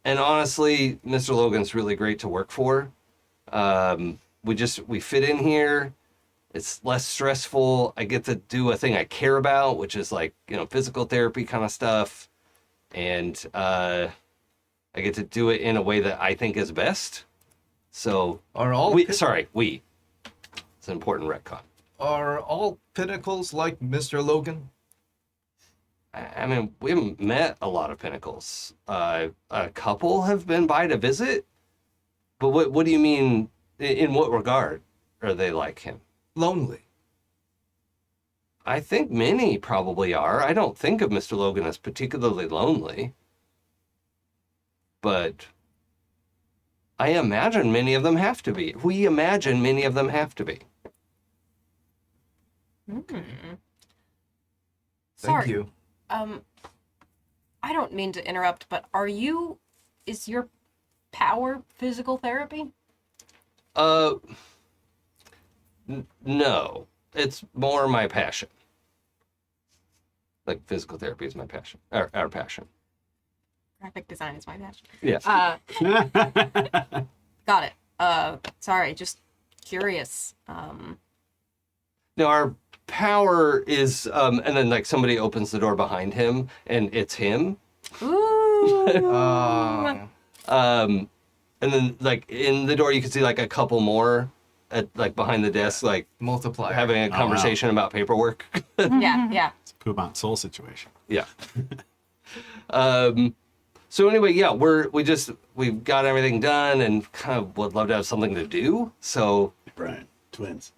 And honestly, Mr. Logan's really great to work for. We fit in here. It's less stressful. I get to do a thing I care about, which is like, physical therapy kind of stuff. And I get to do it in a way that I think is best. So we. It's an important retcon. Are all Pinnacles like Mr. Logan? I mean, we haven't met a lot of Pinnacles. A couple have been by to visit. But what do you mean? In what regard are they like him? Lonely. I think many probably are. I don't think of Mr. Logan as particularly lonely. But I imagine many of them have to be. We imagine many of them have to be. Thank Sorry. you. I don't mean to interrupt, but is your power physical therapy? No. It's more my passion. Like physical therapy is my passion. Our passion. Graphic design is my passion. Yeah. Got it. Sorry, just curious. No, our power is, and then like somebody opens the door behind him, and it's him. Ooh. And then like in the door, you can see like a couple more at like behind the desk, like Multiplier. having a conversation about paperwork. Yeah. It's a poop on soul situation. Yeah. So anyway, yeah, we've got everything done and kind of would love to have something to do. So Brian, twins.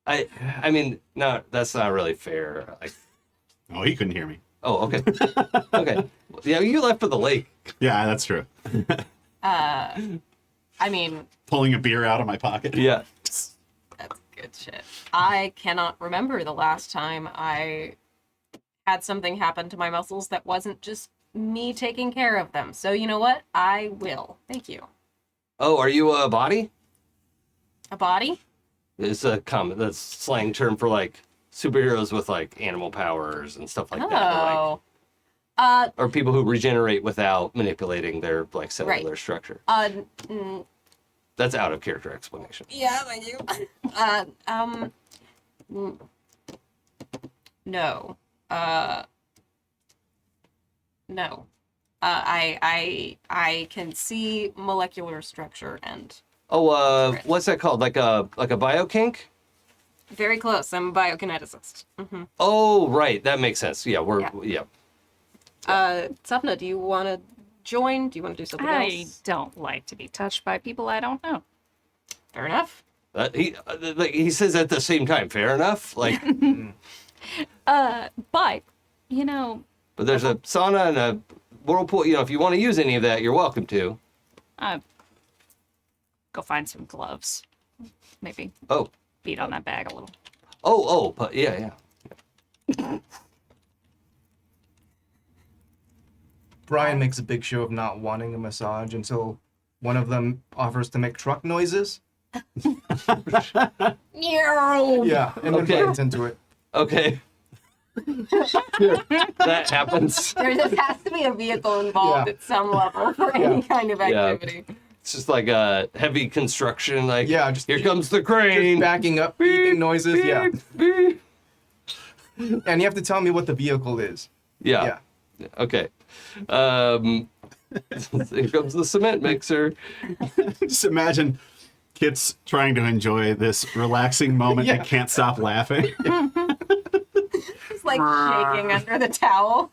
I mean, no, that's not really fair. Oh, he couldn't hear me. Oh, okay. Okay. Yeah, you left for the lake. Yeah, that's true. I mean, Pulling a beer out of my pocket. Yeah. that's good shit. I cannot remember the last time I had something happen to my muscles that wasn't just me taking care of them. So you know what? I will. Thank you. Oh, are you a body? A body? It's a that's slang term for like superheroes with like animal powers and stuff like that. Or, Oh. or people who regenerate without manipulating their like cellular structure. That's out of character explanation. Yeah, thank you. No. No. I can see molecular structure and Oh, what's that called? Like a biokink? very close. I'm a biokineticist. Mm-hmm. Oh, right. That makes sense. Yeah, yeah. Sapna, do you want to join? Do you want to do something I else? don't like to be touched by people I don't know. Fair enough. He says at the same time. Fair enough. Like, But, but there's a sauna and a whirlpool. If you want to use any of that, you're welcome to. go find some gloves. Maybe Oh, beat on that bag a little. but yeah. Brian makes a big show of not wanting a massage until one of them offers to make truck noises. Yeah, and then Okay. Brian's into it. Okay. That happens. There just has to be a vehicle involved Yeah. at some level for any kind of Yeah. activity. It's just like a heavy construction. Like, Yeah, just- here comes the Just crane. backing up, beeping noises. Yeah, Beep. and you have to tell me what the vehicle is. Yeah. Okay. Here comes the cement mixer. Just imagine Kit's trying to enjoy this relaxing moment Yeah. and can't stop laughing. It's like shaking under the towel.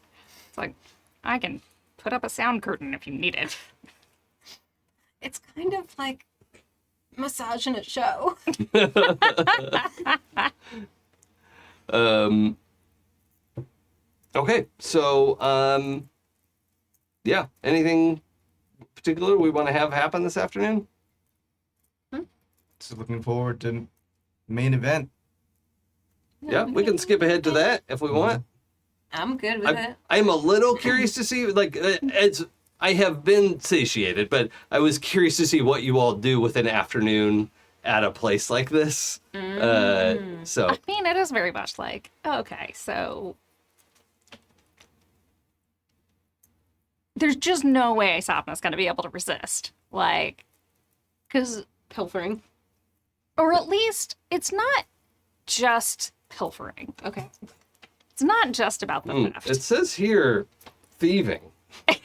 It's like, I can put up a sound curtain if you need it. It's kind of like massaging a show. Okay, so yeah, anything particular we want to have happen this afternoon? Just looking forward to main event. Yeah, we can skip ahead to that if we want. I'm good with it. I'm a little curious to see, like, as I have been satiated, but I was curious to see what you all do with an afternoon at a place like this. So I mean, it is very much like, okay, so there's just no way Sapna's going to be able to resist. Like, because Pilfering. or at least it's not just pilfering. Okay. It's not just about the theft. it says here, thieving. But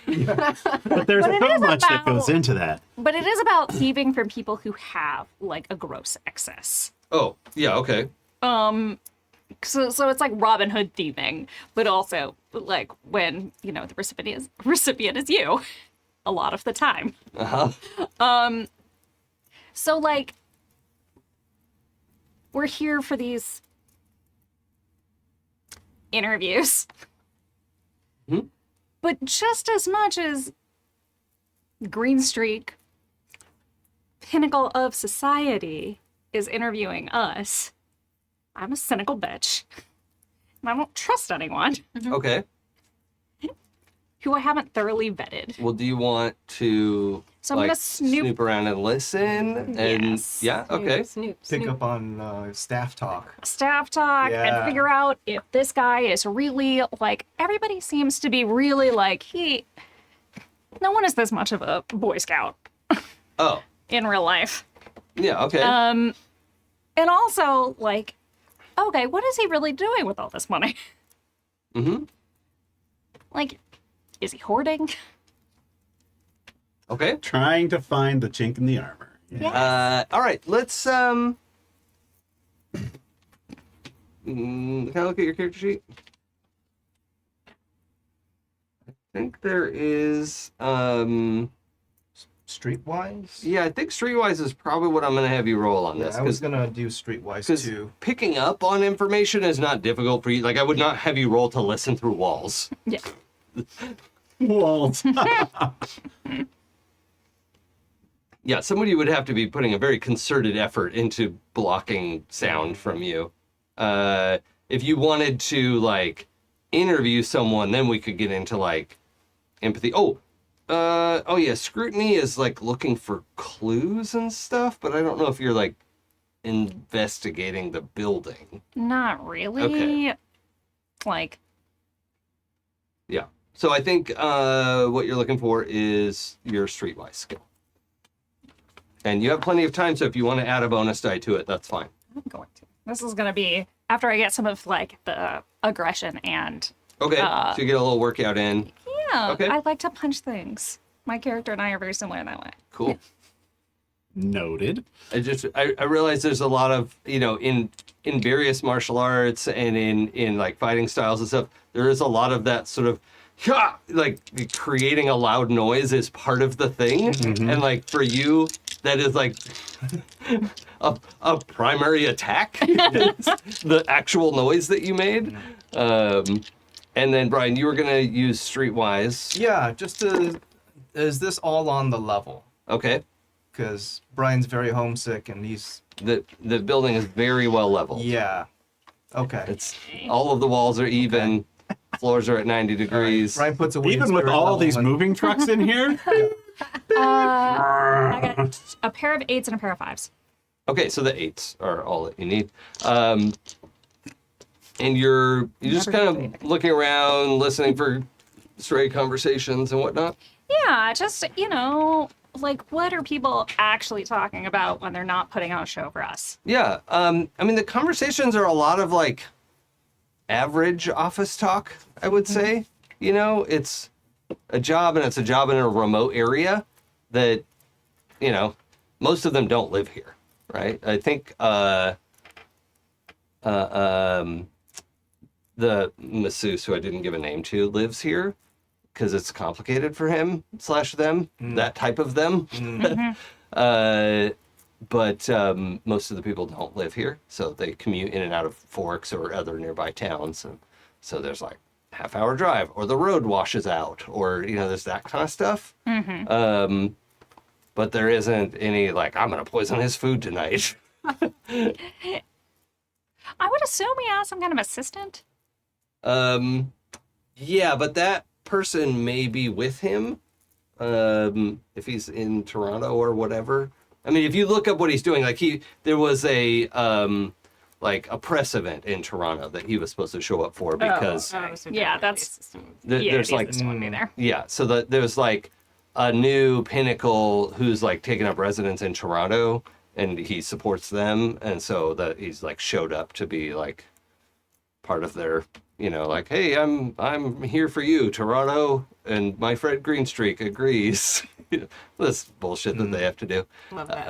there's But it so is much that about- goes into that. But it is about thieving from people who have like a gross excess. Oh, yeah, okay. So it's like Robin Hood thieving, but also like when, you know, the recipient is you a lot of the time. Uh-huh. So like we're here for these interviews. But just as much as Green Streak, pinnacle of society, is interviewing us, I'm a cynical bitch. And I don't trust anyone Okay. who I haven't thoroughly vetted. Well, do you want to So I'm gonna snoop. around and listen? And Yes. yeah, okay. Snoop. Pick up on staff talk. Staff talk Yeah. and figure out if this guy is really like, everybody seems to be really like, no one is this much of a Boy Scout Oh, in real life. yeah, okay. And also like, okay, what is he really doing with all this money? Mm-hmm. Like, is he hoarding? Okay. Trying to find the chink in the armor. Yeah. All right, let's can I look at your character sheet? I think there is Streetwise? yeah, I think Streetwise is probably what I'm gonna have you roll on Yeah, this. I was gonna do Streetwise Because too. picking up on information is not difficult for you. Like, I would not have you roll to listen through walls. Yeah. Walls. Yeah, somebody would have to be putting a very concerted effort into blocking sound from you. If you wanted to, like, interview someone, then we could get into, like, empathy. Oh yeah, scrutiny is, like, looking for clues and stuff, but I don't know if you're, like, investigating the building. Not really. Okay. Like, Yeah. So I think what you're looking for is your streetwise skill. And you have plenty of time, so if you want to add a bonus die to it, that's fine. I'm going to. This is going to be after I get some of like the aggression and Okay, so you get a little workout in. yeah, Okay. I like to punch things. My character and I are very similar in that way. Cool. Noted. I realize there's a lot of, you know, in various martial arts and in like fighting styles and stuff, there is a lot of that sort of like creating a loud noise is part of the thing. And like for you, that is like a primary attack, the actual noise that you made. And then Brian, you were gonna use Streetwise. Yeah, just to. Is this all on the level? Okay. Because Brian's very homesick and he's. The building is very well leveled. Yeah. Okay. It's all of the walls are even. Floors are at 90 degrees. Brian puts away his Even with spirit all level these and- moving trucks in here? I got a pair of 8s and a pair of 5s. Okay, so the 8s are all that you need. And you're just kind of looking around, listening for stray conversations and whatnot. Yeah, just, you know, like what are people actually talking about when they're not putting on a show for us? Yeah, I mean, the conversations are a lot of like average office talk, I would say. You know, it's a job and it's a job in a remote area that, you know, most of them don't live here, right? I think the masseuse, who I didn't give a name to, lives here. because it's complicated for him / them, that type of them. But most of the people don't live here, so they commute in and out of Forks or other nearby towns. And so there's like half-hour drive, or the road washes out, or, you know, there's that kind of stuff. But there isn't any, like, I'm going to poison his food tonight. I would assume he has some kind of assistant. Yeah, but that person may be with him if he's in Toronto or whatever. I mean, if you look up what he's doing, like there was a like a press event in Toronto that he was supposed to show up for because Yeah, that's there's like wouldn't be there. yeah, so there's like a new Pinnacle who's like taking up residence in Toronto, and he supports them, and so that he's like showed up to be like part of their, you know, like, hey, I'm here for you, Toronto, and my friend Greenstreak agrees. This bullshit that they have to do. Love that.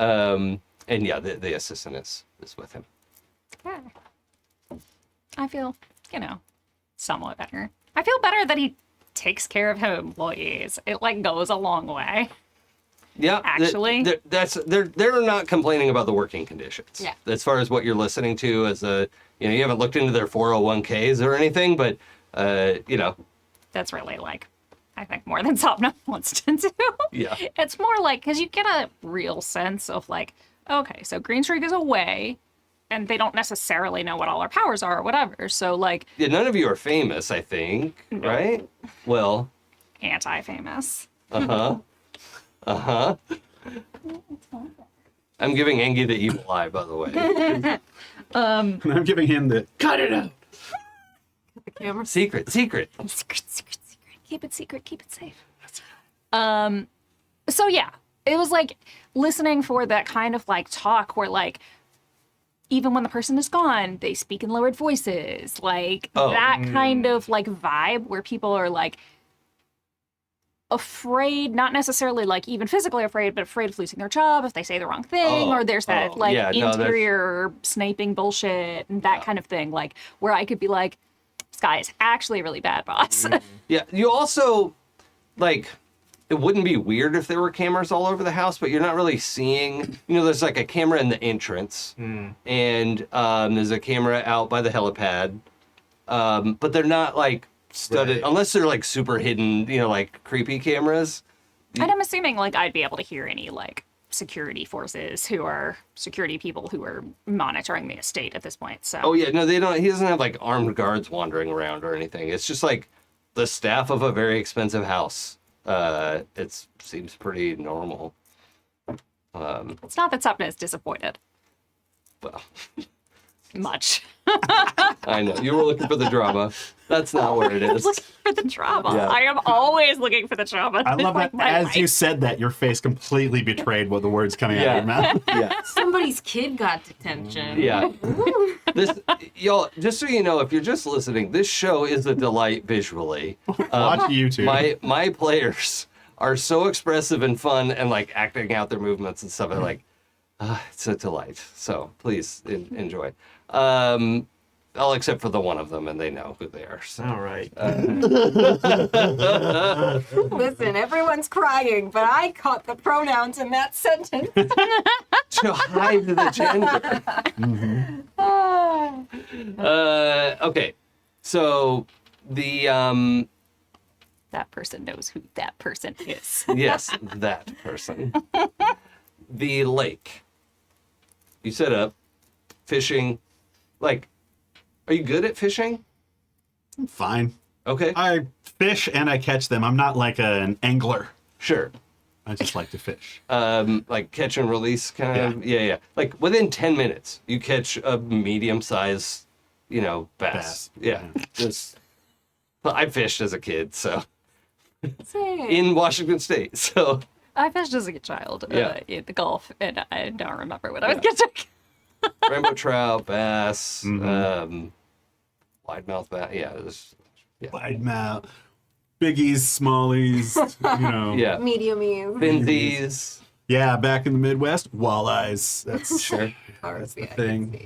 And yeah, the assistant is with him. Yeah. I feel, you know, somewhat better. I feel better that he takes care of his employees. It like goes a long way. Yeah, Actually. they're not complaining about the working conditions. Yeah. As far as what you're listening to, as a, you know, you haven't looked into their 401ks or anything, but you know. That's really like, I think more than Sapna wants to do. Yeah. It's more like, because you get a real sense of like, okay, so Greenstreak is away, and they don't necessarily know what all our powers are or whatever. So like, Yeah, none of you are famous, I think, right? Well, anti-famous. uh-huh. Uh-huh. I'm giving Enge the evil eye, by the way. And I'm giving him the cut it out. The camera. Secret. Secret. Keep it secret. Keep it safe. So yeah, it was like listening for that kind of like talk where like, even when the person is gone, they speak in lowered voices. Like that kind of like vibe where people are like afraid, not necessarily like even physically afraid, but afraid of losing their job if they say the wrong thing, or there's that like interior sniping bullshit and that kind of thing. Like where I could be like, this guy is actually a really bad boss. Yeah, you also, like, it wouldn't be weird if there were cameras all over the house, but you're not really seeing, you know, there's like a camera in the entrance, and there's a camera out by the helipad, but they're not like studded, unless they're like super hidden, you know, like creepy cameras. And I'm assuming like I'd be able to hear any like security forces who are security people who are monitoring the estate at this point. So Oh yeah, no, they don't. He doesn't have like armed guards wandering around or anything. It's just like the staff of a very expensive house. It seems pretty normal. it's not that Sapna is disappointed Well, much. I know you were looking for the drama. That's not where it is. Looking for the drama. Yeah. I am always looking for the drama. I love Like that my as life. you said that, your face completely betrayed what the words coming out of your mouth. Yeah. Somebody's kid got detention. Yeah. This, y'all, just so you know, if you're just listening, this show is a delight visually. Watch YouTube. My players are so expressive and fun and like acting out their movements and stuff. And like, it's a delight. So please enjoy. All except for the one of them, and they know who they are. So. All right. Listen, everyone's crying, but I caught the pronouns in that sentence. To hide the gender. Okay, so the That person knows who that person is. yes, that person. The lake. You set up fishing. Like, are you good at fishing? Fine. Okay, I fish and I catch them. I'm not like an angler. sure. I just like to fish. Like catch and release kind of. Yeah. Like within 10 minutes, you catch a medium-sized, you know, bass. Yeah, just. Well, I fished as a kid, so in Washington State. So I fished as a child Yeah. in the Gulf, and I don't remember what I was catching. rainbow trout, bass, wide mouth bass. Yeah, it was, Wide mouth, biggies, smallies, you know. yeah. Medium-y. Finsies. Yeah, back in the Midwest, walleyes. That's Sure. that's the thing.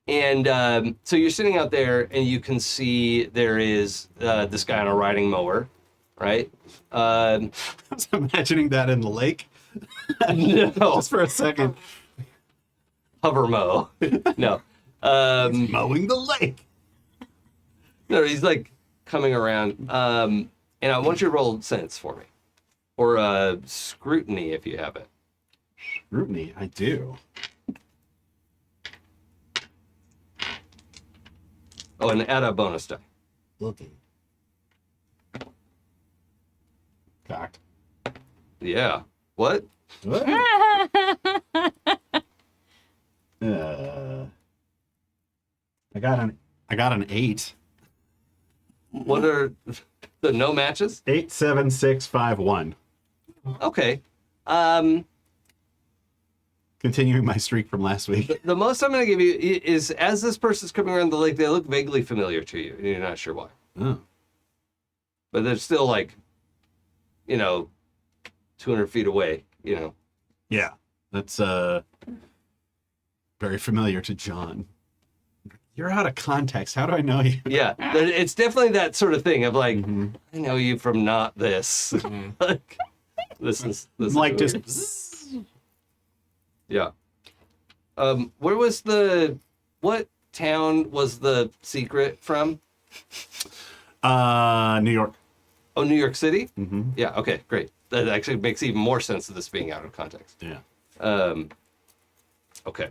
And so you're sitting out there, and you can see there is this guy on a riding mower, right? I was imagining that in the lake. No, Just for a second. hover mow. No, Mowing the lake. no, he's like coming around. And I want you to roll sense for me, or scrutiny if you have it. Scrutiny, I do. Oh, and add a bonus die. Looking. Cocked. Yeah. What? What? I got an 8. What are the no matches? 8, 7, 6, 5, 1. Okay. Continuing my streak from last week. The most I'm going to give you is as this person's coming around the lake, they look vaguely familiar to you, and you're not sure why. Oh. But they're still like, 200 feet away, Yeah. That's very familiar to John. You're out of context. How do I know you? Yeah, it's definitely that sort of thing of like, Mhm. I know you from not this. Like, this is Like weird. just Yeah. What town was the secret from? New York. Oh, New York City? Mm-hmm. Yeah, okay, great. That actually makes even more sense of this being out of context. Yeah. Okay.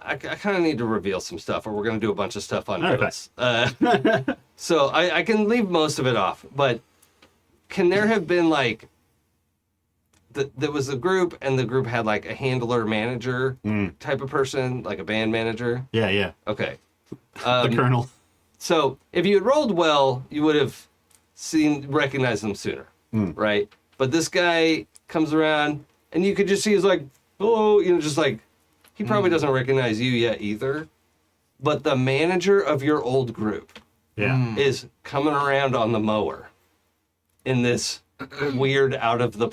I kind of need to reveal some stuff, or we're going to do a bunch of stuff on Okay. notes. So I can leave most of it off, but can there have been like, there was a group, and the group had like a handler manager type of person, like a band manager? Yeah, yeah. Okay. The Colonel. So if you had rolled well, you would have recognized them sooner, right? But this guy comes around, and you could just see he's like, hello, just like, he probably doesn't recognize you yet either. But the manager of your old group Yeah. is coming around on the mower in this weird out of the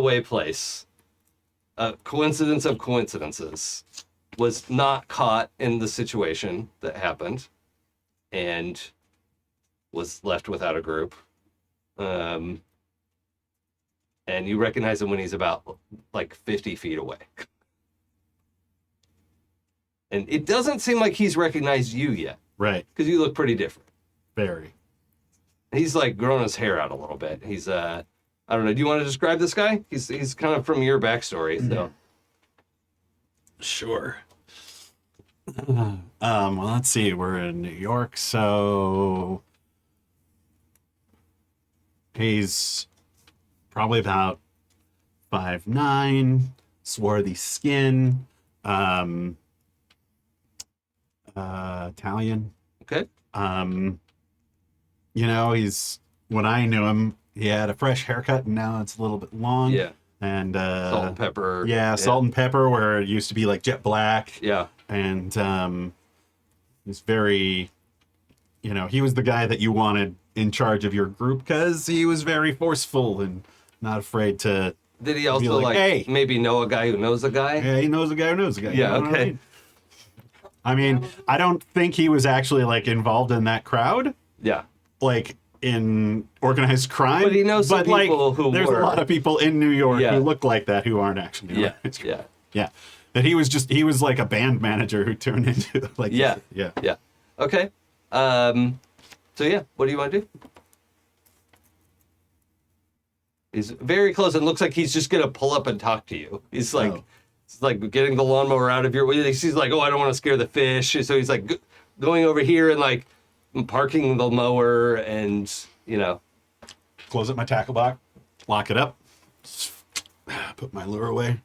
way place. Coincidence of coincidences. Was not caught in the situation that happened and was left without a group. And you recognize him when he's about like 50 feet away. And it doesn't seem like he's recognized you yet Right. because you look pretty different. Very. He's like grown his hair out a little bit. He's I don't know. Do you want to describe this guy? He's kind of from your backstory, so. Sure. Well, let's see. We're in New York, so he's probably about 5'9", swarthy skin, Italian. Okay. He's when I knew him, he had a fresh haircut, and now it's a little bit long. Yeah. And Salt and pepper. Yeah, salt and pepper, where it used to be like jet black. Yeah. And he's very, he was the guy that you wanted in charge of your group because he was very forceful and not afraid to. Did he also like, hey. maybe know a guy who knows a guy? Yeah, he knows a guy who knows a guy. Yeah, You know what okay. I mean, I don't think he was actually like involved in that crowd, Yeah. like in organized crime. But he knows some people who there's were. a lot of people in New York Yeah. who look like that who aren't actually. Yeah. organized crime. Yeah. Yeah. That he was like a band manager who turned into like Yeah. yeah. Yeah. Okay. So yeah, what do you want to do? He's very close and looks like he's just gonna pull up and talk to you. He's like, Oh. it's like getting the lawnmower out of your way. He's like, oh, I don't want to scare the fish. So he's like going over here and like parking the mower and Close up my tackle box, lock it up, put my lure away,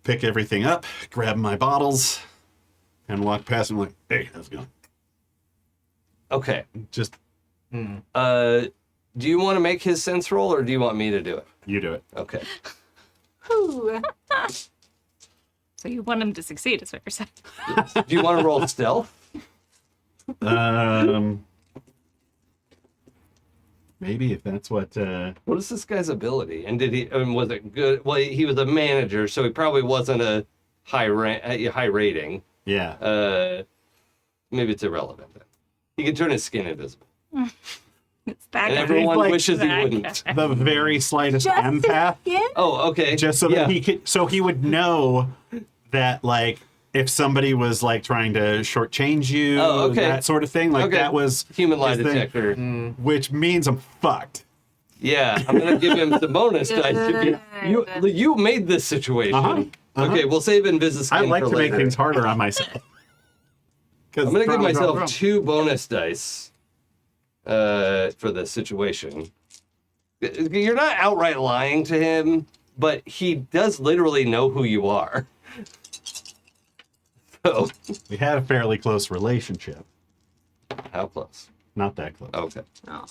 pick everything up, grab my bottles, and walk past him like, hey, how's it going? Okay. Just Do you want to make his sense roll or do you want me to do it? you do it. Okay. Whew. So you want him to succeed, is what you're saying. Do you want to roll stealth? Maybe if that's what. What is this guy's ability? And did he? And was it good? Well, he was a manager, so he probably wasn't a high rating. Yeah. Maybe it's irrelevant then. He can turn his skin invisible, It's that and guy. everyone like wishes he that wouldn't. The very slightest empath. Oh, okay. Just so that he could, so he would know that, like, if somebody was like trying to shortchange you, that sort of thing. Like that was human lie his thing. detector. Which means I'm fucked. Yeah, I'm gonna give him the bonus dice. You made this situation. Okay, we'll save Invisiskin I like for to later. make things harder on myself. I'm gonna give myself wrong. 2 bonus dice for this situation. You're not outright lying to him, but he does literally know who you are. So, We had a fairly close relationship. how close? Not that close. Okay, Aw.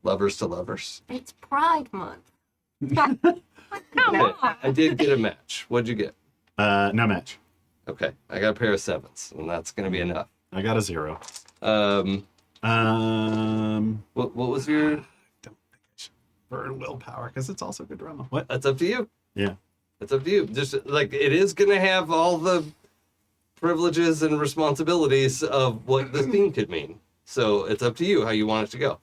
lovers to lovers. It's Pride Month. Come on. I did get a match. What'd you get? No match. Okay, I got a pair of 7s, and that's gonna be enough. I got a 0. Um, Don't what was your? think I should burn willpower because it's also good drama. What? That's up to you. Yeah. It's up to you. Just like it is gonna have all the privileges and responsibilities of what this theme could mean. So it's up to you how you want it to go.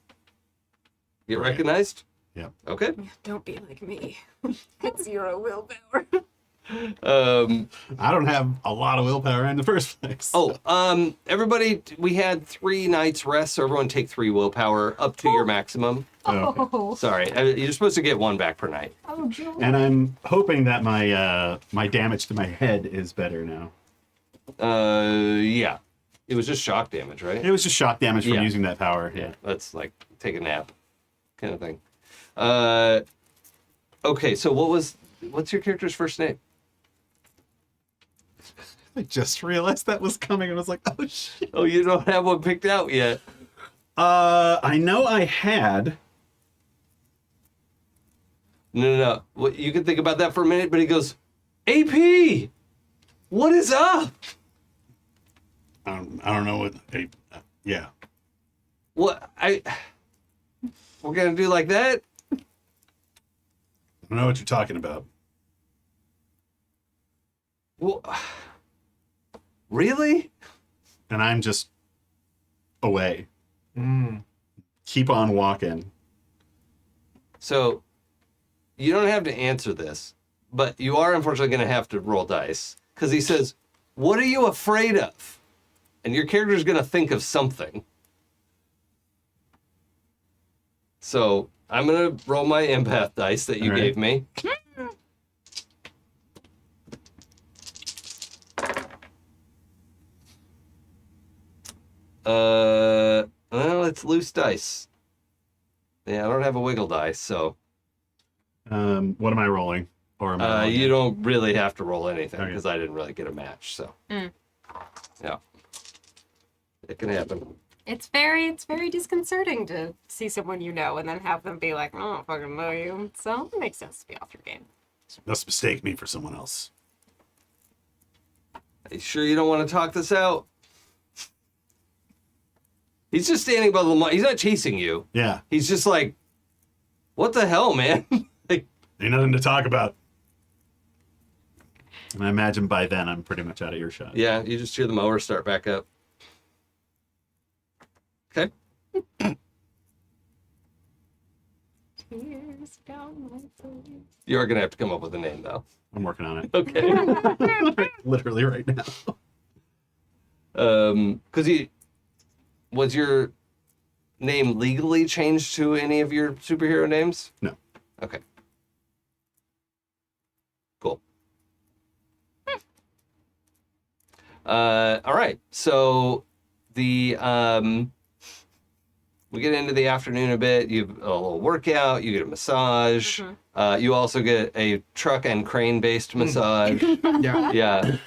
Get Right. recognized? Yeah. Okay. Don't be like me. It's 0 willpower. I don't have a lot of willpower in the first place. Everybody, we had 3 nights rest, so everyone take 3 willpower up to your maximum. Okay. Oh, Sorry, you're supposed to get 1 back per night. oh, Joe. And I'm hoping that my my damage to my head is better now. Yeah. It was just shock damage, right? It was just shock damage from Yeah. using that power. Yeah. That's like take a nap kind of thing. Okay, so what's your character's first name? I just realized that was coming and I was like, oh shit. Oh, you don't have one picked out yet. I know I had. No. What, you can think about that for a minute, but he goes, AP, what is up? I don't know what. Yeah. What we're gonna do like that? I don't know what you're talking about. Well, really? And I'm just away. Keep on walking. So you don't have to answer this, but you are unfortunately gonna have to roll dice because he says, "What are you afraid of?" And your character's gonna think of something. So I'm gonna roll my empath dice that you All right. gave me. Well, it's loose dice. Yeah, I don't have a wiggle dice, so What am I rolling? Or am I rolling you it? don't really have to roll anything Okay. because I didn't really get a match. So yeah, it can happen. It's very disconcerting to see someone you know and then have them be like, I don't fucking know you. So it makes sense to be off your game. Must mistake me for someone else. Are you sure you don't want to talk this out? He's just standing by the. He's not chasing you. Yeah. He's just like, what the hell, man? Like, Ain't nothing to talk about. And I imagine by then I'm pretty much out of earshot. yeah, you just hear the mower start back up. Okay. Tears down my face. You are gonna have to come up with a name though. I'm working on it. Okay. Literally right now. Because was your name legally changed to any of your superhero names? No. Okay. Cool. All right. So the we get into the afternoon a bit. You have a little workout. You get a massage. You also get a truck and crane based massage. Yeah. Yeah.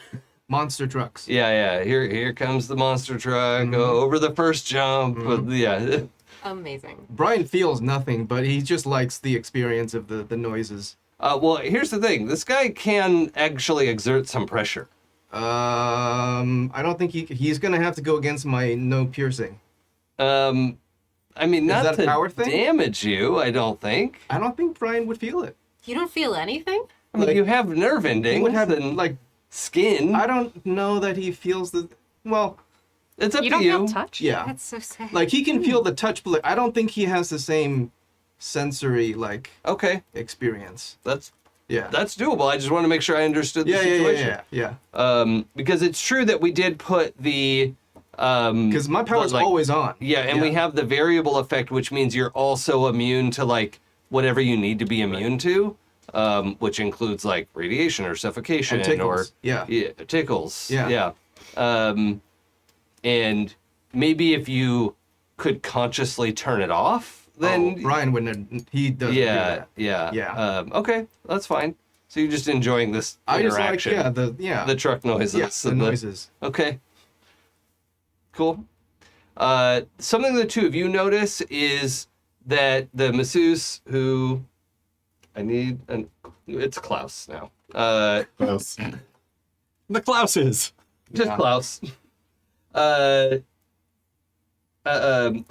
Monster trucks. Yeah. Here comes the monster truck over the first jump. Yeah. Amazing. Brian feels nothing, but he just likes the experience of the noises. Well, here's the thing. This guy can actually exert some pressure. I don't think he's gonna have to go against my no piercing. I mean, not that a to power thing? damage you, I don't think. I don't think Brian would feel it. You don't feel anything? I mean, Like, you have nerve He endings would have and like skin. I don't know that he feels the well. It's up You to don't you. feel touch? Yeah, That's so sad. like he can feel the touch, but like, I don't think he has the same sensory like Okay, experience. that's Yeah. doable. I just want to make sure I understood the yeah, situation. yeah. Because it's true that we did put the Because my power's like, always on. yeah, and we have the variable effect, which means you're also immune to like whatever you need to be immune to, which includes like radiation or suffocation And tickles. or Yeah. tickles. Yeah. And maybe if you could consciously turn it off, then Brian wouldn't. He doesn't. do that. yeah. Yeah. Okay, that's fine. So you're just enjoying this I just like interaction. the truck noises. yes, the and noises. Okay. Cool. Something the two of you notice is that the masseuse who it's Klaus now. Klaus. The Klauses. Just Klaus.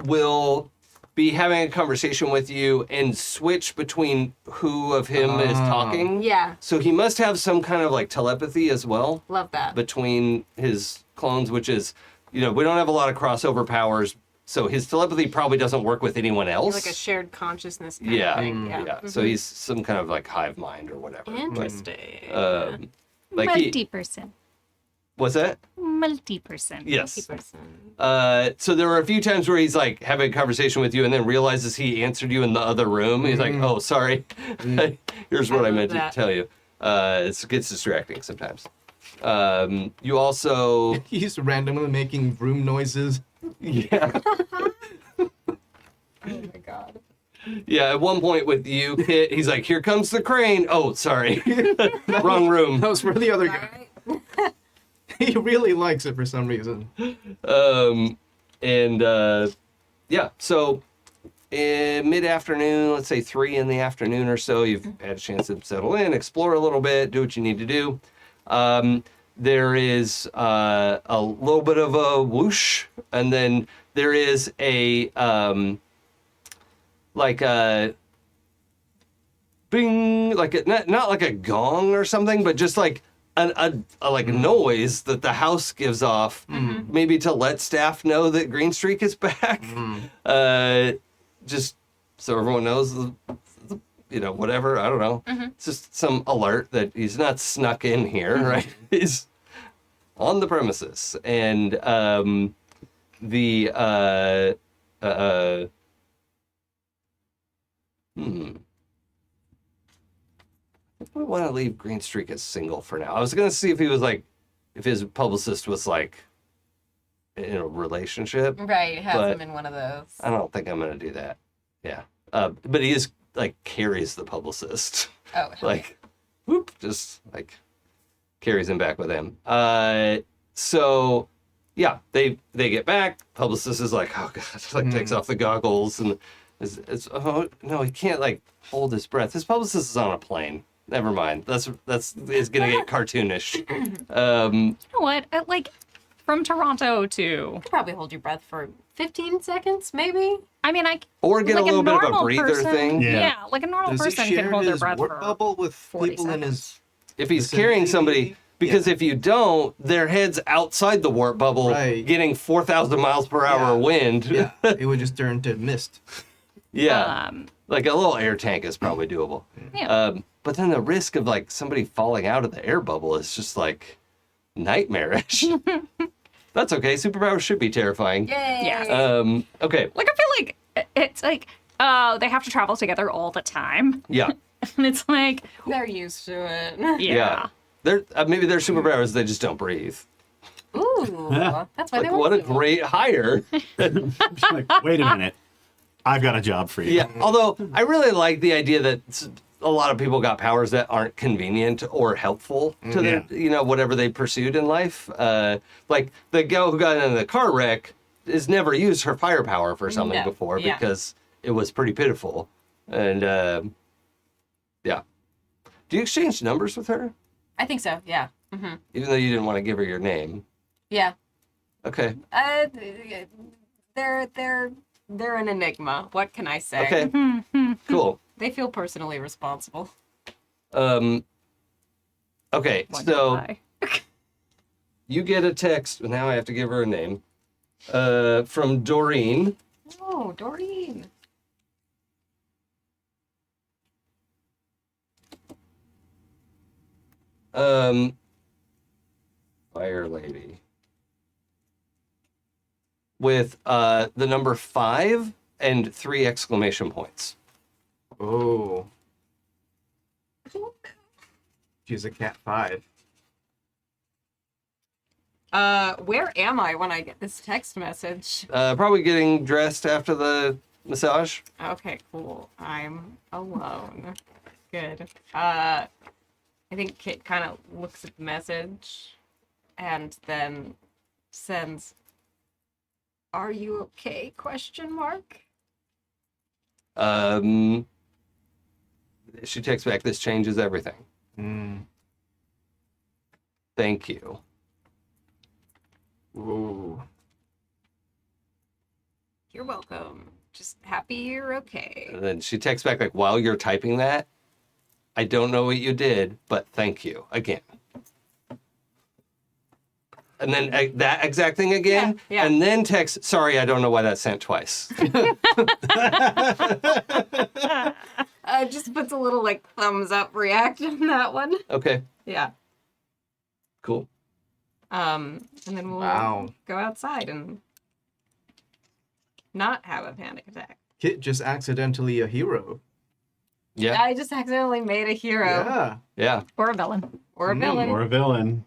Will be having a conversation with you and switch between who of him is talking. Yeah, So he must have some kind of like telepathy as well love that. between his clones, which is, we don't have a lot of crossover powers, so his telepathy probably doesn't work with anyone else. Like a shared consciousness kind Yeah, of thing. yeah. Yeah. So he's some kind of like hive mind or whatever. But, Interesting. like he, Multi-person. what's that? Multi-person. Yes. So there were a few times where he's like having a conversation with you and then realizes he answered you in the other room. He's like, oh, sorry. Here's what I love meant that. to tell you. It gets distracting sometimes. You also... He's randomly making room noises. Yeah. Oh my god. Yeah, at one point with you, Kit, he's like, here comes the crane. Oh, sorry. Wrong room. That was for the other guy. He really likes it for some reason. Yeah, so in mid-afternoon, let's say 3 in the afternoon or so, you've had a chance to settle in, explore a little bit, do what you need to do. There is a little bit of a whoosh, and then there is a like a bing, like not like a gong or something, but just like a noise that the house gives off, maybe to let staff know that Green Streak is back. Just so everyone knows, whatever. I don't know. It's just some alert that he's not snuck in here, right? He's on the premises, and I want to leave Green Streak as single for now. I was gonna see if he was like, if his publicist was like in a relationship. Right, has But him in one of those. I don't think I'm gonna do that. Yeah, but he is like carries the publicist, Oh, hell like, whoop, just like carries him back with him. So yeah, they get back. Publicist is like, oh god, like takes off the goggles and it's oh no, he can't like hold his breath. His publicist is on a plane. Never mind. That's is gonna get cartoonish. You know what? From Toronto to... You could probably hold your breath for 15 seconds, maybe. I mean, Or get like a little bit of a normal breather person, thing. Yeah. Like a normal Does he person share can hold their his breath warp for bubble with 40 people in his? If he's vicinity? carrying somebody, because if you don't, their head's outside the warp bubble, Right. getting 4,000 miles per hour Yeah. wind. Yeah, it would just turn to mist. Yeah. Like a little air tank is probably doable. Yeah. But then the risk of like somebody falling out of the air bubble is just like nightmarish. That's okay. Superpowers should be terrifying. Yay! Yeah. Okay. Like, I feel like it's like, oh, they have to travel together all the time. Yeah. And it's like, They're used to it. yeah. They're maybe they're superpowers. They just don't breathe. Ooh, that's why Like they what a want to. great hire. Like, wait a minute. I've got a job for you. Yeah. Although I really like the idea that a lot of people got powers that aren't convenient or helpful to their, whatever they pursued in life. Like the girl who got in the car wreck has never used her firepower for something No. before Yeah. because it was pretty pitiful. And yeah. Do you exchange numbers with her? I think so, yeah. Even though you didn't want to give her your name. Yeah. Okay. they're an enigma. What can I say? Okay. Cool. They feel personally responsible. Okay, Wonder so why. you get a text. Now I have to give her a name. From Doreen. Oh, Doreen. Fire lady. With the number 5 and 3 exclamation points. Oh. She's a cat 5. Where am I when I get this text message? Probably getting dressed after the massage. Okay, cool. I'm alone. Good. I think Kit kind of looks at the message and then sends, "Are you okay?" question mark. She texts back, "This changes everything. Thank you." Ooh. You're welcome. Just happy you're okay. And then she texts back, like, "While you're typing that, I don't know what you did, but thank you again." And then that exact thing again. Yeah. And then text, "Sorry, I don't know why that sent twice." Just puts a little like thumbs up reaction in that one. Okay, Yeah. cool. And then we'll Wow. go outside and not have a panic attack. Kit just accidentally a hero. Yeah, I just accidentally made a hero Yeah. yeah. Or a villain. or a villain. Or a villain.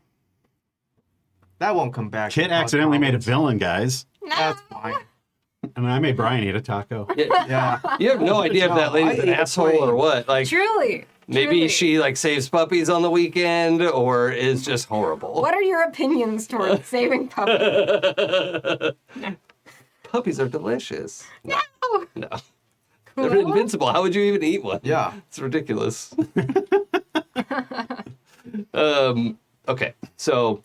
That won't come back. Kit to cause accidentally made a problems. villain, guys. That's fine. And I made Brian eat a taco. Yeah. You have no idea if that No, lady's I an ate a asshole plane. or what. Like, Truly. maybe truly. she like saves puppies on the weekend or is just horrible. What are your opinions towards saving puppies? Puppies are delicious. No. No. Cool. They're invincible. How would you even eat one? Yeah. It's ridiculous. Okay, so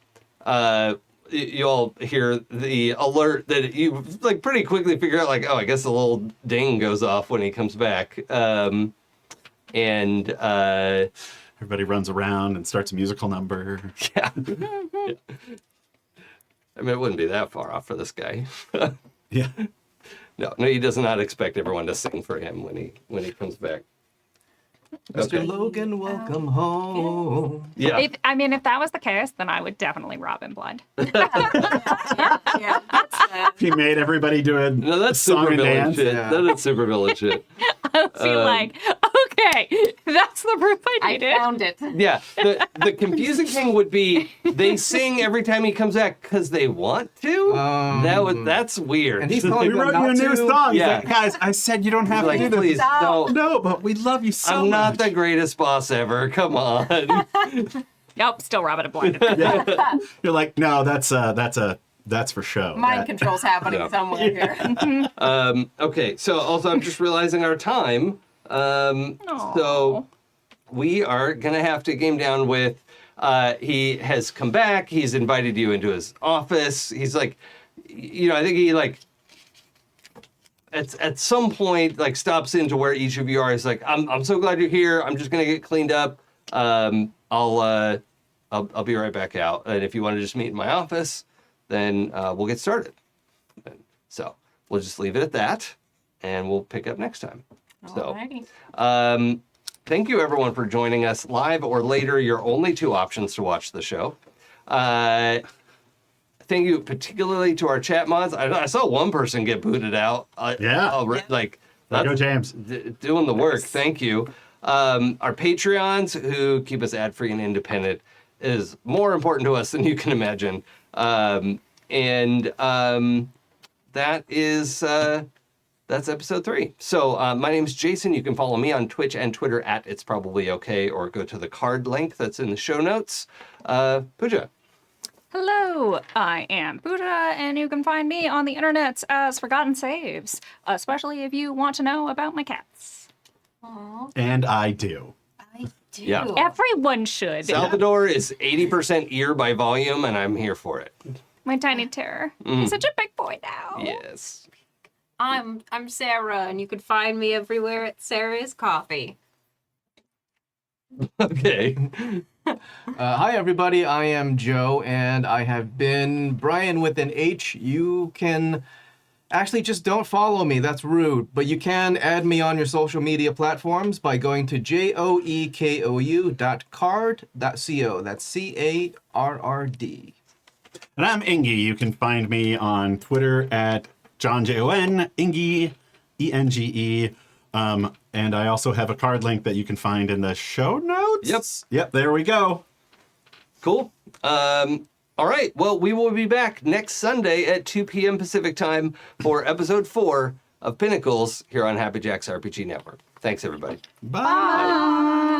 you all hear the alert that you like pretty quickly figure out, like, oh, I guess the little ding goes off when he comes back. And Everybody runs around and starts a musical number. yeah. I mean, it wouldn't be that far off for this guy. Yeah. No, he does not expect everyone to sing for him when he comes back. Mr. Okay. Logan, welcome home. Yeah. If that was the case, then I would definitely rob him blind. Yeah, that's He made everybody do a No, that's song super and villain dance. shit. Yeah. That is super villain shit. I feel like, okay, that's the proof I I needed. found it. Yeah. The confusing thing would be they sing every time he comes back because they want to. That's weird. And he's We telling them wrote you not a new to. song. He's Yeah. like, guys, I said you don't have like, to do please this. don't. No, but we love you so I'm not much. the greatest boss ever. Come on. Nope, still robbing him blind. You're like, no, that's for show. Mind That- control's happening Yeah. somewhere here. Okay. So also, I'm just realizing our time. So we are gonna have to game down with. He has come back. He's invited you into his office. He's like, I think he like. At some point, like, stops into where each of you are. He's like, I'm so glad you're here. I'm just gonna get cleaned up. I'll be right back out. And if you want to just meet in my office, then we'll get started. So we'll just leave it at that, and we'll pick up next time. So, Alrighty. thank you everyone for joining us live or later. Your only 2 options to watch the show. Thank you particularly to our chat mods. I saw one person get booted out. Yeah. Like, There you go, that's James. doing the work. Thank you. Our Patreons who keep us ad-free and independent is more important to us than you can imagine. That's episode 3. So my name's Jason. You can follow me on Twitch and Twitter at It's Probably Okay, or go to the card link that's in the show notes. Pooja. Hello, I am Pooja, and you can find me on the internet as Forgotten Saves, especially if you want to know about my cats. And I do. I do. Yeah. Everyone should. Salvador is 80% ear by volume, and I'm here for it. My tiny terror. He's such a big boy now. Yes. I'm Sarah, and you can find me everywhere at Sarah's Coffee. Okay. Hi, everybody. I am Joe, and I have been Brian with an H. You can actually just don't follow me. That's rude. But you can add me on your social media platforms by going to joekou.card.co. That's CARRD. And I'm Enge. You can find me on Twitter at JohnJON, Enge, ENGE. And I also have a card link that you can find in the show notes. Yep, there we go. Cool. All right. Well, we will be back next Sunday at 2 p.m. Pacific time for episode 4 of Pinnacles here on Happy Jack's RPG Network. Thanks, everybody. Bye.